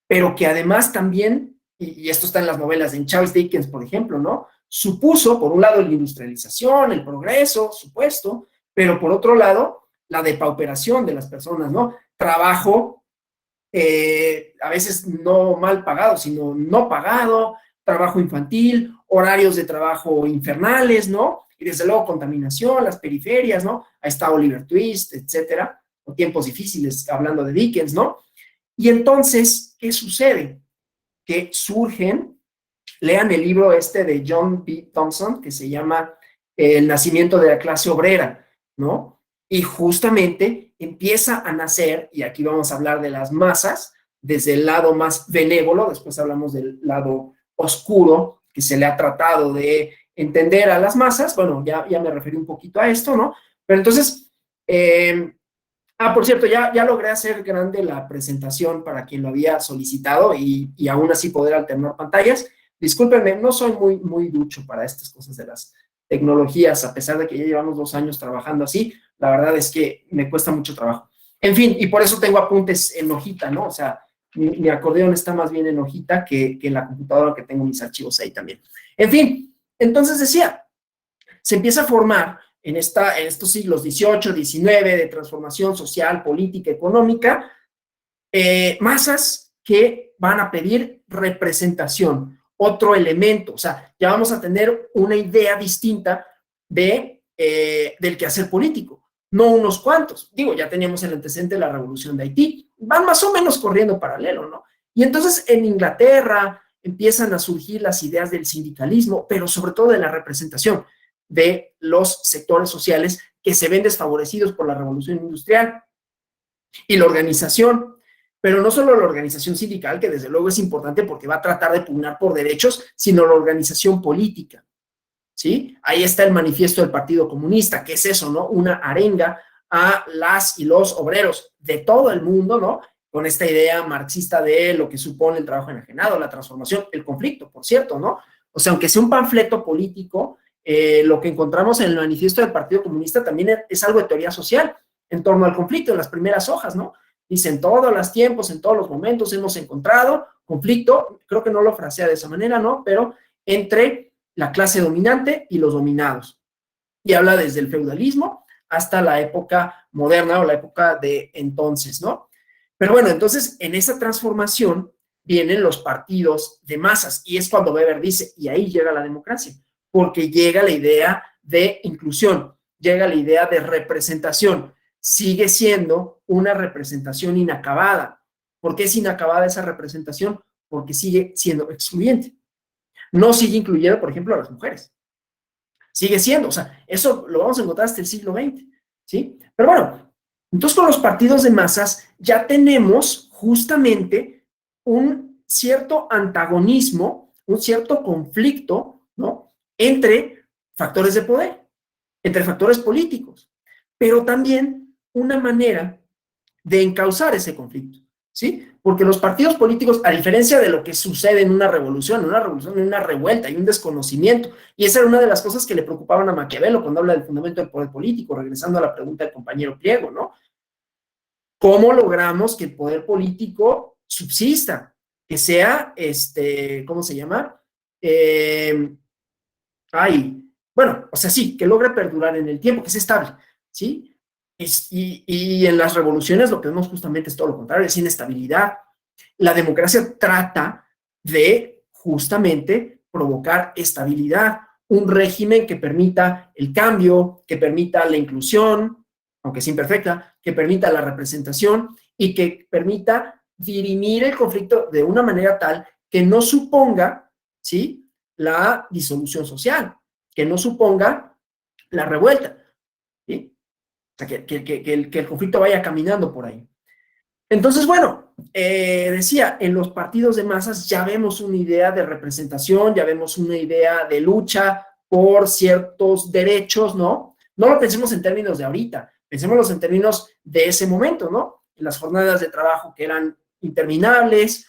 pero que además también, y esto está en las novelas de Charles Dickens, por ejemplo, ¿no? Supuso, por un lado, la industrialización, el progreso, supuesto, pero por otro lado, la depauperación de las personas, ¿no? Trabajo, a veces no mal pagado, sino no pagado, trabajo infantil, horarios de trabajo infernales, ¿no? Y desde luego contaminación, las periferias, ¿no? Ahí está Oliver Twist, etcétera, o tiempos difíciles, hablando de Dickens, ¿no? Y entonces, ¿qué sucede? Que surgen, lean el libro de John B. Thompson, que se llama El nacimiento de la clase obrera, ¿no? Y justamente empieza a nacer, y aquí vamos a hablar de las masas, desde el lado más benévolo, después hablamos del lado oscuro, que se le ha tratado de entender a las masas. Bueno, ya me referí un poquito a esto, ¿no? Pero entonces, por cierto, ya logré hacer grande la presentación para quien lo había solicitado y aún así poder alternar pantallas. Discúlpenme, no soy muy ducho para estas cosas de las tecnologías, a pesar de que ya llevamos 2 años trabajando así, la verdad es que me cuesta mucho trabajo. En fin, y por eso tengo apuntes en hojita, ¿no? O sea, mi acordeón está más bien en hojita que en la computadora, que tengo mis archivos ahí también. En fin, entonces decía, se empieza a formar en estos siglos XVIII, XIX, de transformación social, política, económica, masas que van a pedir representación, otro elemento, o sea, ya vamos a tener una idea distinta del quehacer político, no unos cuantos. Digo, ya teníamos el antecedente de la Revolución de Haití, van más o menos corriendo paralelo, ¿no? Y entonces en Inglaterra empiezan a surgir las ideas del sindicalismo, pero sobre todo de la representación de los sectores sociales que se ven desfavorecidos por la Revolución Industrial y la organización, pero no solo la organización sindical, que desde luego es importante porque va a tratar de pugnar por derechos, sino la organización política, ¿sí? Ahí está el manifiesto del Partido Comunista, que es eso, ¿no? Una arenga a las y los obreros de todo el mundo, ¿no? Con esta idea marxista de lo que supone el trabajo enajenado, la transformación, el conflicto, por cierto, ¿no? O sea, aunque sea un panfleto político, lo que encontramos en el manifiesto del Partido Comunista también es algo de teoría social en torno al conflicto, en las primeras hojas, ¿no? Dice, en todos los tiempos, en todos los momentos hemos encontrado conflicto, creo que no lo frasea de esa manera, ¿no? Pero entre la clase dominante y los dominados. Y habla desde el feudalismo hasta la época moderna o la época de entonces, ¿no? Pero bueno, entonces en esa transformación vienen los partidos de masas y es cuando Weber dice, y ahí llega la democracia, porque llega la idea de inclusión, llega la idea de representación, sigue siendo una representación inacabada. ¿Por qué es inacabada esa representación? Porque sigue siendo excluyente. No sigue incluyendo, por ejemplo, a las mujeres. Sigue siendo, o sea, eso lo vamos a encontrar hasta el siglo XX, ¿sí? Pero bueno, entonces con los partidos de masas ya tenemos justamente un cierto antagonismo, un cierto conflicto, ¿no? Entre factores de poder, entre factores políticos, pero también una manera de encauzar ese conflicto, ¿sí? Porque los partidos políticos, a diferencia de lo que sucede en una revolución, hay una revuelta, hay un desconocimiento, y esa era una de las cosas que le preocupaban a Maquiavelo cuando habla del fundamento del poder político, regresando a la pregunta del compañero Pliego, ¿no? ¿Cómo logramos que el poder político subsista? Que sea, ¿cómo se llama? Bueno, o sea, sí, que logre perdurar en el tiempo, que sea estable, ¿sí? Y en las revoluciones lo que vemos justamente es todo lo contrario, es inestabilidad. La democracia trata de justamente provocar estabilidad, un régimen que permita el cambio, que permita la inclusión, aunque es imperfecta, que permita la representación y que permita dirimir el conflicto de una manera tal que no suponga, ¿sí?, la disolución social, que no suponga la revuelta, ¿sí? O sea, que el conflicto vaya caminando por ahí. Entonces, bueno, decía, en los partidos de masas ya vemos una idea de representación, ya vemos una idea de lucha por ciertos derechos, ¿no? No lo pensemos en términos de ahorita, pensémoslo en términos de ese momento, ¿no? Las jornadas de trabajo que eran interminables,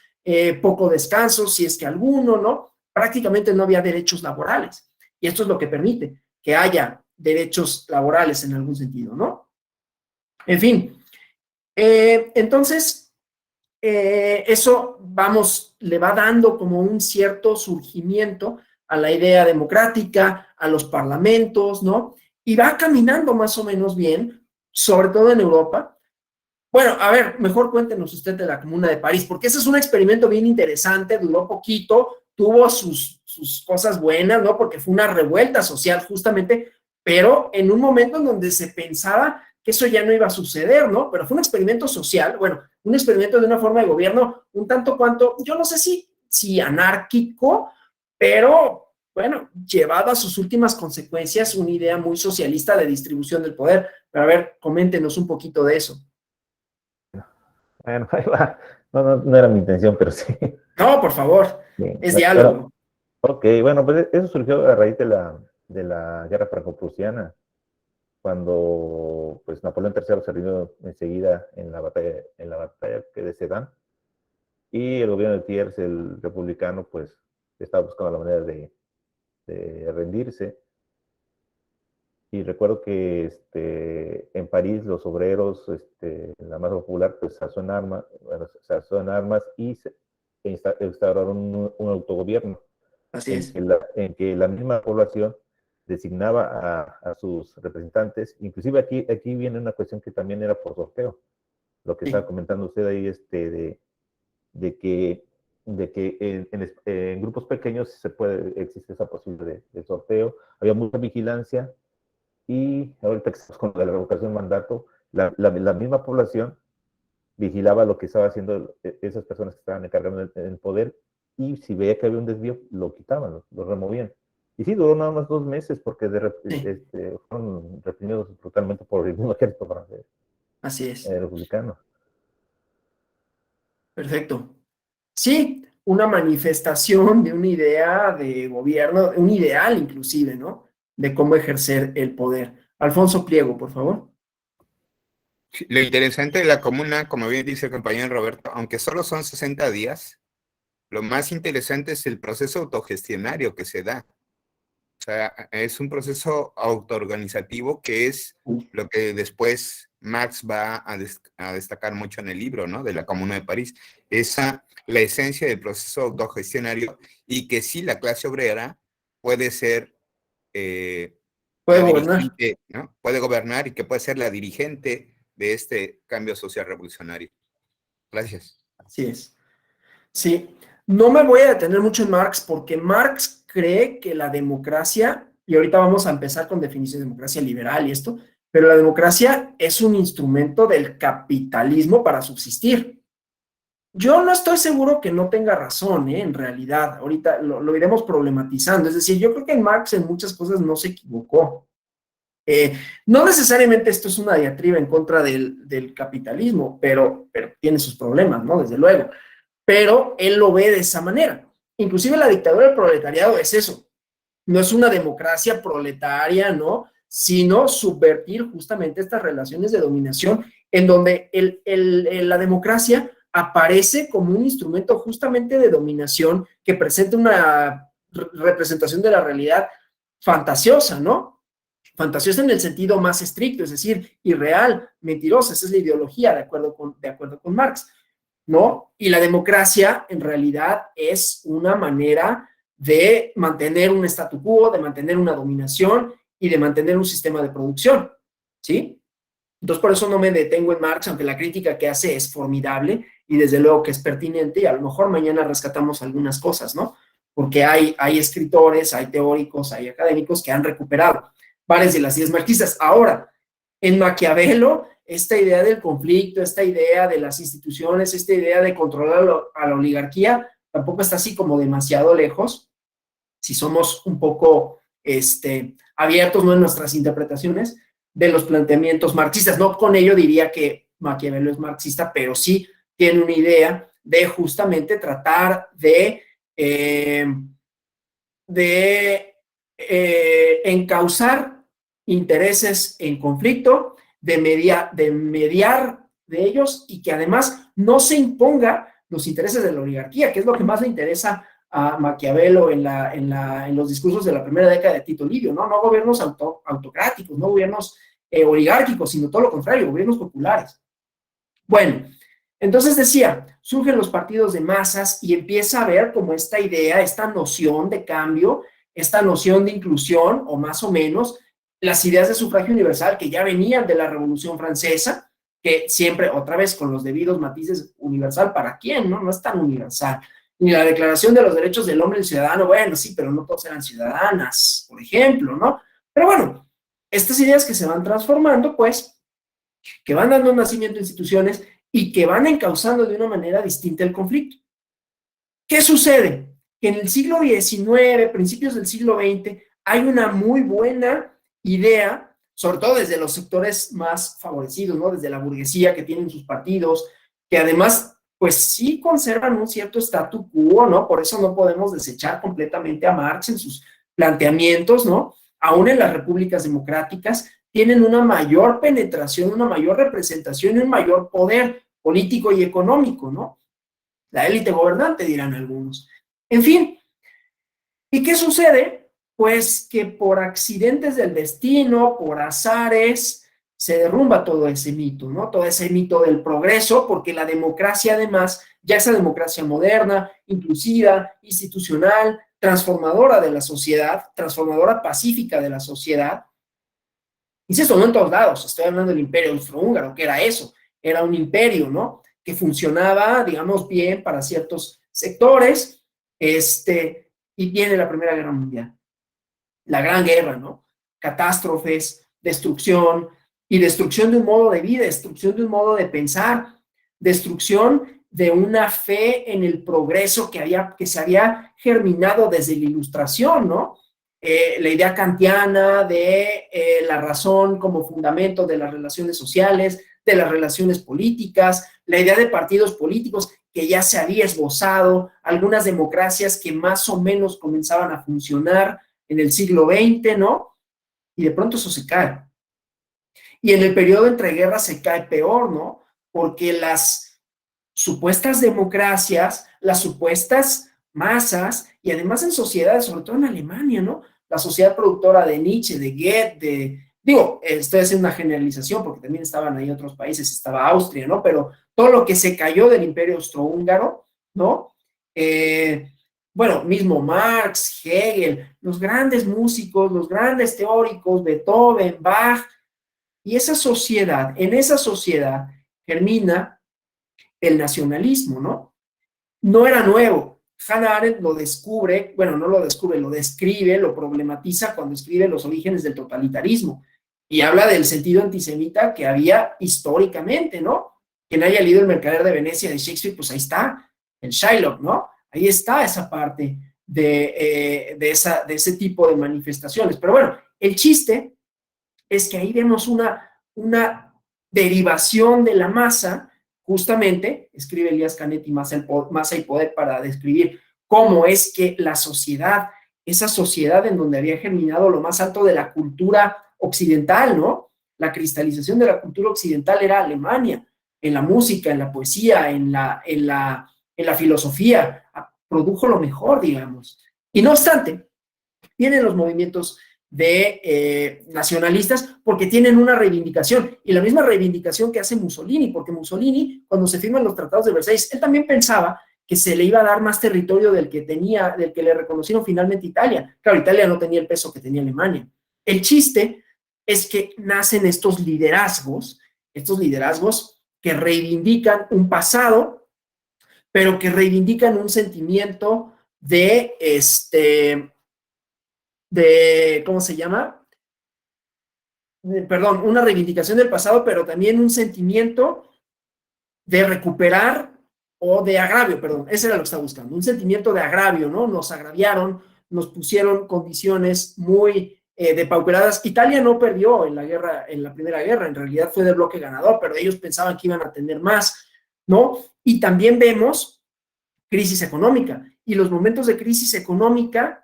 poco descanso, si es que alguno, ¿no? Prácticamente no había derechos laborales. Y esto es lo que permite que haya derechos laborales en algún sentido, ¿no? En fin, entonces, eso, vamos, le va dando como un cierto surgimiento a la idea democrática, a los parlamentos, ¿no? Y va caminando más o menos bien, sobre todo en Europa. Bueno, a ver, mejor cuéntenos usted de la Comuna de París, porque ese es un experimento bien interesante, duró poquito, tuvo sus cosas buenas, ¿no? Porque fue una revuelta social justamente, pero en un momento en donde se pensaba que eso ya no iba a suceder, ¿no? Pero fue un experimento social, bueno, un experimento de una forma de gobierno un tanto cuanto, yo no sé si anárquico, pero bueno, llevado a sus últimas consecuencias, una idea muy socialista de distribución del poder. Pero a ver, coméntenos un poquito de eso. Bueno, ahí va. No era mi intención, pero sí. No, por favor, Bien, es diálogo. Ok, bueno, pues eso surgió a raíz de la guerra franco-prusiana, cuando pues Napoleón III se rindió enseguida en la batalla de Sedan, y el gobierno de Thiers, el republicano, pues estaba buscando la manera de rendirse. Y recuerdo que en París los obreros, la masa popular, pues se alzó en armas y instauraron un autogobierno Así es. en que la misma población designaba a sus representantes. Inclusive aquí viene una cuestión que también era por sorteo, lo que Sí. estaba comentando usted ahí, de que en grupos pequeños existe esa posibilidad de sorteo. Había mucha vigilancia y ahorita que estamos con la revocación de mandato, la misma población vigilaba lo que estaba haciendo esas personas que estaban encargando el poder, y si veía que había un desvío, lo quitaban, lo removían. Y sí, duró nada más 2 meses porque Sí, fueron reprimidos brutalmente por el mismo ejército así es. republicano. Perfecto. Sí, una manifestación de una idea de gobierno, un ideal inclusive, ¿no? De cómo ejercer el poder. Alfonso Pliego, por favor. Sí, lo interesante de la comuna, como bien dice el compañero Roberto, aunque solo son 60 días, lo más interesante es el proceso autogestionario que se da. O sea, es un proceso autoorganizativo que es lo que después Marx va a destacar mucho en el libro, ¿no? De la Comuna de París. La esencia del proceso autogestionario, y que sí la clase obrera puede ser Puede la gobernar. dirigente, ¿no? Puede gobernar, y que puede ser la dirigente de este cambio social revolucionario. Gracias. Así es. Sí, no me voy a detener mucho en Marx porque Marx cree que la democracia, y ahorita vamos a empezar con definición de democracia liberal y esto, pero la democracia es un instrumento del capitalismo para subsistir. Yo no estoy seguro que no tenga razón, en realidad, ahorita lo iremos problematizando, es decir, yo creo que Marx en muchas cosas no se equivocó. No necesariamente esto es una diatriba en contra del capitalismo, pero tiene sus problemas, ¿no? Desde luego. Pero él lo ve de esa manera. Inclusive la dictadura del proletariado es eso. No es una democracia proletaria, ¿no? Sino subvertir justamente estas relaciones de dominación en donde la democracia aparece como un instrumento justamente de dominación que presenta una representación de la realidad fantasiosa, ¿no? Fantasiosa en el sentido más estricto, es decir, irreal, mentirosa. Esa es la ideología, de acuerdo con Marx, ¿no? Y la democracia en realidad es una manera de mantener un statu quo, de mantener una dominación y de mantener un sistema de producción, ¿sí? Entonces, por eso no me detengo en Marx, aunque la crítica que hace es formidable y desde luego que es pertinente, y a lo mejor mañana rescatamos algunas cosas, ¿no? Porque hay escritores, hay teóricos, hay académicos que han recuperado varias de las ideas marxistas. Ahora, en Maquiavelo, esta idea del conflicto, esta idea de las instituciones, esta idea de controlar a la oligarquía, tampoco está así como demasiado lejos, si somos un poco abiertos, ¿no?, en nuestras interpretaciones de los planteamientos marxistas. No con ello diría que Maquiavelo es marxista, pero sí tiene una idea de justamente tratar de encauzar intereses en conflicto, de mediar de ellos, y que además no se imponga los intereses de la oligarquía, que es lo que más le interesa a Maquiavelo en los discursos de la primera década de Tito Livio, ¿no? No gobiernos autocráticos, no gobiernos oligárquicos, sino todo lo contrario, gobiernos populares. Bueno, entonces decía, surgen los partidos de masas y empieza a ver como esta idea, esta noción de cambio, esta noción de inclusión, o más o menos, las ideas de sufragio universal que ya venían de la Revolución Francesa, que siempre, otra vez, con los debidos matices, universal para quién, ¿no? No es tan universal. Ni la Declaración de los Derechos del Hombre y del Ciudadano, bueno, sí, pero no todos eran ciudadanas, por ejemplo, ¿no? Pero bueno, estas ideas que se van transformando, pues, que van dando nacimiento a instituciones y que van encauzando de una manera distinta el conflicto. ¿Qué sucede? Que en el siglo XIX, principios del siglo XX, hay una muy buena idea, sobre todo desde los sectores más favorecidos, ¿no? Desde la burguesía, que tienen sus partidos, que además, pues sí conservan un cierto statu quo, ¿no? Por eso no podemos desechar completamente a Marx en sus planteamientos, ¿no? Aún en las repúblicas democráticas, tienen una mayor penetración, una mayor representación y un mayor poder político y económico, ¿no? La élite gobernante, dirán algunos. En fin, ¿y qué sucede? Pues que por accidentes del destino, por azares, se derrumba todo ese mito, ¿no? Todo ese mito del progreso, porque la democracia, además, ya esa democracia moderna, inclusiva, institucional, transformadora de la sociedad, transformadora pacífica de la sociedad. Insisto, no en todos lados, estoy hablando del Imperio Austrohúngaro, que era eso, era un imperio, ¿no? Que funcionaba, digamos, bien para ciertos sectores, y viene la Primera Guerra Mundial, la Gran Guerra, ¿no? Catástrofes, destrucción, y destrucción de un modo de vida, destrucción de un modo de pensar, destrucción de una fe en el progreso que se había germinado desde la Ilustración, ¿no? La idea kantiana de la razón como fundamento de las relaciones sociales, de las relaciones políticas, la idea de partidos políticos que ya se había esbozado, algunas democracias que más o menos comenzaban a funcionar en el siglo XX, ¿no? Y de pronto eso se cae. Y en el periodo entre guerras se cae peor, ¿no? Porque las supuestas democracias, las supuestas masas, y además en sociedades, sobre todo en Alemania, ¿no? La sociedad productora de Nietzsche, de Goethe, estoy haciendo una generalización porque también estaban ahí otros países, estaba Austria, ¿no? Pero todo lo que se cayó del Imperio Austrohúngaro, ¿no? Bueno, mismo Marx, Hegel, los grandes músicos, los grandes teóricos, Beethoven, Bach, y en esa sociedad germina el nacionalismo, ¿no? No era nuevo. Hannah Arendt lo descubre, bueno, no lo descubre, lo describe, lo problematiza cuando escribe Los orígenes del totalitarismo y habla del sentido antisemita que había históricamente, ¿no? Quien haya leído El mercader de Venecia de Shakespeare, pues ahí está, el Shylock, ¿no? Ahí está esa parte de ese tipo de manifestaciones. Pero bueno, el chiste es que ahí vemos una derivación de la masa. Justamente, escribe Elías Canetti Masa y Poder para describir cómo es que la sociedad, esa sociedad en donde había germinado lo más alto de la cultura occidental, ¿no? La cristalización de la cultura occidental era Alemania, en la música, en la poesía, en la filosofía, produjo lo mejor, digamos. Y no obstante, vienen los movimientos nacionalistas porque tienen una reivindicación, y la misma reivindicación que hace Mussolini, porque Mussolini, cuando se firman los tratados de Versalles, él también pensaba que se le iba a dar más territorio del que le reconocieron finalmente Italia. Claro, Italia no tenía el peso que tenía Alemania. El chiste es que nacen estos liderazgos que reivindican un pasado, pero que reivindican un sentimiento ¿cómo se llama? Perdón, una reivindicación del pasado, pero también un sentimiento de recuperar o de agravio, perdón, ese era lo que estaba buscando, un sentimiento de agravio, ¿no? Nos agraviaron, nos pusieron condiciones muy depauperadas. Italia no perdió en la Primera Guerra, en realidad fue del bloque ganador, pero ellos pensaban que iban a tener más, ¿no? Y también vemos crisis económica, y los momentos de crisis económica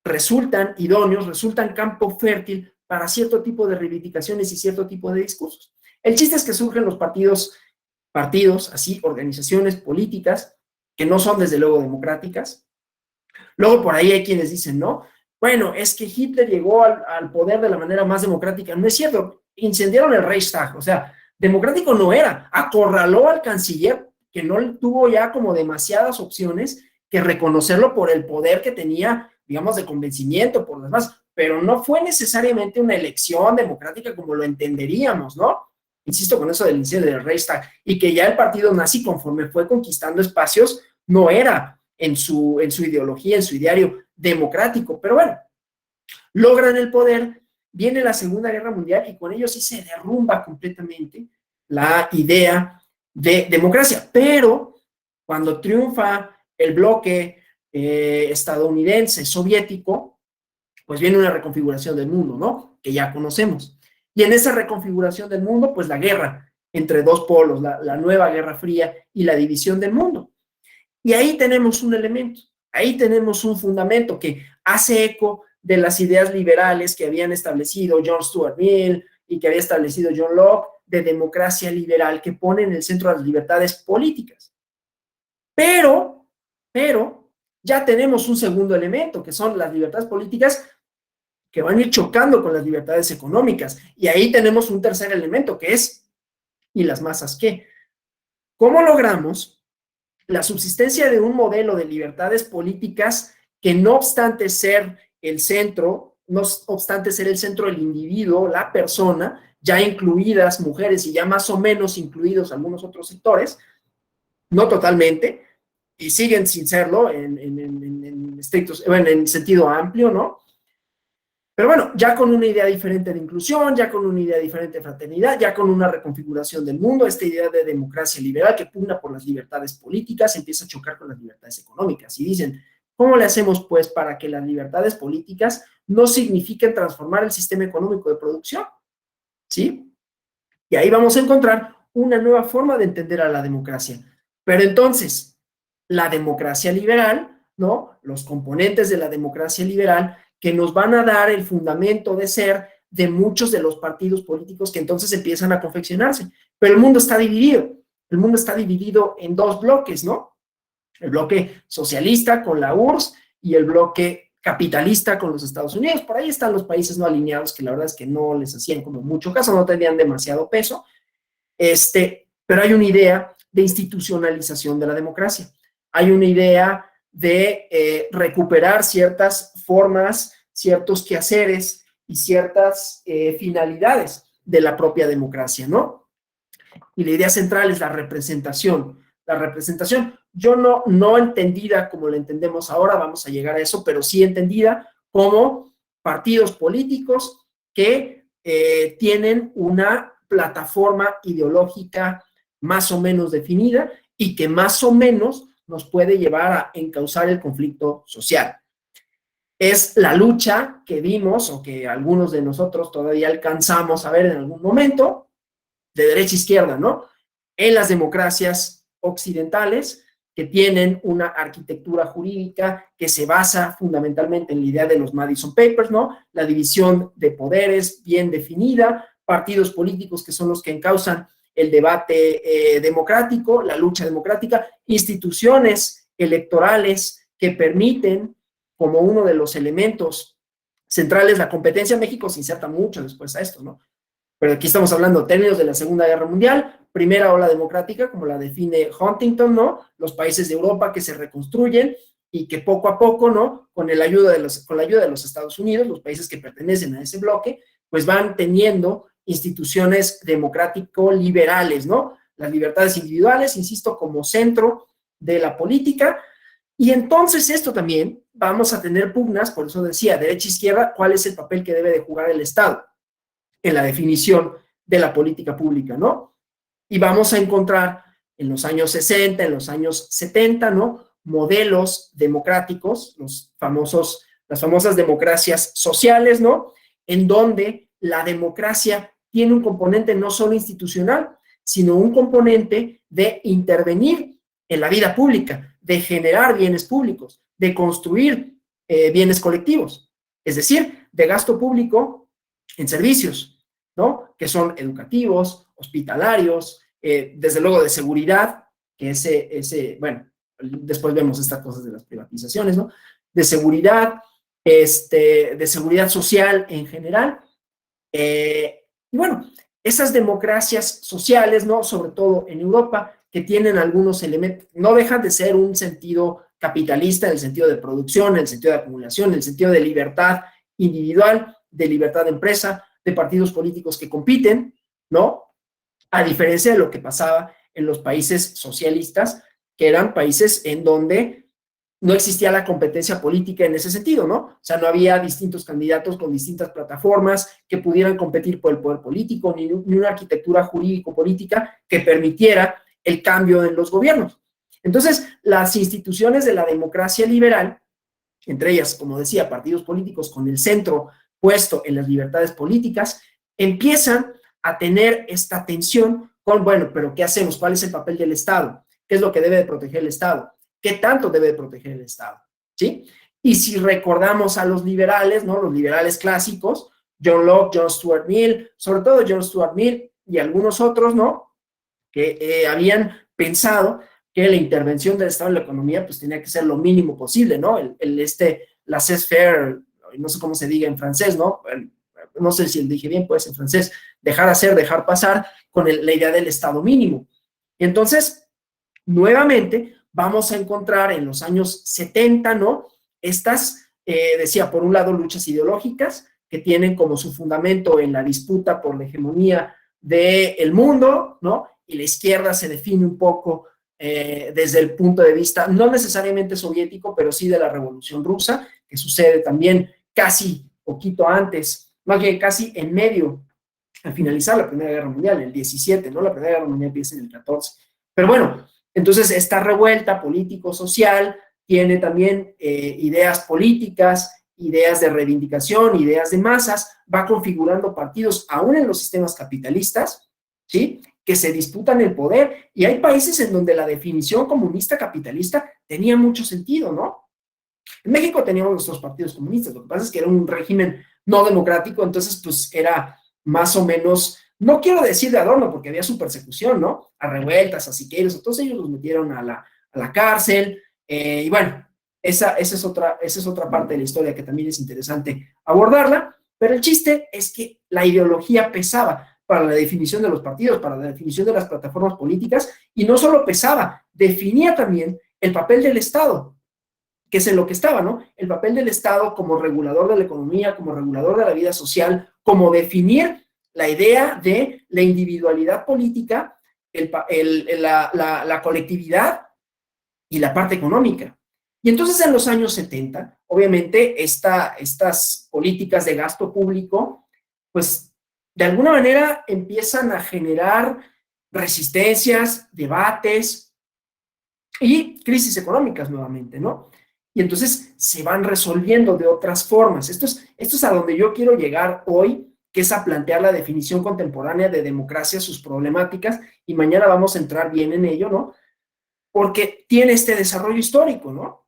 resultan idóneos, resultan campo fértil para cierto tipo de reivindicaciones y cierto tipo de discursos. El chiste es que surgen los partidos, así, organizaciones políticas, que no son desde luego democráticas. Luego por ahí hay quienes dicen, no, bueno, es que Hitler llegó al poder de la manera más democrática. No es cierto, incendiaron el Reichstag, o sea, democrático no era, acorraló al canciller, que no tuvo ya como demasiadas opciones que reconocerlo por el poder que tenía, digamos, de convencimiento por los demás, pero no fue necesariamente una elección democrática como lo entenderíamos, ¿no? Insisto con eso del incendio del Reichstag, y que ya el partido nazi, conforme fue conquistando espacios, no era en su ideología, en su ideario democrático, pero bueno, logran el poder, viene la Segunda Guerra Mundial y con ello sí se derrumba completamente la idea de democracia, pero cuando triunfa el bloque estadounidense, soviético, pues viene una reconfiguración del mundo, ¿no? Que ya conocemos. Y en esa reconfiguración del mundo, pues la guerra entre dos polos, la nueva Guerra Fría y la división del mundo. Y ahí tenemos un elemento, ahí tenemos un fundamento que hace eco de las ideas liberales que habían establecido John Stuart Mill y que había establecido John Locke, de democracia liberal, que pone en el centro las libertades políticas. Pero, ya tenemos un segundo elemento, que son las libertades políticas que van a ir chocando con las libertades económicas. Y ahí tenemos un tercer elemento, que es, ¿y las masas qué? ¿Cómo logramos la subsistencia de un modelo de libertades políticas que no obstante ser el centro, no obstante ser el centro del individuo, la persona, ya incluidas mujeres y ya más o menos incluidos algunos otros sectores, no totalmente, y siguen sin serlo en sentido amplio, ¿no? Pero bueno, ya con una idea diferente de inclusión, ya con una idea diferente de fraternidad, ya con una reconfiguración del mundo, esta idea de democracia liberal que pugna por las libertades políticas empieza a chocar con las libertades económicas. Y dicen, ¿cómo le hacemos pues para que las libertades políticas no signifiquen transformar el sistema económico de producción? ¿Sí? Y ahí vamos a encontrar una nueva forma de entender a la democracia. Pero entonces, la democracia liberal, ¿no? Los componentes de la democracia liberal que nos van a dar el fundamento de ser de muchos de los partidos políticos que entonces empiezan a confeccionarse. Pero el mundo está dividido. El mundo está dividido en dos bloques, ¿no? El bloque socialista con la URSS y el bloque capitalista con los Estados Unidos. Por ahí están los países no alineados que la verdad es que no les hacían como mucho caso, no tenían demasiado peso. Pero hay una idea de institucionalización de la democracia. Hay una idea de recuperar ciertas formas, ciertos quehaceres y ciertas finalidades de la propia democracia, ¿no? Y la idea central es la representación. La representación, yo no entendida como la entendemos ahora, vamos a llegar a eso, pero sí entendida como partidos políticos que tienen una plataforma ideológica más o menos definida y que más o menos nos puede llevar a encauzar el conflicto social. Es la lucha que vimos o que algunos de nosotros todavía alcanzamos a ver en algún momento, de derecha a izquierda, ¿no? En las democracias occidentales que tienen una arquitectura jurídica que se basa fundamentalmente en la idea de los Madison Papers, ¿no? La división de poderes bien definida, partidos políticos que son los que encauzan el debate democrático, la lucha democrática, instituciones electorales que permiten, como uno de los elementos centrales, la competencia. México se inserta mucho después a esto, ¿no? Pero aquí estamos hablando de términos de la Segunda Guerra Mundial, primera ola democrática, como la define Huntington, ¿no? Los países de Europa que se reconstruyen y que poco a poco, ¿no? Con la ayuda de los Estados Unidos, los países que pertenecen a ese bloque, pues van teniendo instituciones democrático-liberales, ¿no? Las libertades individuales, insisto, como centro de la política. Y entonces esto también vamos a tener pugnas, por eso decía, derecha-izquierda, ¿cuál es el papel que debe de jugar el Estado en la definición de la política pública, ¿no? Y vamos a encontrar en los años 60, en los años 70, ¿no? Modelos democráticos, las famosas democracias sociales, ¿no? En donde la democracia tiene un componente no solo institucional, sino un componente de intervenir en la vida pública, de generar bienes públicos, de construir bienes colectivos, es decir, de gasto público en servicios, ¿no? Que son educativos, hospitalarios, desde luego de seguridad, que bueno, después vemos estas cosas de las privatizaciones, ¿no? De seguridad, de seguridad social en general. Y bueno, esas democracias sociales, ¿no? Sobre todo en Europa, que tienen algunos elementos, no dejan de ser un sentido capitalista, en el sentido de producción, en el sentido de acumulación, en el sentido de libertad individual, de libertad de empresa, de partidos políticos que compiten, ¿no? A diferencia de lo que pasaba en los países socialistas, que eran países en donde no existía la competencia política en ese sentido, ¿no? O sea, no había distintos candidatos con distintas plataformas que pudieran competir por el poder político, ni una arquitectura jurídico-política que permitiera el cambio en los gobiernos. Entonces, las instituciones de la democracia liberal, entre ellas, como decía, partidos políticos con el centro puesto en las libertades políticas, empiezan a tener esta tensión con, bueno, pero ¿qué hacemos? ¿Cuál es el papel del Estado? ¿Qué es lo que debe de proteger el Estado? ¿Qué tanto debe de proteger el Estado? ¿Sí? Y si recordamos a los liberales, ¿no? Los liberales clásicos, John Locke, John Stuart Mill, sobre todo John Stuart Mill y algunos otros, ¿no? Que habían pensado que la intervención del Estado en la economía pues tenía que ser lo mínimo posible, ¿no? Laissez-faire, no sé cómo se diga en francés, ¿no? No sé si lo dije bien, pues en francés, dejar hacer, dejar pasar, con la idea del Estado mínimo. Y entonces, nuevamente, vamos a encontrar en los años 70, ¿no? Estas, decía, por un lado, luchas ideológicas que tienen como su fundamento en la disputa por la hegemonía del mundo, ¿no? Y la izquierda se define un poco desde el punto de vista, no necesariamente soviético, pero sí de la Revolución Rusa, que sucede también casi poquito antes, más bien casi en medio, al finalizar la Primera Guerra Mundial, en el 17, ¿no? La Primera Guerra Mundial empieza en el 14. Pero bueno, entonces esta revuelta político-social tiene también ideas políticas, ideas de reivindicación, ideas de masas, va configurando partidos aún en los sistemas capitalistas, ¿sí? Que se disputan el poder, y hay países en donde la definición comunista capitalista tenía mucho sentido, ¿no? En México teníamos nuestros partidos comunistas, lo que pasa es que era un régimen no democrático, entonces pues era más o menos, no quiero decir de adorno, porque había su persecución, ¿no? A revueltas, a siqueiros, entonces ellos los metieron a la cárcel, y bueno, esa es otra parte de la historia que también es interesante abordarla, pero el chiste es que la ideología pesaba para la definición de los partidos, para la definición de las plataformas políticas, y no solo pesaba, definía también el papel del Estado, que es en lo que estaba, ¿no? El papel del Estado como regulador de la economía, como regulador de la vida social, como definir la idea de la individualidad política, la colectividad y la parte económica. Y entonces en los años 70, obviamente, estas políticas de gasto público, pues de alguna manera empiezan a generar resistencias, debates y crisis económicas nuevamente, ¿no? Y entonces se van resolviendo de otras formas. Esto es a donde yo quiero llegar hoy, que es a plantear la definición contemporánea de democracia, sus problemáticas, y mañana vamos a entrar bien en ello, ¿no? Porque tiene este desarrollo histórico, ¿no?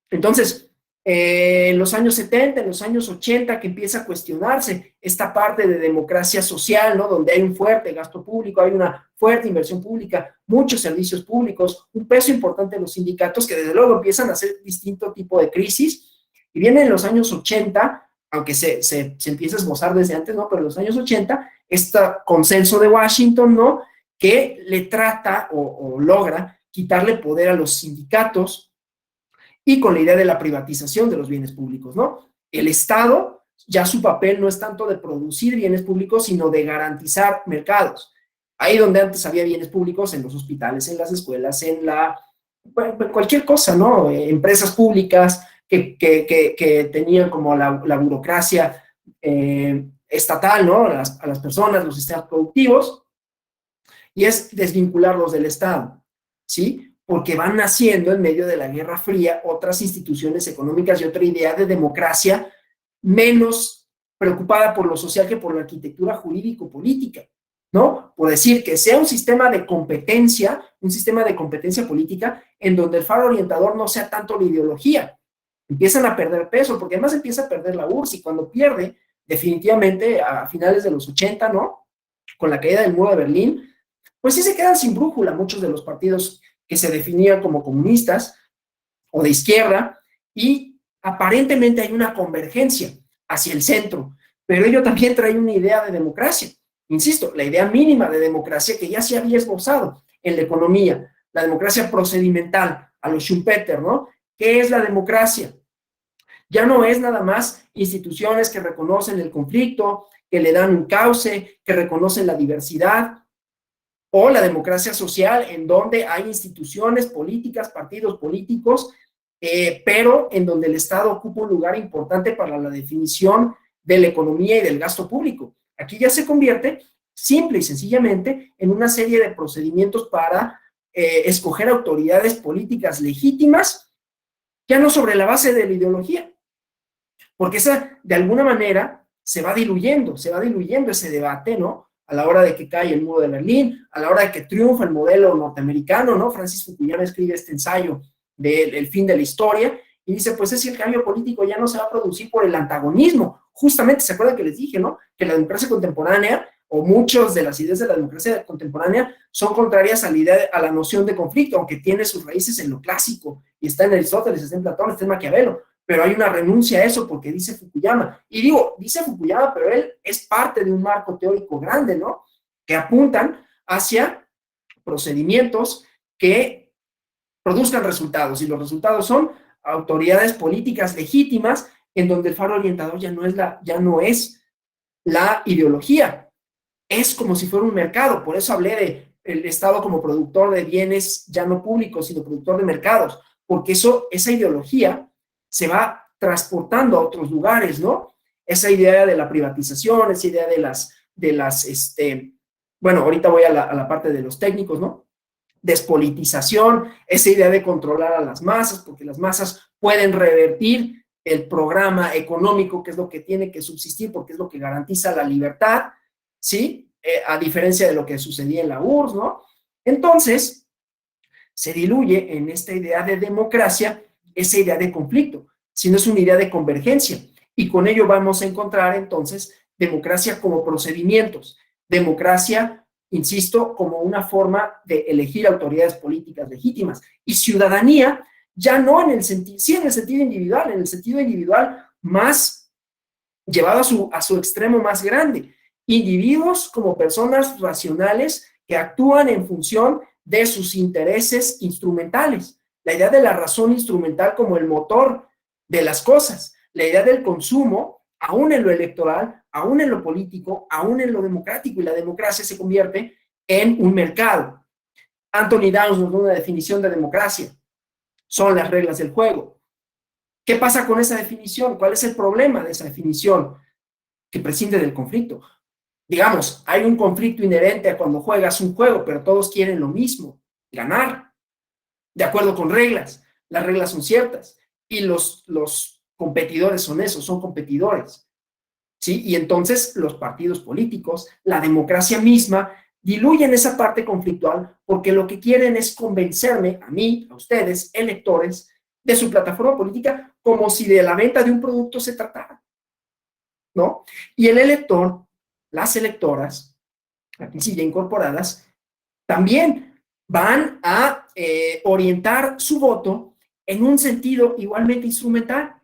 Entonces, en los años 70, en los años 80, que empieza a cuestionarse esta parte de democracia social, ¿no? Donde hay un fuerte gasto público, hay una fuerte inversión pública, muchos servicios públicos, un peso importante de los sindicatos que desde luego empiezan a hacer distinto tipo de crisis, y vienen en los años 80, aunque se empieza a esbozar desde antes, ¿no? Pero en los años 80, este consenso de Washington, ¿no? Que le trata o logra quitarle poder a los sindicatos, y con la idea de la privatización de los bienes públicos, ¿no? El Estado, ya su papel no es tanto de producir bienes públicos, sino de garantizar mercados. Ahí donde antes había bienes públicos, en los hospitales, en las escuelas, cualquier cosa, ¿no? Empresas públicas que tenían como la burocracia estatal, ¿no? A las personas, los sistemas productivos, y es desvincularlos del Estado, ¿sí? Porque van naciendo en medio de la Guerra Fría otras instituciones económicas y otra idea de democracia menos preocupada por lo social que por la arquitectura jurídico-política, ¿no? Por decir que sea un sistema de competencia política en donde el faro orientador no sea tanto la ideología. Empiezan a perder peso, porque además empieza a perder la URSS, y cuando pierde, definitivamente a finales de los 80, ¿no? Con la caída del muro de Berlín, pues sí se quedan sin brújula muchos de los partidos que se definían como comunistas o de izquierda, y aparentemente hay una convergencia hacia el centro, pero ello también trae una idea de democracia, insisto, la idea mínima de democracia que ya se había esbozado en la economía, la democracia procedimental, a los Schumpeter, ¿no? ¿Qué es la democracia? Ya no es nada más instituciones que reconocen el conflicto, que le dan un cauce, que reconocen la diversidad, o la democracia social, en donde hay instituciones políticas, partidos políticos, pero en donde el Estado ocupa un lugar importante para la definición de la economía y del gasto público. Aquí ya se convierte, simple y sencillamente, en una serie de procedimientos para escoger autoridades políticas legítimas, ya no sobre la base de la ideología, porque esa, de alguna manera, se va diluyendo ese debate, ¿no? A la hora de que cae el muro de Berlín, a la hora de que triunfa el modelo norteamericano, ¿no? Francis Fukuyama escribe este ensayo del fin de la historia, y dice, pues es que el cambio político ya no se va a producir por el antagonismo. Justamente, ¿se acuerdan que les dije, no? Que la democracia contemporánea, o muchas de las ideas de la democracia contemporánea, son contrarias a la noción de conflicto, aunque tiene sus raíces en lo clásico, y está en Aristóteles, está en Platón, está en Maquiavelo, pero hay una renuncia a eso porque dice Fukuyama. Y digo, dice Fukuyama, pero él es parte de un marco teórico grande, ¿no? Que apuntan hacia procedimientos que produzcan resultados, y los resultados son autoridades políticas legítimas, en donde el faro orientador ya no es la ideología, es como si fuera un mercado. Por eso hablé de el Estado como productor de bienes ya no públicos, sino productor de mercados, porque esa ideología se va transportando a otros lugares, ¿no? Esa idea de la privatización, esa idea bueno, ahorita voy a la parte de los técnicos, ¿no? Despolitización, esa idea de controlar a las masas, porque las masas pueden revertir el programa económico, que es lo que tiene que subsistir, porque es lo que garantiza la libertad, ¿sí? A diferencia de lo que sucedía en la URSS, ¿no? Entonces, se diluye en esta idea de democracia esa idea de conflicto, sino es una idea de convergencia. Y con ello vamos a encontrar, entonces, democracia como procedimientos, democracia, insisto, como una forma de elegir autoridades políticas legítimas, y ciudadanía, ya no en el sentido, sí en el sentido individual más llevado a su extremo más grande, individuos como personas racionales que actúan en función de sus intereses instrumentales, la idea de la razón instrumental como el motor de las cosas, la idea del consumo, aún en lo electoral, aún en lo político, aún en lo democrático, y la democracia se convierte en un mercado. Anthony Downs nos da una definición de democracia: son las reglas del juego. ¿Qué pasa con esa definición? ¿Cuál es el problema de esa definición? Que prescinde del conflicto. Digamos, hay un conflicto inherente a cuando juegas un juego, pero todos quieren lo mismo, ganar, de acuerdo con reglas. Las reglas son ciertas, y los competidores son esos, son competidores, ¿sí? Y entonces los partidos políticos, la democracia misma, diluyen esa parte conflictual, porque lo que quieren es convencerme, a mí, a ustedes, electores, de su plataforma política, como si de la venta de un producto se tratara, ¿no? Y el elector, las electoras, aquí sí ya incorporadas, también van a orientar su voto en un sentido igualmente instrumental.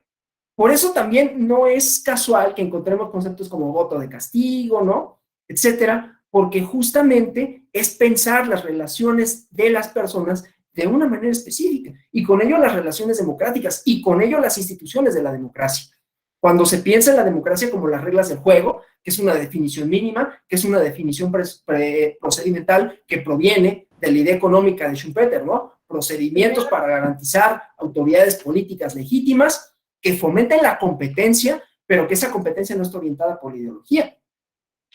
Por eso también no es casual que encontremos conceptos como voto de castigo, ¿no? Etcétera, porque justamente es pensar las relaciones de las personas de una manera específica, y con ello las relaciones democráticas, y con ello las instituciones de la democracia. Cuando se piensa en la democracia como las reglas del juego, que es una definición mínima, que es una definición procedimental que proviene de la idea económica de Schumpeter, ¿no? Procedimientos para garantizar autoridades políticas legítimas que fomenten la competencia, pero que esa competencia no está orientada por la ideología.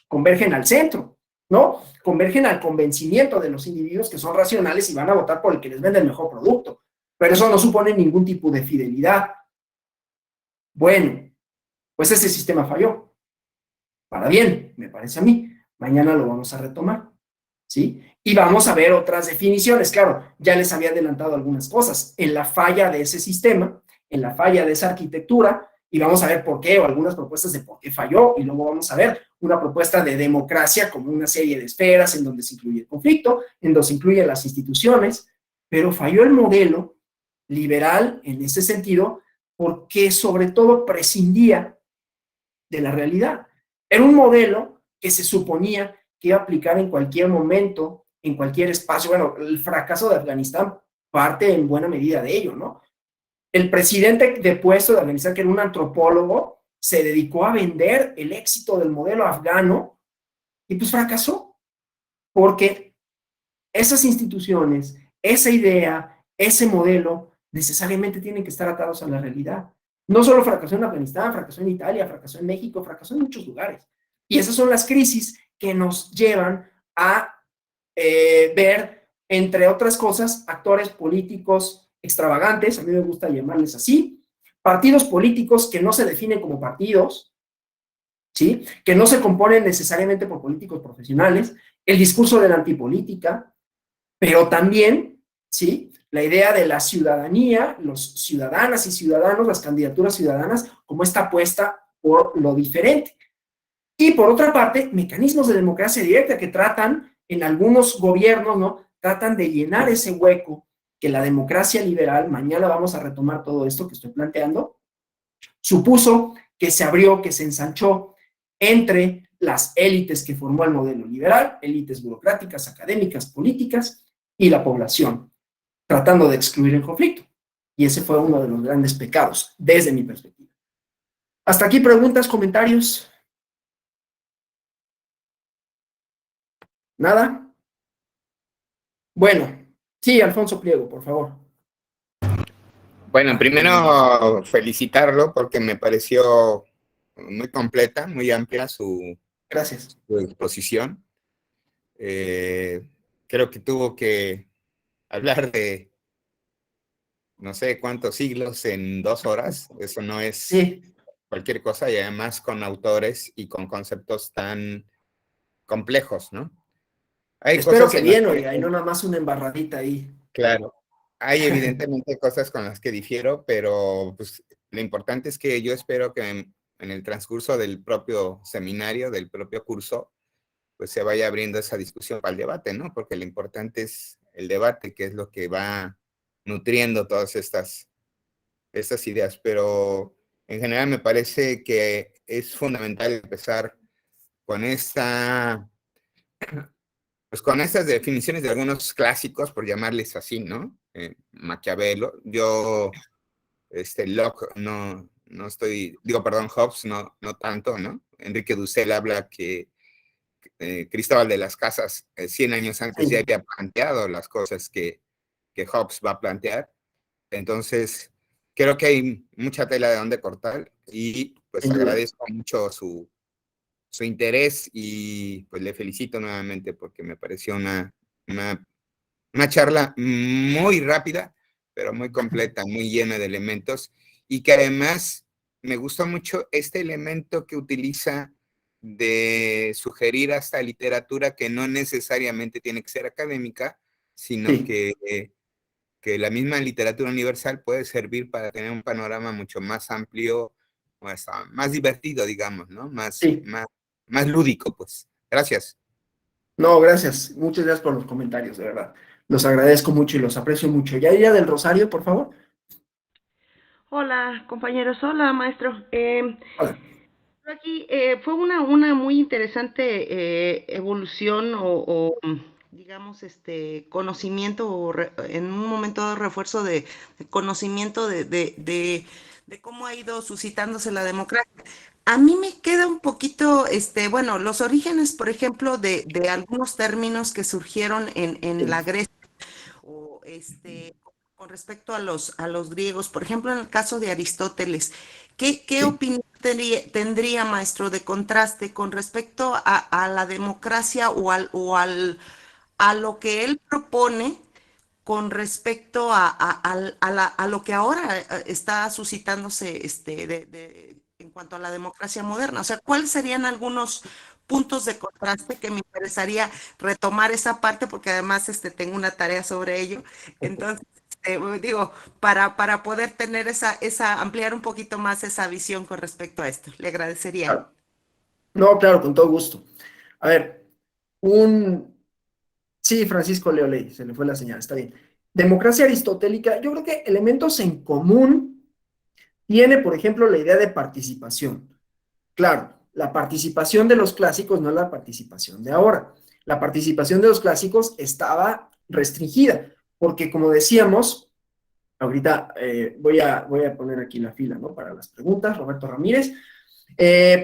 Convergen al centro, ¿no? Convergen al convencimiento de los individuos que son racionales y van a votar por el que les vende el mejor producto. Pero eso no supone ningún tipo de fidelidad. Bueno, pues ese sistema falló. Para bien, me parece a mí. Mañana lo vamos a retomar, ¿sí? Y vamos a ver otras definiciones. Claro, ya les había adelantado algunas cosas en la falla de ese sistema, en la falla de esa arquitectura, y vamos a ver por qué, o algunas propuestas de por qué falló, y luego vamos a ver una propuesta de democracia como una serie de esferas en donde se incluye el conflicto, en donde se incluyen las instituciones, pero falló el modelo liberal en ese sentido, porque sobre todo prescindía de la realidad. Era un modelo que se suponía que iba a aplicar en cualquier momento, en cualquier espacio. Bueno, el fracaso de Afganistán parte en buena medida de ello, ¿no? El presidente depuesto de Afganistán, que era un antropólogo, se dedicó a vender el éxito del modelo afgano y pues fracasó, porque esas instituciones, esa idea, ese modelo, necesariamente tienen que estar atados a la realidad. No solo fracasó en Afganistán, fracasó en Italia, fracasó en México, fracasó en muchos lugares. Y esas son las crisis que nos llevan a ver, entre otras cosas, actores políticos extravagantes, a mí me gusta llamarles así, partidos políticos que no se definen como partidos, ¿sí? Que no se componen necesariamente por políticos profesionales, el discurso de la antipolítica, pero también, ¿sí?, la idea de la ciudadanía, los ciudadanas y ciudadanos, las candidaturas ciudadanas, como esta apuesta por lo diferente. Y por otra parte, mecanismos de democracia directa que tratan, en algunos gobiernos, ¿no?, tratan de llenar ese hueco que la democracia liberal, mañana vamos a retomar todo esto que estoy planteando, supuso que se abrió, que se ensanchó entre las élites que formó el modelo liberal, élites burocráticas, académicas, políticas, y la población. tratando de excluir el conflicto. Y ese fue uno de los grandes pecados, desde mi perspectiva. Hasta aquí preguntas, comentarios. ¿Nada? Bueno, sí, Alfonso Pliego, por favor. Bueno, primero felicitarlo porque me pareció muy completa, muy amplia Gracias. su exposición. Creo que tuvo que hablar de no sé cuántos siglos en 2 horas. Eso no es Sí, cualquier cosa, y además con autores y con conceptos tan complejos, ¿no? Hay espero cosas que en las bien, que, oiga, y no nada más una embarradita ahí. claro, hay evidentemente cosas con las que difiero, pero pues lo importante es que yo espero que en el transcurso del propio seminario, del propio curso, pues se vaya abriendo esa discusión para el debate, ¿no? Porque lo importante es el debate, que es lo que va nutriendo todas estas ideas, pero en general me parece que es fundamental empezar con pues con estas definiciones de algunos clásicos, por llamarles así, ¿no? Maquiavelo, Locke, no estoy, digo, perdón, Hobbes, no tanto, ¿no? Enrique Dussel habla que Cristóbal de las Casas, 100 años antes, ya Sí, había planteado las cosas que Hobbes va a plantear. Entonces, creo que hay mucha tela de donde cortar y pues sin duda. agradezco mucho su interés y pues le felicito nuevamente porque me pareció una charla muy rápida, pero muy completa, muy llena de elementos, y que además me gustó mucho este elemento que utiliza de sugerir hasta literatura que no necesariamente tiene que ser académica, sino Sí, que la misma literatura universal puede servir para tener un panorama mucho más amplio, o hasta más divertido, digamos, ¿no? sí. Más lúdico, pues. Gracias. No, gracias. Muchas gracias por los comentarios, de verdad. Los agradezco mucho y los aprecio mucho. ¿Ya del Rosario, por favor? Hola, compañeros. Hola, maestro. Hola. Aquí fue una muy interesante evolución digamos, conocimiento en un momento de refuerzo de conocimiento de cómo ha ido suscitándose la democracia. A mí me queda un poquito, bueno, los orígenes, por ejemplo, de algunos términos que surgieron en la Sí, Grecia o con respecto a los griegos, por ejemplo, en el caso de Aristóteles, ¿qué sí, opinión tendría, maestro, de contraste con respecto a la democracia a lo que él propone con respecto a lo que ahora está suscitándose en cuanto a la democracia moderna? O sea, ¿cuáles serían algunos puntos de contraste que me interesaría retomar esa parte porque además tengo una tarea sobre ello? Entonces, digo, para poder tener ampliar un poquito más esa visión con respecto a esto, le agradecería. claro. No, claro, con todo gusto. A ver, sí, Francisco Leoley, se le fue la señal, está bien. Democracia aristotélica, yo creo que elementos en común tiene, por ejemplo, la idea de participación. Claro, la participación de los clásicos no es la participación de ahora. La participación de los clásicos estaba restringida, porque como decíamos, ahorita voy a poner aquí la fila, ¿no? Para las preguntas, Roberto Ramírez,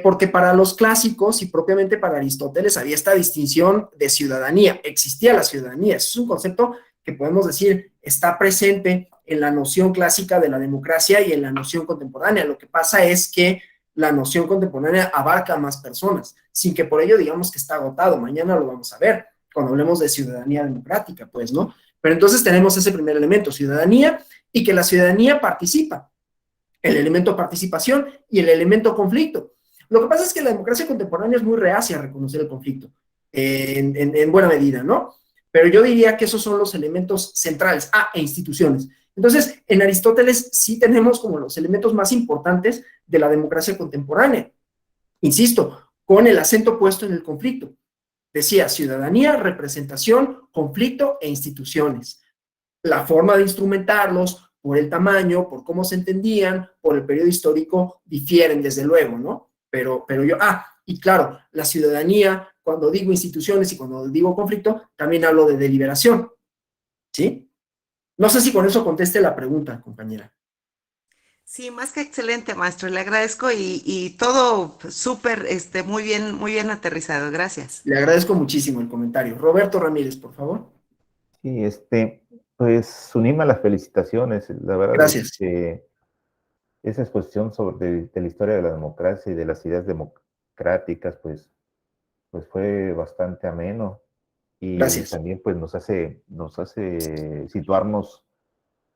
porque para los clásicos y propiamente para Aristóteles había esta distinción de ciudadanía, existía la ciudadanía, eso es un concepto que podemos decir está presente en la noción clásica de la democracia y en la noción contemporánea. Lo que pasa es que la noción contemporánea abarca a más personas, sin que por ello digamos que está agotado. Mañana lo vamos a ver cuando hablemos de ciudadanía democrática, pues, ¿no? Pero entonces tenemos ese primer elemento, ciudadanía, y que la ciudadanía participa, el elemento participación y el elemento conflicto. Lo que pasa es que la democracia contemporánea es muy reacia a reconocer el conflicto, en buena medida, ¿no? Pero yo diría que esos son los elementos centrales. E instituciones. Entonces, en Aristóteles sí tenemos como los elementos más importantes de la democracia contemporánea. Insisto, con el acento puesto en el conflicto. Decía ciudadanía, representación, conflicto e instituciones. La forma de instrumentarlos, por el tamaño, por cómo se entendían, por el periodo histórico, difieren desde luego, ¿no? Pero yo, y claro, la ciudadanía, cuando digo instituciones y cuando digo conflicto, también hablo de deliberación, ¿sí? No sé si con eso conteste la pregunta, compañera. Sí, más que excelente, maestro. Le agradezco y todo súper, muy bien aterrizado. Gracias. Le agradezco muchísimo el comentario. Roberto Ramírez, por favor. Sí, pues unirme a las felicitaciones. La verdad es Gracias. que esa exposición de la historia de la democracia y de las ideas democráticas, pues fue bastante ameno y Gracias. también pues nos hace situarnos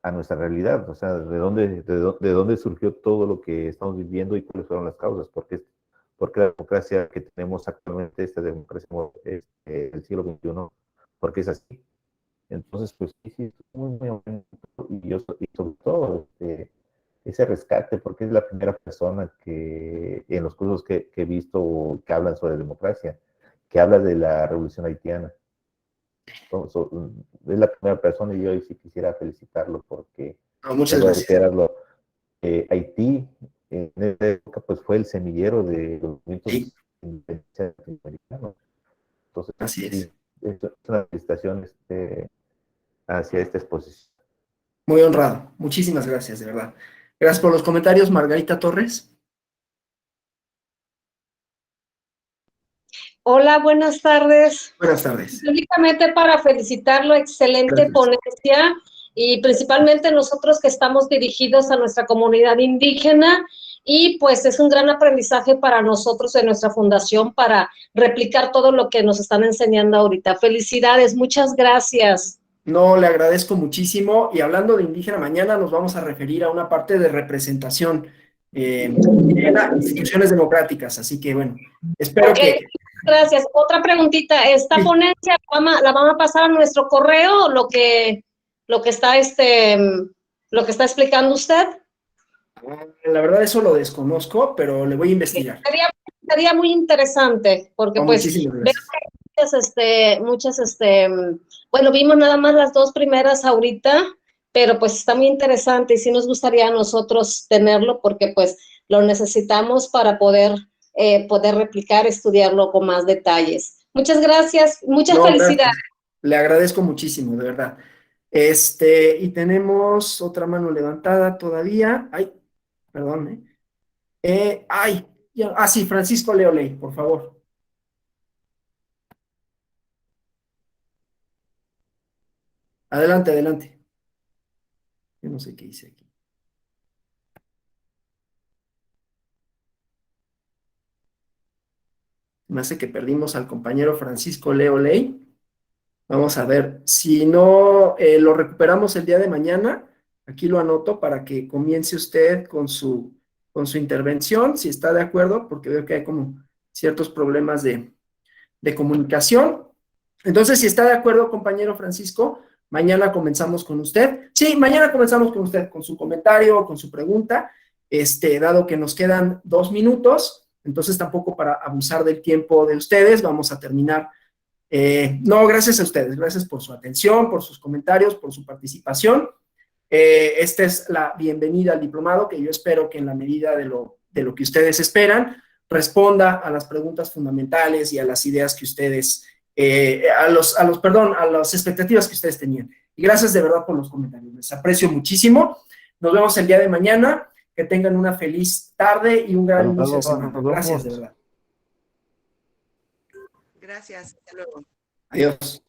a nuestra realidad, o sea, de dónde surgió todo lo que estamos viviendo y cuáles fueron las causas, porque la democracia que tenemos actualmente, esta democracia del siglo XXI, porque es así. Entonces, pues sí, es muy bonito. Y sobre todo, ese rescate, porque es la primera persona que, en los cursos que he visto que hablan sobre democracia, que habla de la revolución haitiana. Es la primera persona y yo ahí sí quisiera felicitarlo porque, No, muchas vuelvo a gracias. reiterarlo, Haití en esa época pues fue el semillero de los Sí, movimientos latinoamericanos. Entonces, así es. sí, es una felicitación hacia esta exposición. Muy honrado. Muchísimas gracias, de verdad. Gracias por los comentarios, Margarita Torres. Hola, buenas tardes. Buenas tardes. Únicamente para felicitarlo, excelente Gracias. ponencia y principalmente nosotros que estamos dirigidos a nuestra comunidad indígena y pues es un gran aprendizaje para nosotros en nuestra fundación para replicar todo lo que nos están enseñando ahorita. Felicidades, muchas gracias. No, le agradezco muchísimo. Y hablando de indígena, mañana nos vamos a referir a una parte de representación indígena, instituciones democráticas. Así que, bueno, espero Ok, que... gracias. Otra preguntita, ¿esta Sí. ponencia la vamos a pasar a nuestro correo, lo que está lo que está explicando usted? La verdad, eso lo desconozco, pero le voy a investigar. Sería muy interesante, porque No, pues muchísimas veo gracias. que bueno, vimos nada más las dos primeras ahorita, pero pues está muy interesante y sí nos gustaría a nosotros tenerlo porque pues lo necesitamos para poder replicar, estudiarlo con más detalles. Muchas gracias, muchas No, felicidades. gracias. Le agradezco muchísimo, de verdad. Y tenemos otra mano levantada todavía. Ay, perdón, ¿eh? Sí, Francisco Leoley, por favor. Adelante, adelante. Yo no sé qué hice aquí. Me hace que perdimos al compañero Francisco Leoley. Vamos a ver, si no lo recuperamos el día de mañana, aquí lo anoto para que comience usted con su intervención, si está de acuerdo, porque veo que hay como ciertos problemas de comunicación. Entonces, si está de acuerdo, compañero Francisco, mañana comenzamos con usted. Sí, mañana comenzamos con usted, con su comentario, con su pregunta, dado que nos quedan 2 minutos, entonces tampoco para abusar del tiempo de ustedes, vamos a terminar. No, gracias a ustedes, gracias por su atención, por sus comentarios, por su participación. Esta es la bienvenida al diplomado, que yo espero que en la medida de lo que ustedes esperan, responda a las preguntas fundamentales y a las ideas que ustedes, a las expectativas que ustedes tenían. Y gracias de verdad por los comentarios, les aprecio muchísimo. Nos vemos el día de mañana, que tengan una feliz tarde y un gran inicio de semana. Nos Gracias de vemos. verdad. Gracias. Hasta luego. Adiós.